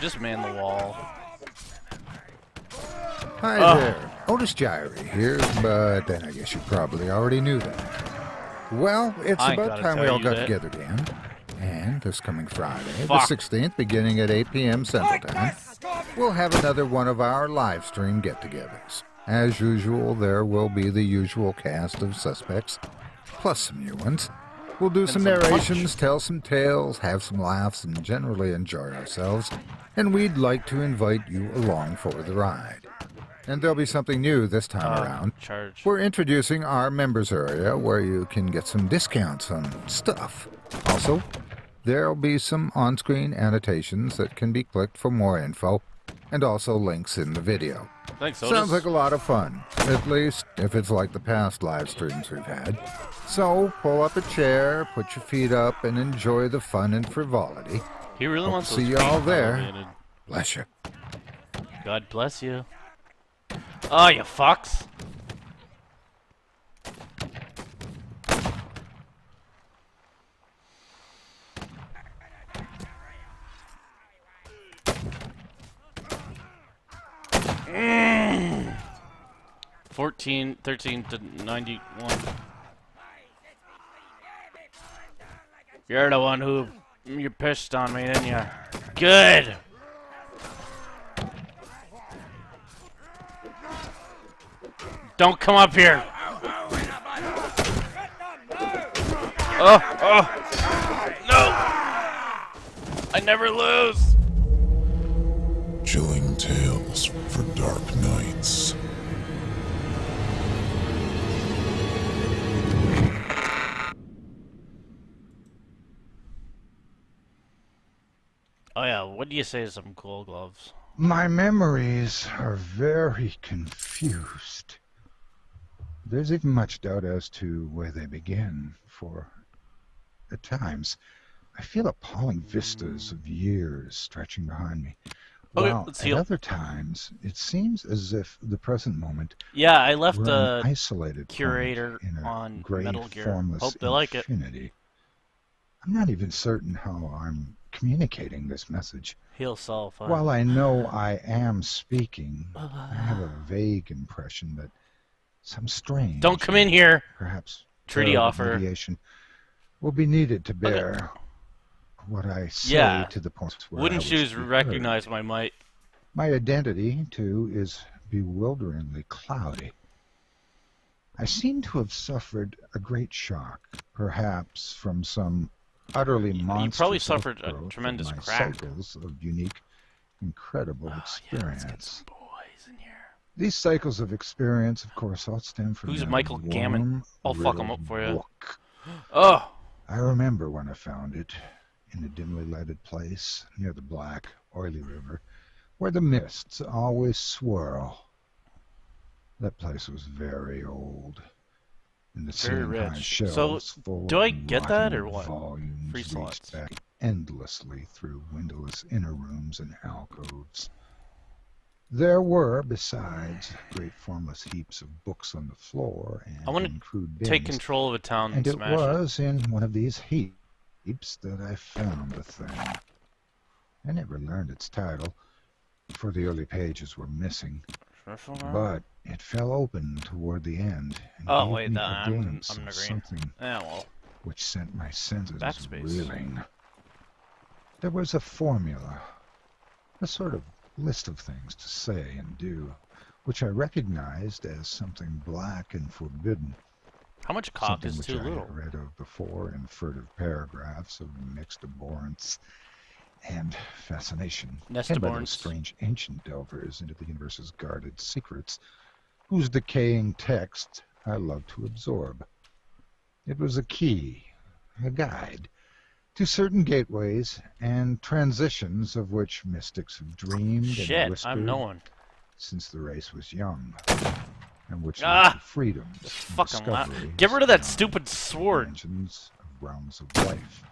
Just man the wall. Hi there, Otis Gyrie here, but then I guess you probably already knew that. Well, it's I ain't about gotta time we tell all you got that. together again. And this coming Friday, Fuck. the 16th, beginning at 8 p.m. Central Time, we'll have another one of our live stream get-togethers. As usual, there will be the usual cast of suspects, plus some new ones. We'll do some some punch. narrations, tell some tales, have some laughs, and generally enjoy ourselves. And we'd like to invite you along for the ride. And there'll be something new this time around. Charge. We're introducing our members area where you can get some discounts on stuff. Also, there'll be some on-screen annotations that can be clicked for more info, and also links in the video. Thanks, Otis. Sounds like a lot of fun, at least if it's like the past live streams we've had. So, pull up a chair, put your feet up, and enjoy the fun and frivolity. He really Hope wants to those see you all feet there. elevated. Bless you. God bless you. Oh, you fucks. 13 to 91. You're the one who you pissed on me, didn't you? Good. Don't come up here. Oh, no. I never lose. Chilling tales for dark nights. Oh yeah, what do you say to some cool gloves? My memories are very confused. There's even much doubt as to where they begin, for at times I feel appalling vistas of years stretching behind me. Okay, While let's at heal. other times it seems as if the present moment Yeah, I left were a an isolated curator point in a on gray, Metal Gear. formless Hope they like it. infinity. I'm not even certain how I'm communicating this message. Heal self. While I know I am speaking, I have a vague impression that some strange, Don't come in here. perhaps Treaty terrible offer. mediation will be needed to bear what I say Yeah. to the point where Wooden I was shoes to be heard. recognize my might. My identity, too, is bewilderingly cloudy. I seem to have suffered a great shock, perhaps from some utterly monstrous probably suffered a outgrowth of tremendous my crack. cycles of unique, incredible Yeah, experience. let's get some boys in here. These cycles of experience, of course, all stem from Who's that Michael Gammon? warm, I'll fuck him riddled up for you. book. Oh, I remember when I found it in a dimly lighted place near the black, oily river, where the mists always swirl. That place was very old, and the Very ceiling-high rich. shelves So, full do I of get that, rotting or what? volumes Free reached slots. back endlessly through windowless inner rooms and alcoves. There were, besides, great formless heaps of books on the floor and I wanna in crude take bins. control of a town and And it smash it. was in one of these heaps that I found the thing. I never learned its title, for the early pages were missing, but it fell open toward the end and Oh, gave wait, me that- a I'm glimpse in of the green. something Yeah, well, which sent my senses Backspace. reeling. There was a formula, a sort of list of things to say and do, which I recognized as something black and forbidden. how much cock Something is which too I little? had read of before in furtive paragraphs of mixed abhorrence and fascination, Nest and by those abhorrence. strange ancient delvers into the universe's guarded secrets, whose decaying text I love to absorb. It was a key, a guide, to certain gateways and transitions of which mystics have dreamed and Shit, whispered I'm knowing. since the race was young, and which Ah! led to freedoms and Fucking loud. discoveries Get rid of that beyond stupid sword. dimensions of realms of life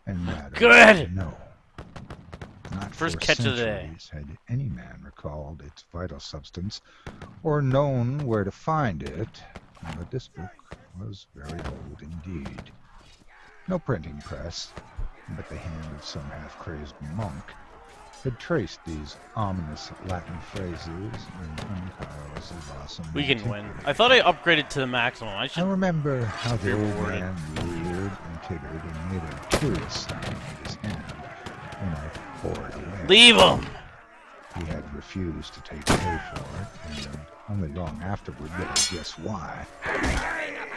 and matter. Good! No. Not First for catch of the day. centuries had any man recalled its vital substance or known where to find it, but this book was very old indeed. No printing press, but the hand of some half-crazed monk had traced these ominous Latin phrases in unpiles of awesome We can win. antiquity. I thought I upgraded to the maximum. I I should. remember how the Be old rewarded. man leered and tittered and made a curious sound with his hand when I poured away. Leave him! He had refused to take pay for it, and only long afterward did I guess why.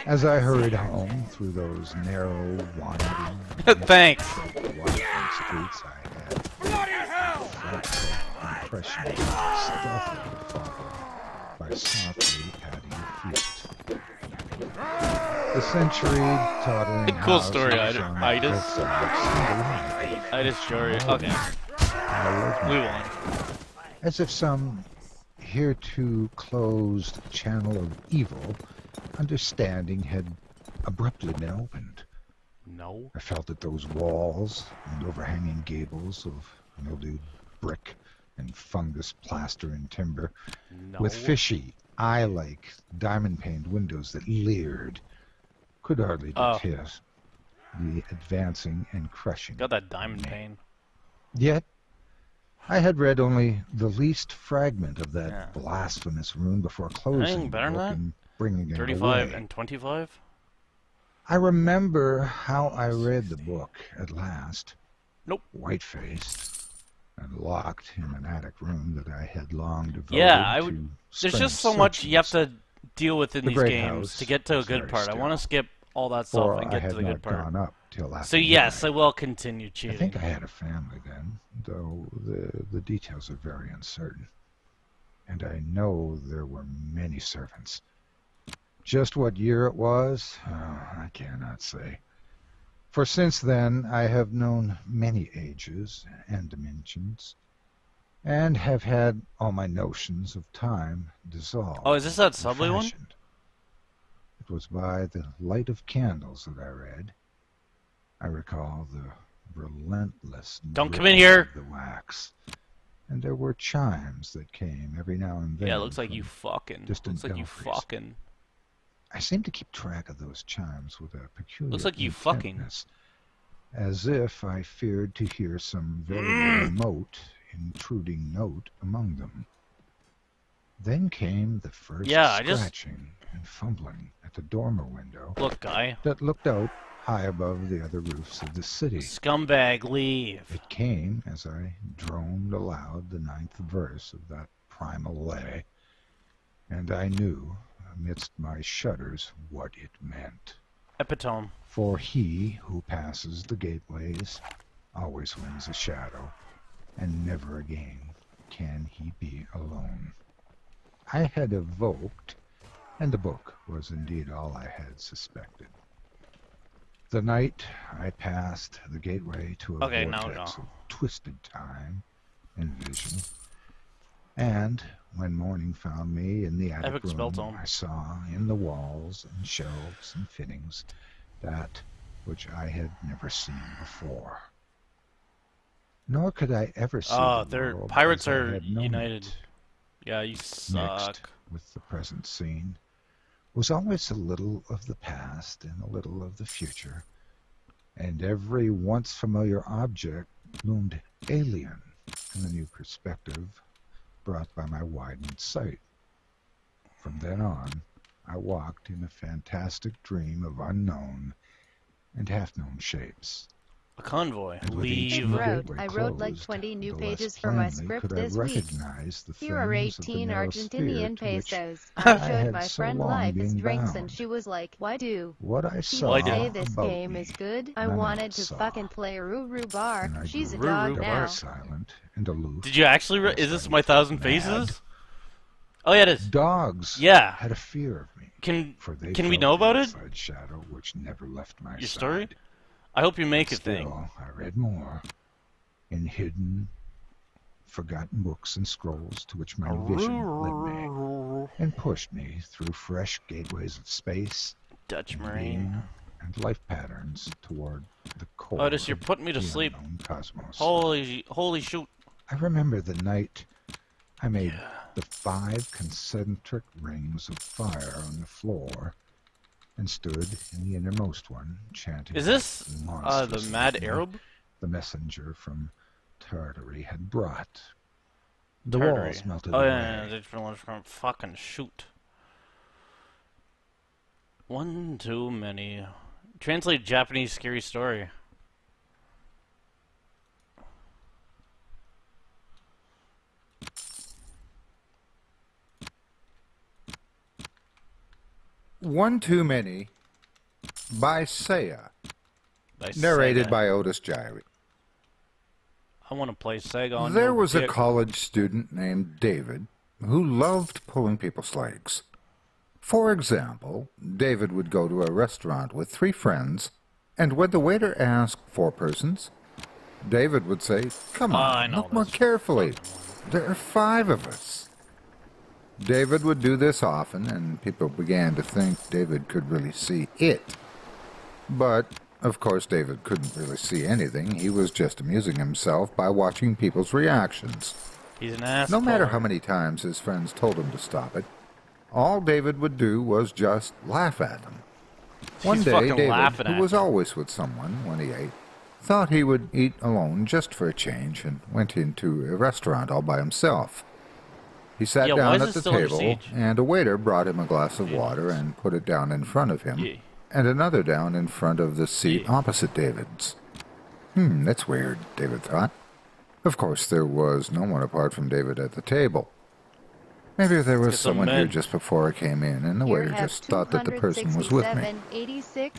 As I hurried home through those narrow, winding, Thanks. wide streets, I had a frightful impression of stealthily followed by softly padding feet. The century-tottering Cool house story, was Idas. on the hillside, single-minded, I just story. Okay, I we was won. as if some hereto closed channel of evil understanding had abruptly been opened. No. I felt that those walls and overhanging gables of mildewed brick and fungus plaster and timber, No. with fishy, eye-like, diamond-paned windows that leered, could hardly Oh. detect the advancing and crushing. Got that diamond pane. Yet, I had read only the least fragment of that blasphemous rune before closing Anything the better book than and bringing it 35 away. and 25? I remember how I read the book at last. Nope. White-faced and locked in an attic room that I had long devoted Yeah, I to would. There's strange just so much you have searchings. to deal with in The these great games house to get to a was good very part. I want to still. skip all that stuff For and I get had to the not good part. gone up till after So yes, I midnight. will continue I cheating. think I had a family then, though the details are very uncertain. And I know there were many servants. Just what year it was, I cannot say. For since then I have known many ages and dimensions, and have had all my notions of time dissolved. Oh, is this that and Subway one? fashioned. It was by the light of candles that I read. I recall the relentless Don't come dripping in here. of the wax, and there were chimes that came every now and then. Yeah, it looks like from you fucking. distant Looks like you belfries. fucking. I seem to keep track of those chimes with a peculiar Looks like you fucking. intentness, as if I feared to hear some very remote, intruding note among them. Then came the first scratching and fumbling at the dormer window Look, guy. that looked out high above the other roofs of the city. Scumbag, leave. It came as I droned aloud the 9th verse of that primal lay, and I knew, amidst my shudders, what it meant. Epitome. For he who passes the gateways always wins a shadow, and never again can he be alone. I had evoked, and the book was indeed all I had suspected. The night I passed the gateway to a vortex of twisted time and vision, and when morning found me in the attic room, I saw in the walls and shelves and fittings that which I had never seen before. Nor could I ever see the world pirates as I are had known united. it. Yeah, you suck. Next, with the present scene, was always a little of the past and a little of the future, and every once familiar object loomed alien in the new perspective brought by my widened sight. From then on, I walked in a fantastic dream of unknown and half-known shapes. A convoy. Leave. I wrote like 20 new pages for my script this week. Here are 18 Argentinian pesos. I showed my friend Life's drinks and she was like, why do? What I saw People say this game is good. I wanted to fucking play Ruru Bar. She's a dog now. Silent and aloof. Did you actually? Is this my 1,000 Faces? Oh yeah, it is. Dogs. Yeah. Had a fear of me. Can we know about it? Shadow which never left my Your side. story? I hope you make a thing. I read more in hidden, forgotten books and scrolls to which my vision led me and pushed me through fresh gateways of space, Dutch Marine, and life patterns toward the core. Otis, you're putting me to sleep. Cosmos. Holy shoot! I remember the night I made the 5 concentric rings of fire on the floor and stood in the innermost one, chanting. Is this the Mad Arab? The messenger from Tartary had brought. The Tartary. walls melted away. away. From fucking shoot. One too many. Translate Japanese scary story. One Too Many by Seiya. Narrated by Otis Jiry. I want to play Sega on There was a college student named David who loved pulling people's legs. For example, David would go to a restaurant with 3 friends, and when the waiter asked 4 persons, David would say, "Come on, look more carefully. There are 5 of us." David would do this often, and people began to think David could really see it. But, of course, David couldn't really see anything. He was just amusing himself by watching people's reactions. He's an asshole. No matter how many times his friends told him to stop it, all David would do was just laugh at them. One day, David, who was always with someone when he ate, thought he would eat alone just for a change and went into a restaurant all by himself. He sat down at the table, and a waiter brought him a glass of water and put it down in front of him, and another down in front of the seat opposite David's. That's weird, David thought. Of course, there was no one apart from David at the table. Maybe there was someone here just before I came in, and the waiter just thought that the person was with me.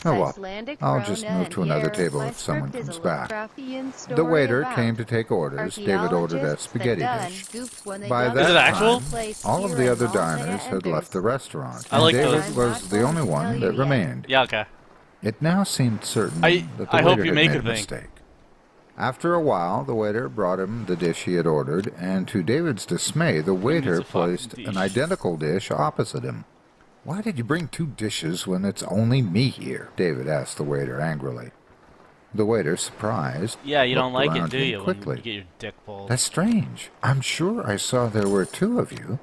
Oh well, I'll just move to another table if someone comes back. The waiter came to take orders. David ordered a spaghetti dish. By that time, all of the other diners had left the restaurant, and David was the only one that remained. Yeah, okay. It now seemed certain that the waiter had made a mistake. After a while, the waiter brought him the dish he had ordered, and to David's dismay, the waiter placed an identical dish opposite him. "Why did you bring two dishes when it's only me here?" David asked the waiter angrily. The waiter, surprised, yeah, you don't like it, do you? Quickly. When you get your dick pulled. "That's strange. I'm sure I saw there were two of you."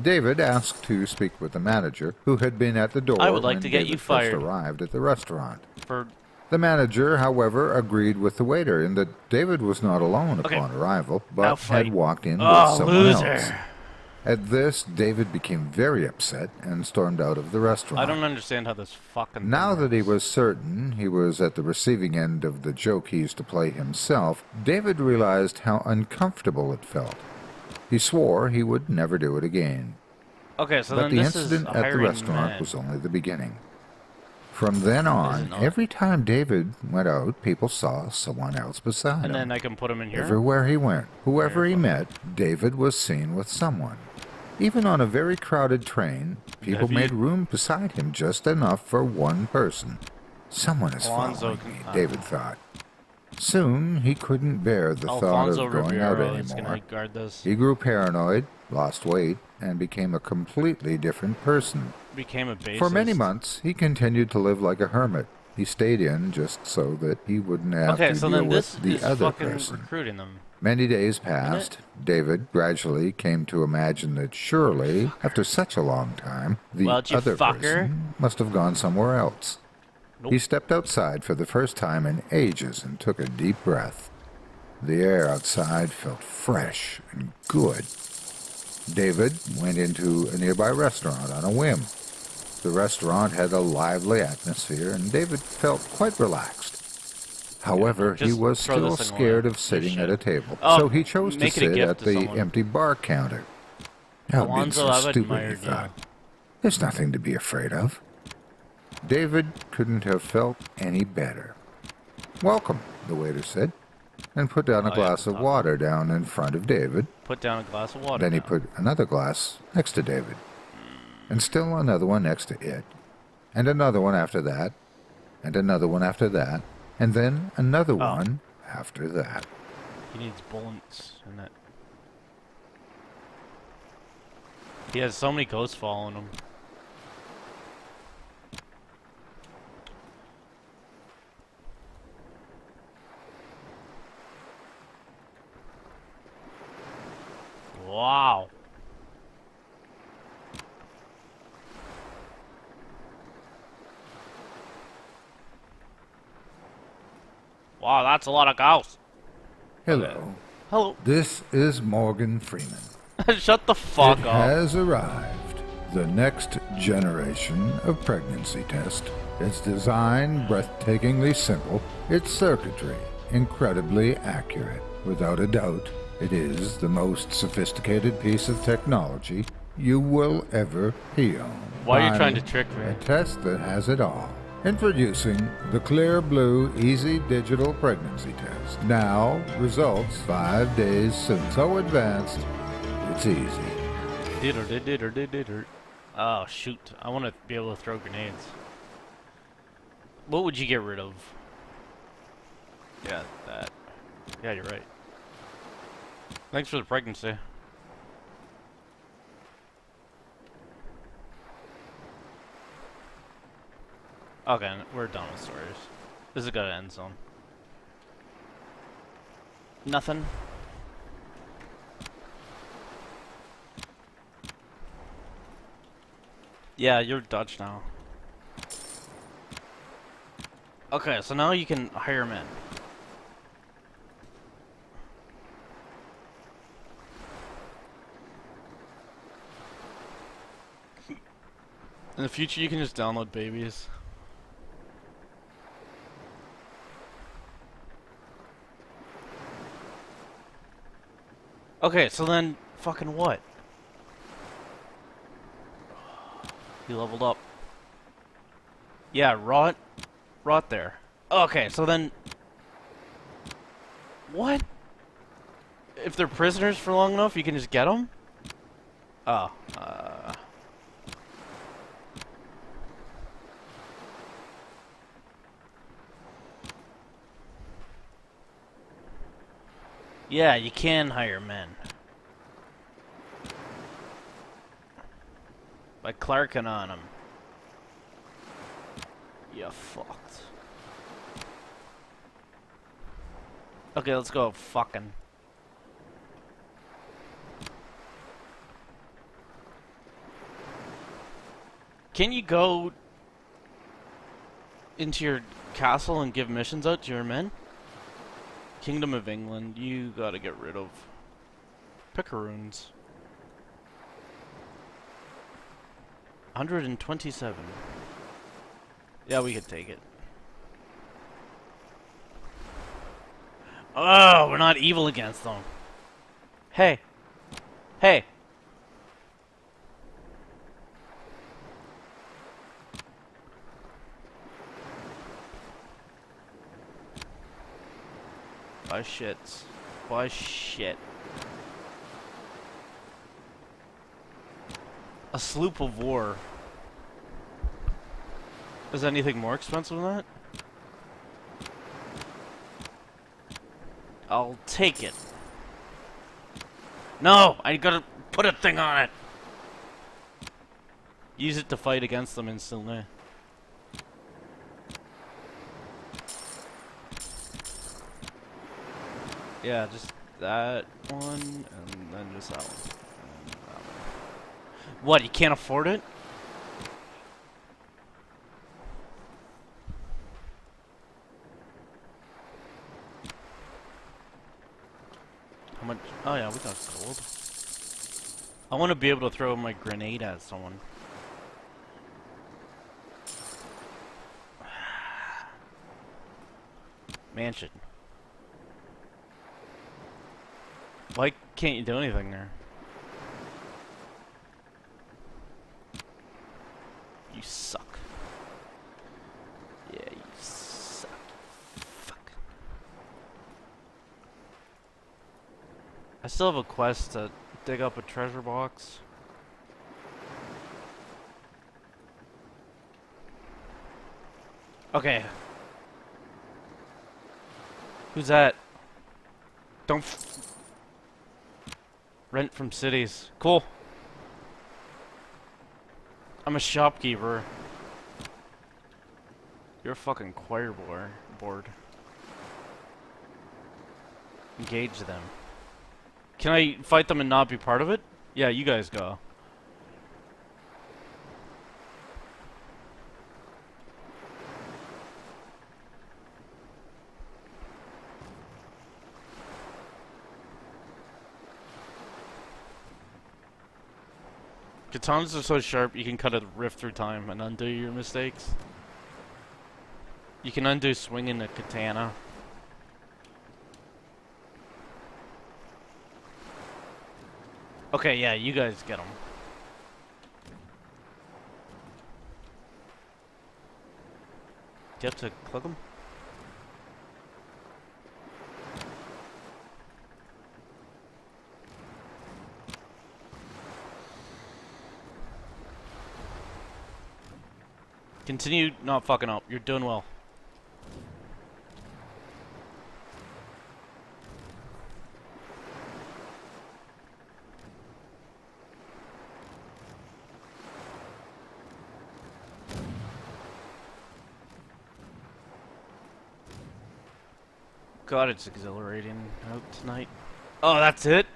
David asked to speak with the manager, who had been at the door I would like when to get David you fired. first arrived at the restaurant. For The manager, however, agreed with the waiter in that David was not alone upon arrival, but had walked in with someone else. At this, David became very upset and stormed out of the restaurant. I don't understand how this fucking Now that he was certain he was at the receiving end of the joke he used to play himself, David realized how uncomfortable it felt. He swore he would never do it again. Okay, so But then the this incident is at the hiring restaurant men. was only the beginning. From then on, every time David went out, people saw someone else beside him. And then I can put him in here? Everywhere he went, whoever he met, David was seen with someone. Even on a very crowded train, people made room beside him just enough for one person. Someone is following me, David thought. Soon, he couldn't bear the thought of going out anymore. He grew paranoid, lost weight, and became a completely different person. Became a bassist. For many months, he continued to live like a hermit. He stayed in just so that he wouldn't have to deal with the other person. Recruiting them. Many days passed. David gradually came to imagine that surely, after such a long time, the other person must have gone somewhere else. He stepped outside for the first time in ages and took a deep breath. The air outside felt fresh and good. David went into a nearby restaurant on a whim. The restaurant had a lively atmosphere, and David felt quite relaxed. However, he was still scared of sitting at a table, so he chose to sit at the empty bar counter. How being so stupid, he thought. There's nothing to be afraid of. David couldn't have felt any better. "Welcome," the waiter said, and put down a glass of water down in front of David. Put down a glass of water. Then he put another glass next to David, and still another one next to it, and another one after that, and another one after that, and then another one after that. He needs bullets in it. He has so many ghosts following him. Wow. Wow, that's a lot of ghosts. Hello. Hello. This is Morgan Freeman. Shut the fuck up. It has arrived. The next generation of pregnancy test. Its design breathtakingly simple. Its circuitry incredibly accurate. Without a doubt, it is the most sophisticated piece of technology you will ever be on. Why are you trying to trick me? A test that has it all. Introducing the Clear Blue Easy Digital Pregnancy Test. Now, results 5 days soon. So advanced, it's easy. Oh, shoot. I want to be able to throw grenades. What would you get rid of? Yeah, that. Yeah, you're right. Thanks for the pregnancy. Okay, we're done with stories. This is a good end zone. Nothing. Yeah, you're Dutch now. Okay, so now you can hire men. In the future, you can just download babies. Okay, so then, fucking what? He leveled up. Yeah, rot there. Okay, so then... What? If they're prisoners for long enough, you can just get them? Oh, yeah, you can hire men. By clerking on them. You fucked. Okay, let's go fucking. Can you go into your castle and give missions out to your men? Kingdom of England, you gotta get rid of picaroons. 127. Yeah, we could take it. Oh, we're not evil against them. Hey. Hey. Buy shits. Buy shit. A sloop of war. Is anything more expensive than that? I'll take it. No! I gotta put a thing on it! Use it to fight against them instantly. Yeah, just that one, and then just that one. And that one. What, you can't afford it? How much? Oh yeah, we got gold. I want to be able to throw my grenade at someone. Mansion. Why can't you do anything there? You suck. Yeah, you suck. Fuck. I still have a quest to dig up a treasure box. Okay. Who's that? Don't... Rent from cities. Cool. I'm a shopkeeper. You're a fucking choir board. Engage them. Can I fight them and not be part of it? Yeah, you guys go. Katanas are so sharp, you can cut a rift through time and undo your mistakes. You can undo swinging a katana. Okay, yeah, you guys get them. Do you have to click them? Continue not fucking up. You're doing well. God, it's exhilarating out tonight. Oh, that's it?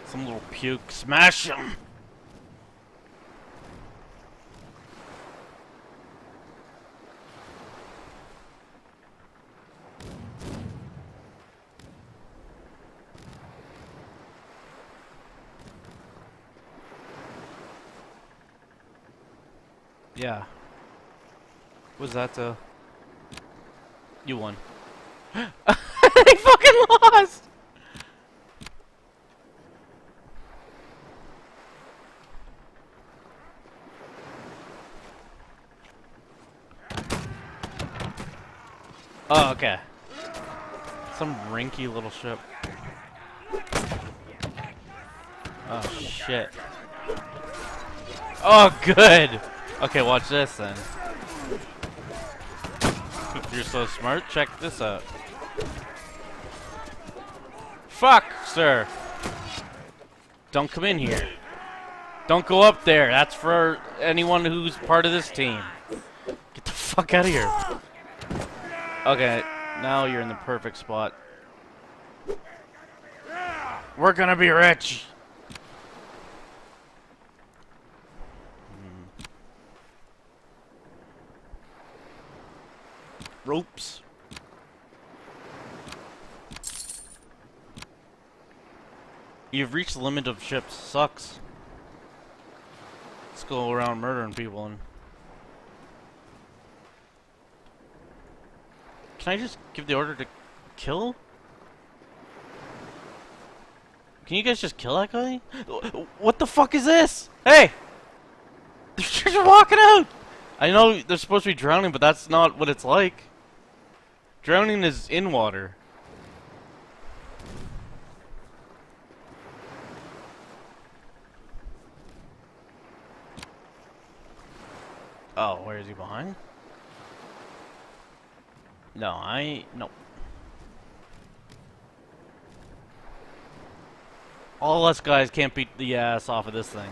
Some little puke. Smash him! Yeah. What's that, You won. They fucking lost! Oh, okay. Some rinky little ship. Oh, shit. Oh, good! Okay, watch this then. If you're so smart, check this out. Fuck, sir! Don't come in here. Don't go up there. That's for anyone who's part of this team. Get the fuck out of here. Okay, now you're in the perfect spot. We're gonna be rich! Ropes. You've reached the limit of ships. Sucks. Let's go around murdering people and... Can I just give the order to kill? Can you guys just kill that guy? What the fuck is this? Hey! They're just walking out! I know they're supposed to be drowning, but that's not what it's like. Drowning is in water. Oh, where is he behind? No, no. All us guys can't beat the ass off of this thing.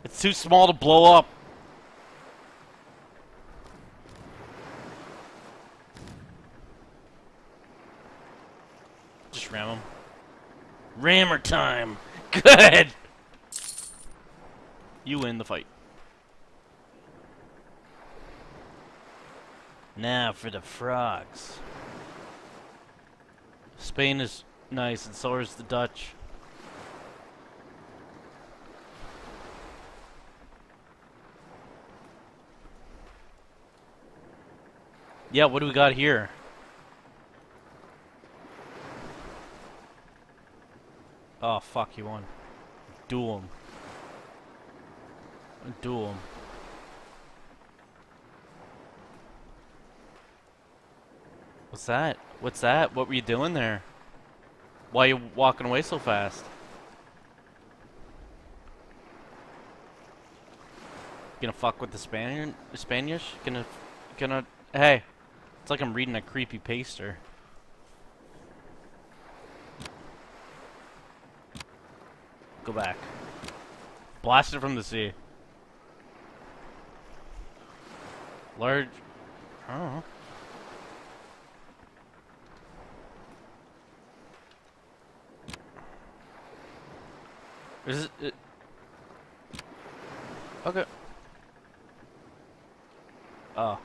It's too small to blow up. Just ram him. Rammer time. Good. You win the fight. Now for the frogs. Spain is nice, and so is the Dutch. Yeah, what do we got here? Oh, fuck, he won. Duel him. Duel him. What's that? What's that? What were you doing there? Why are you walking away so fast? Gonna fuck with the Spanish? Gonna, hey. It's like I'm reading a creepy paster. Go back. Blast it from the sea. Large... I don't know. Is it... Okay. Oh.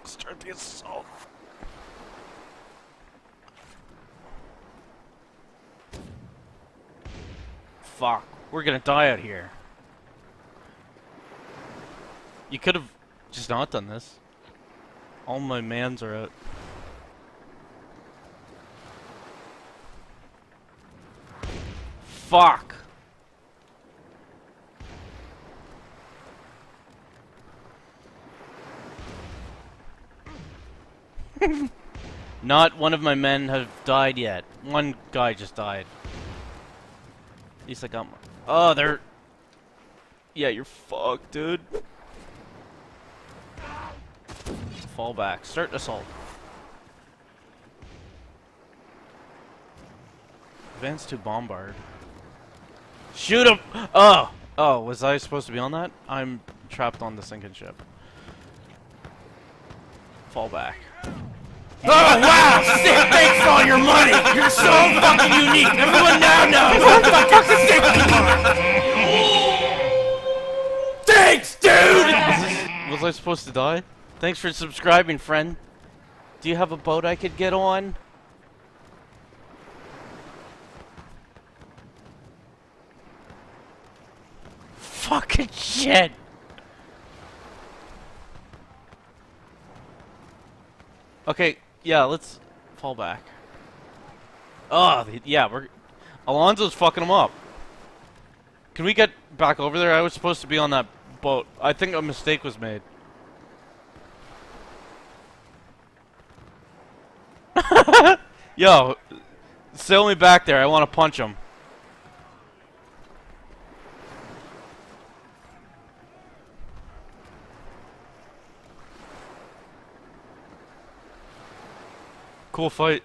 Start the assault. Fuck. We're gonna die out here. You could have just not done this. All my mans are out. Fuck. Not one of my men have died yet. One guy just died. At least I got my... Oh, they're... Yeah, you're fucked, dude. Fall back. Start assault. Advance to bombard. Shoot him! Oh! Oh, was I supposed to be on that? I'm trapped on the sinking ship. Fall back. Oh wow! Sick, thanks for all your money! You're so fucking unique! Everyone now knows what fucking sick you are! Thanks, dude! Was I supposed to die? Thanks for subscribing, friend. Do you have a boat I could get on? Fucking shit! Okay, yeah, let's fall back. Oh, yeah, Alonzo's fucking him up. Can we get back over there? I was supposed to be on that boat. I think a mistake was made. Yo, sail me back there. I want to punch him. Cool fight.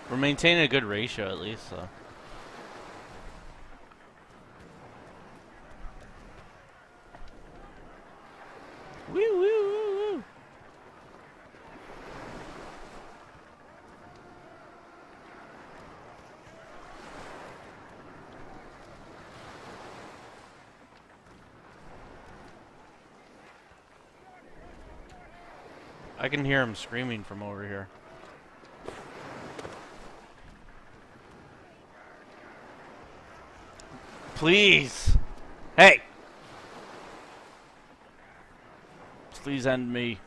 We're maintaining a good ratio at least, so. Woo woo woo woo. I can hear him screaming from over here. Please! Hey! Please end me.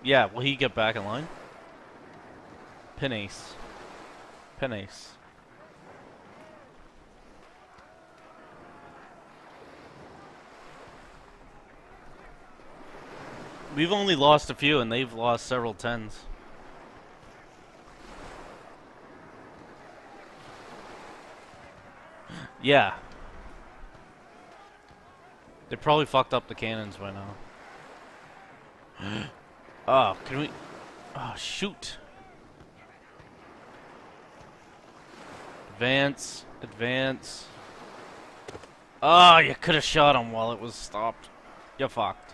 Yeah, will he get back in line? Pin ace. Pin ace. We've only lost a few, and they've lost several tens. Yeah. They probably fucked up the cannons by now. Oh, can we... Oh, shoot. Advance. Advance. Oh, you could have shot him while it was stopped. You fucked.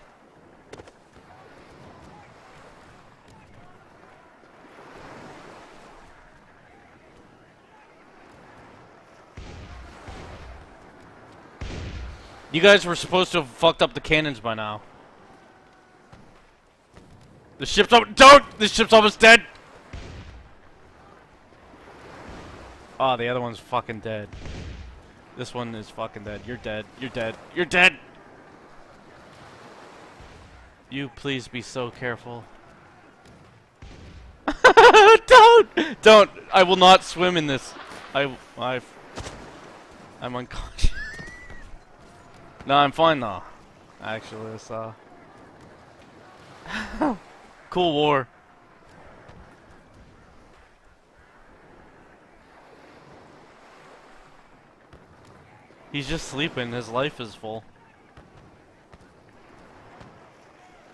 You guys were supposed to have fucked up the cannons by now. The ship's almost— don't! The ship's almost dead! Oh, the other one's fucking dead. This one is fucking dead. You're dead. You're dead. You're dead! You please be so careful. Don't! Don't! I will not swim in this. I'm unconscious. No, I'm fine now. Actually, it's cool war. He's just sleeping. His life is full.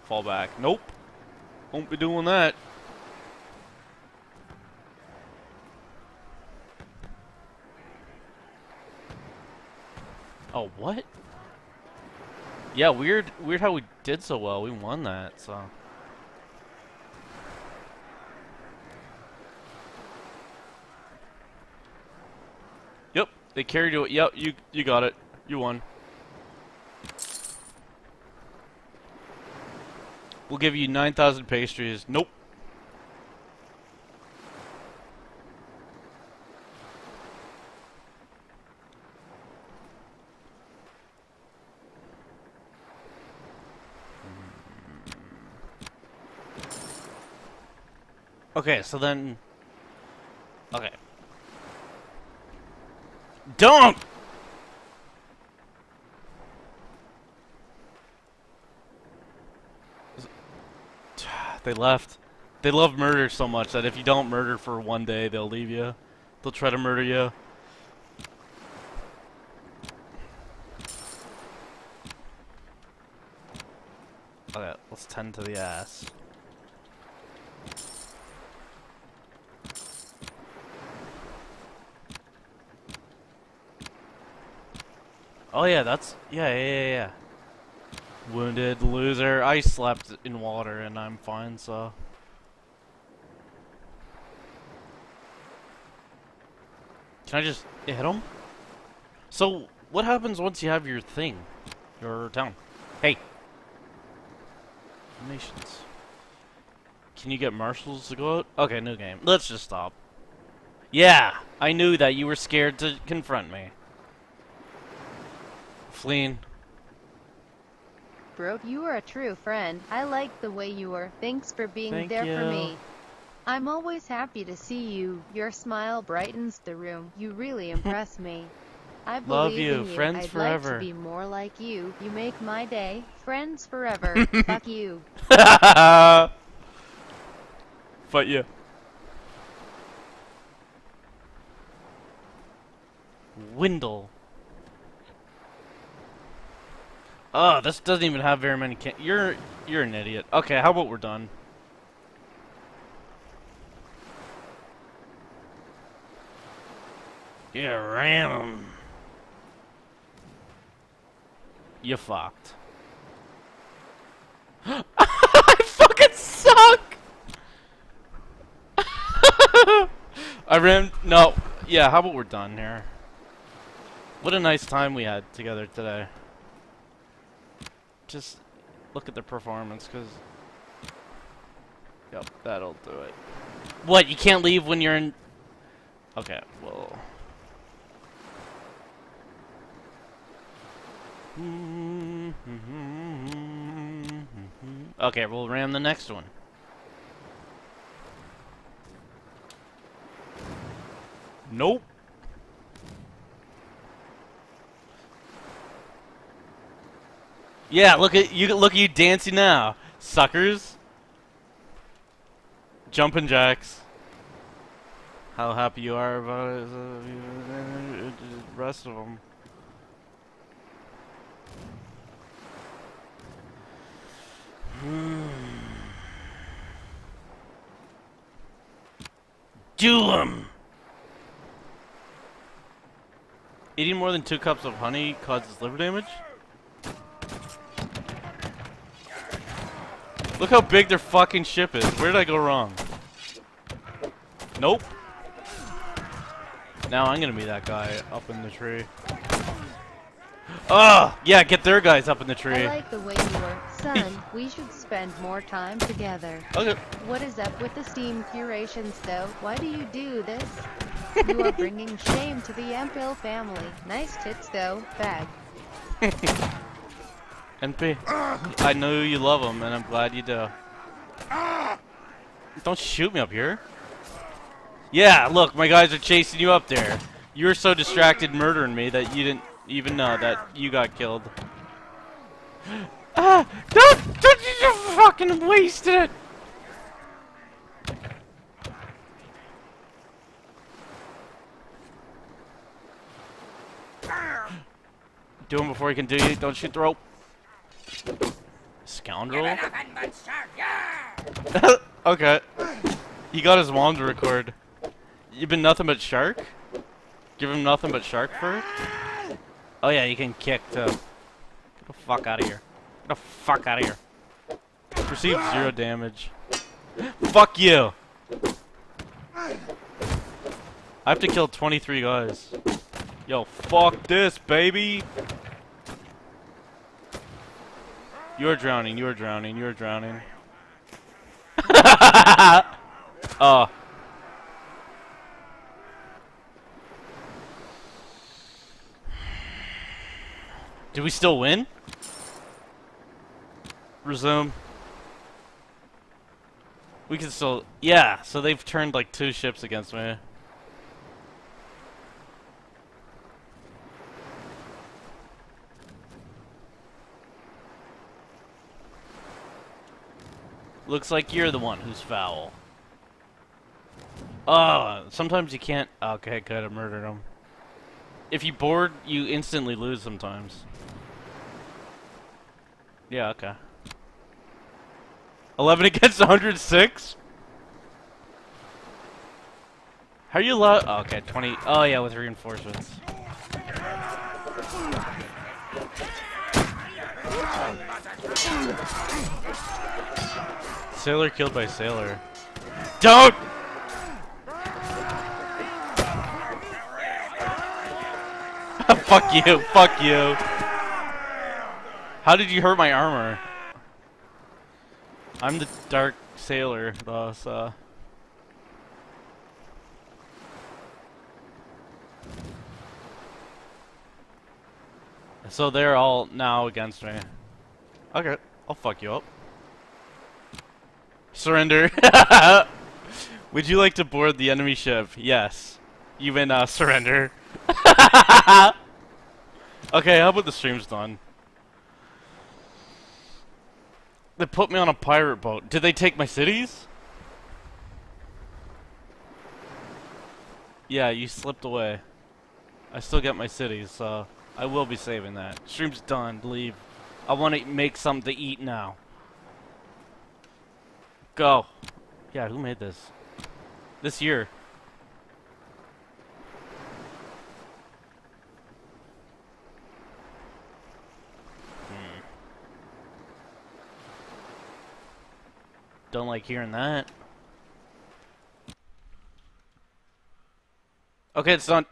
Fall back. Nope. Won't be doing that. Oh, what? Yeah, weird how we did so well. We won that, so. Yep, they carried you. Yep, you got it. You won. We'll give you 9,000 pastries. Nope. Okay, so then... Okay. Don't! They left. They love murder so much that if you don't murder for one day, they'll leave you. They'll try to murder you. Okay, let's tend to the ass. Oh yeah, that's yeah. Wounded loser. I slept in water and I'm fine, so. Can I just hit him? So, what happens once you have your thing? Your town? Hey! Nations. Can you get marshals to go out? Okay, new game. Let's just stop. Yeah! I knew that you were scared to confront me. Fleeing. Bro, you are a true friend. I like the way you are. Thanks for being there for me. I'm always happy to see you. Your smile brightens the room. You really impress me. I believe Love you. in you. Friends I'd forever. like to be more like you. You make my day. Friends forever. Fuck you. Fuck you. Windle. Oh, this doesn't even have very many you're an idiot. Okay, how about we're done? Yeah, ram him. You fucked. I fucking suck! I ran. No. Yeah, how about we're done here? What a nice time we had together today. Just look at the performance, because. Yep, that'll do it. What? You can't leave when you're in. Okay, well. Okay, we'll ram the next one. Nope. Yeah, look at you dancing now, suckers. Jumping jacks. How happy you are about it, the rest of them. Do 'em! Eating more than 2 cups of honey causes liver damage? Look how big their fucking ship is. Where did I go wrong? Nope. Now I'm gonna be that guy up in the tree. Oh! Yeah, get their guys up in the tree. I like the way you work. Son, we should spend more time together. Okay. What is up with the Steam curations, though? Why do you do this? You are bringing shame to the Empil family. Nice tits, though. Bag. MP. I know you love them, and I'm glad you do. Don't shoot me up here. Yeah, look, my guys are chasing you up there. You were so distracted murdering me that you didn't even know that you got killed. Ah! Don't you fucking wasted it! Do him before he can do you. Don't shoot the rope. Scoundrel. Okay. He got his mom to record. You've been nothing but shark? Give him nothing but shark fur? Oh yeah, you can kick too. Get the fuck out of here. Get the fuck out of here. Received 0 damage. Fuck you! I have to kill 23 guys. Yo, fuck this, baby! You're drowning, you're drowning, you're drowning. Oh. Did we still win? Resume. We can still... Yeah, so they've turned like 2 ships against me. Looks like you're the one who's foul. Oh, sometimes you can't... Okay, good, I murdered him. If you board, you instantly lose sometimes. Yeah, okay. 11 against 106? How are you allowed... Oh, okay, 20... Oh, yeah, with reinforcements. Sailor killed by sailor. Don't! Fuck you, fuck you. How did you hurt my armor? I'm the dark sailor, though, so... So they're all now against me. Okay, I'll fuck you up. Surrender. Would you like to board the enemy ship? Yes. You may now surrender. Okay, how about the stream's done? They put me on a pirate boat. Did they take my cities? Yeah, you slipped away. I still get my cities, so I will be saving that. Stream's done. Leave. I want to make something to eat now. Go. Yeah, who made this? This year. Don't like hearing that. Okay, it's done.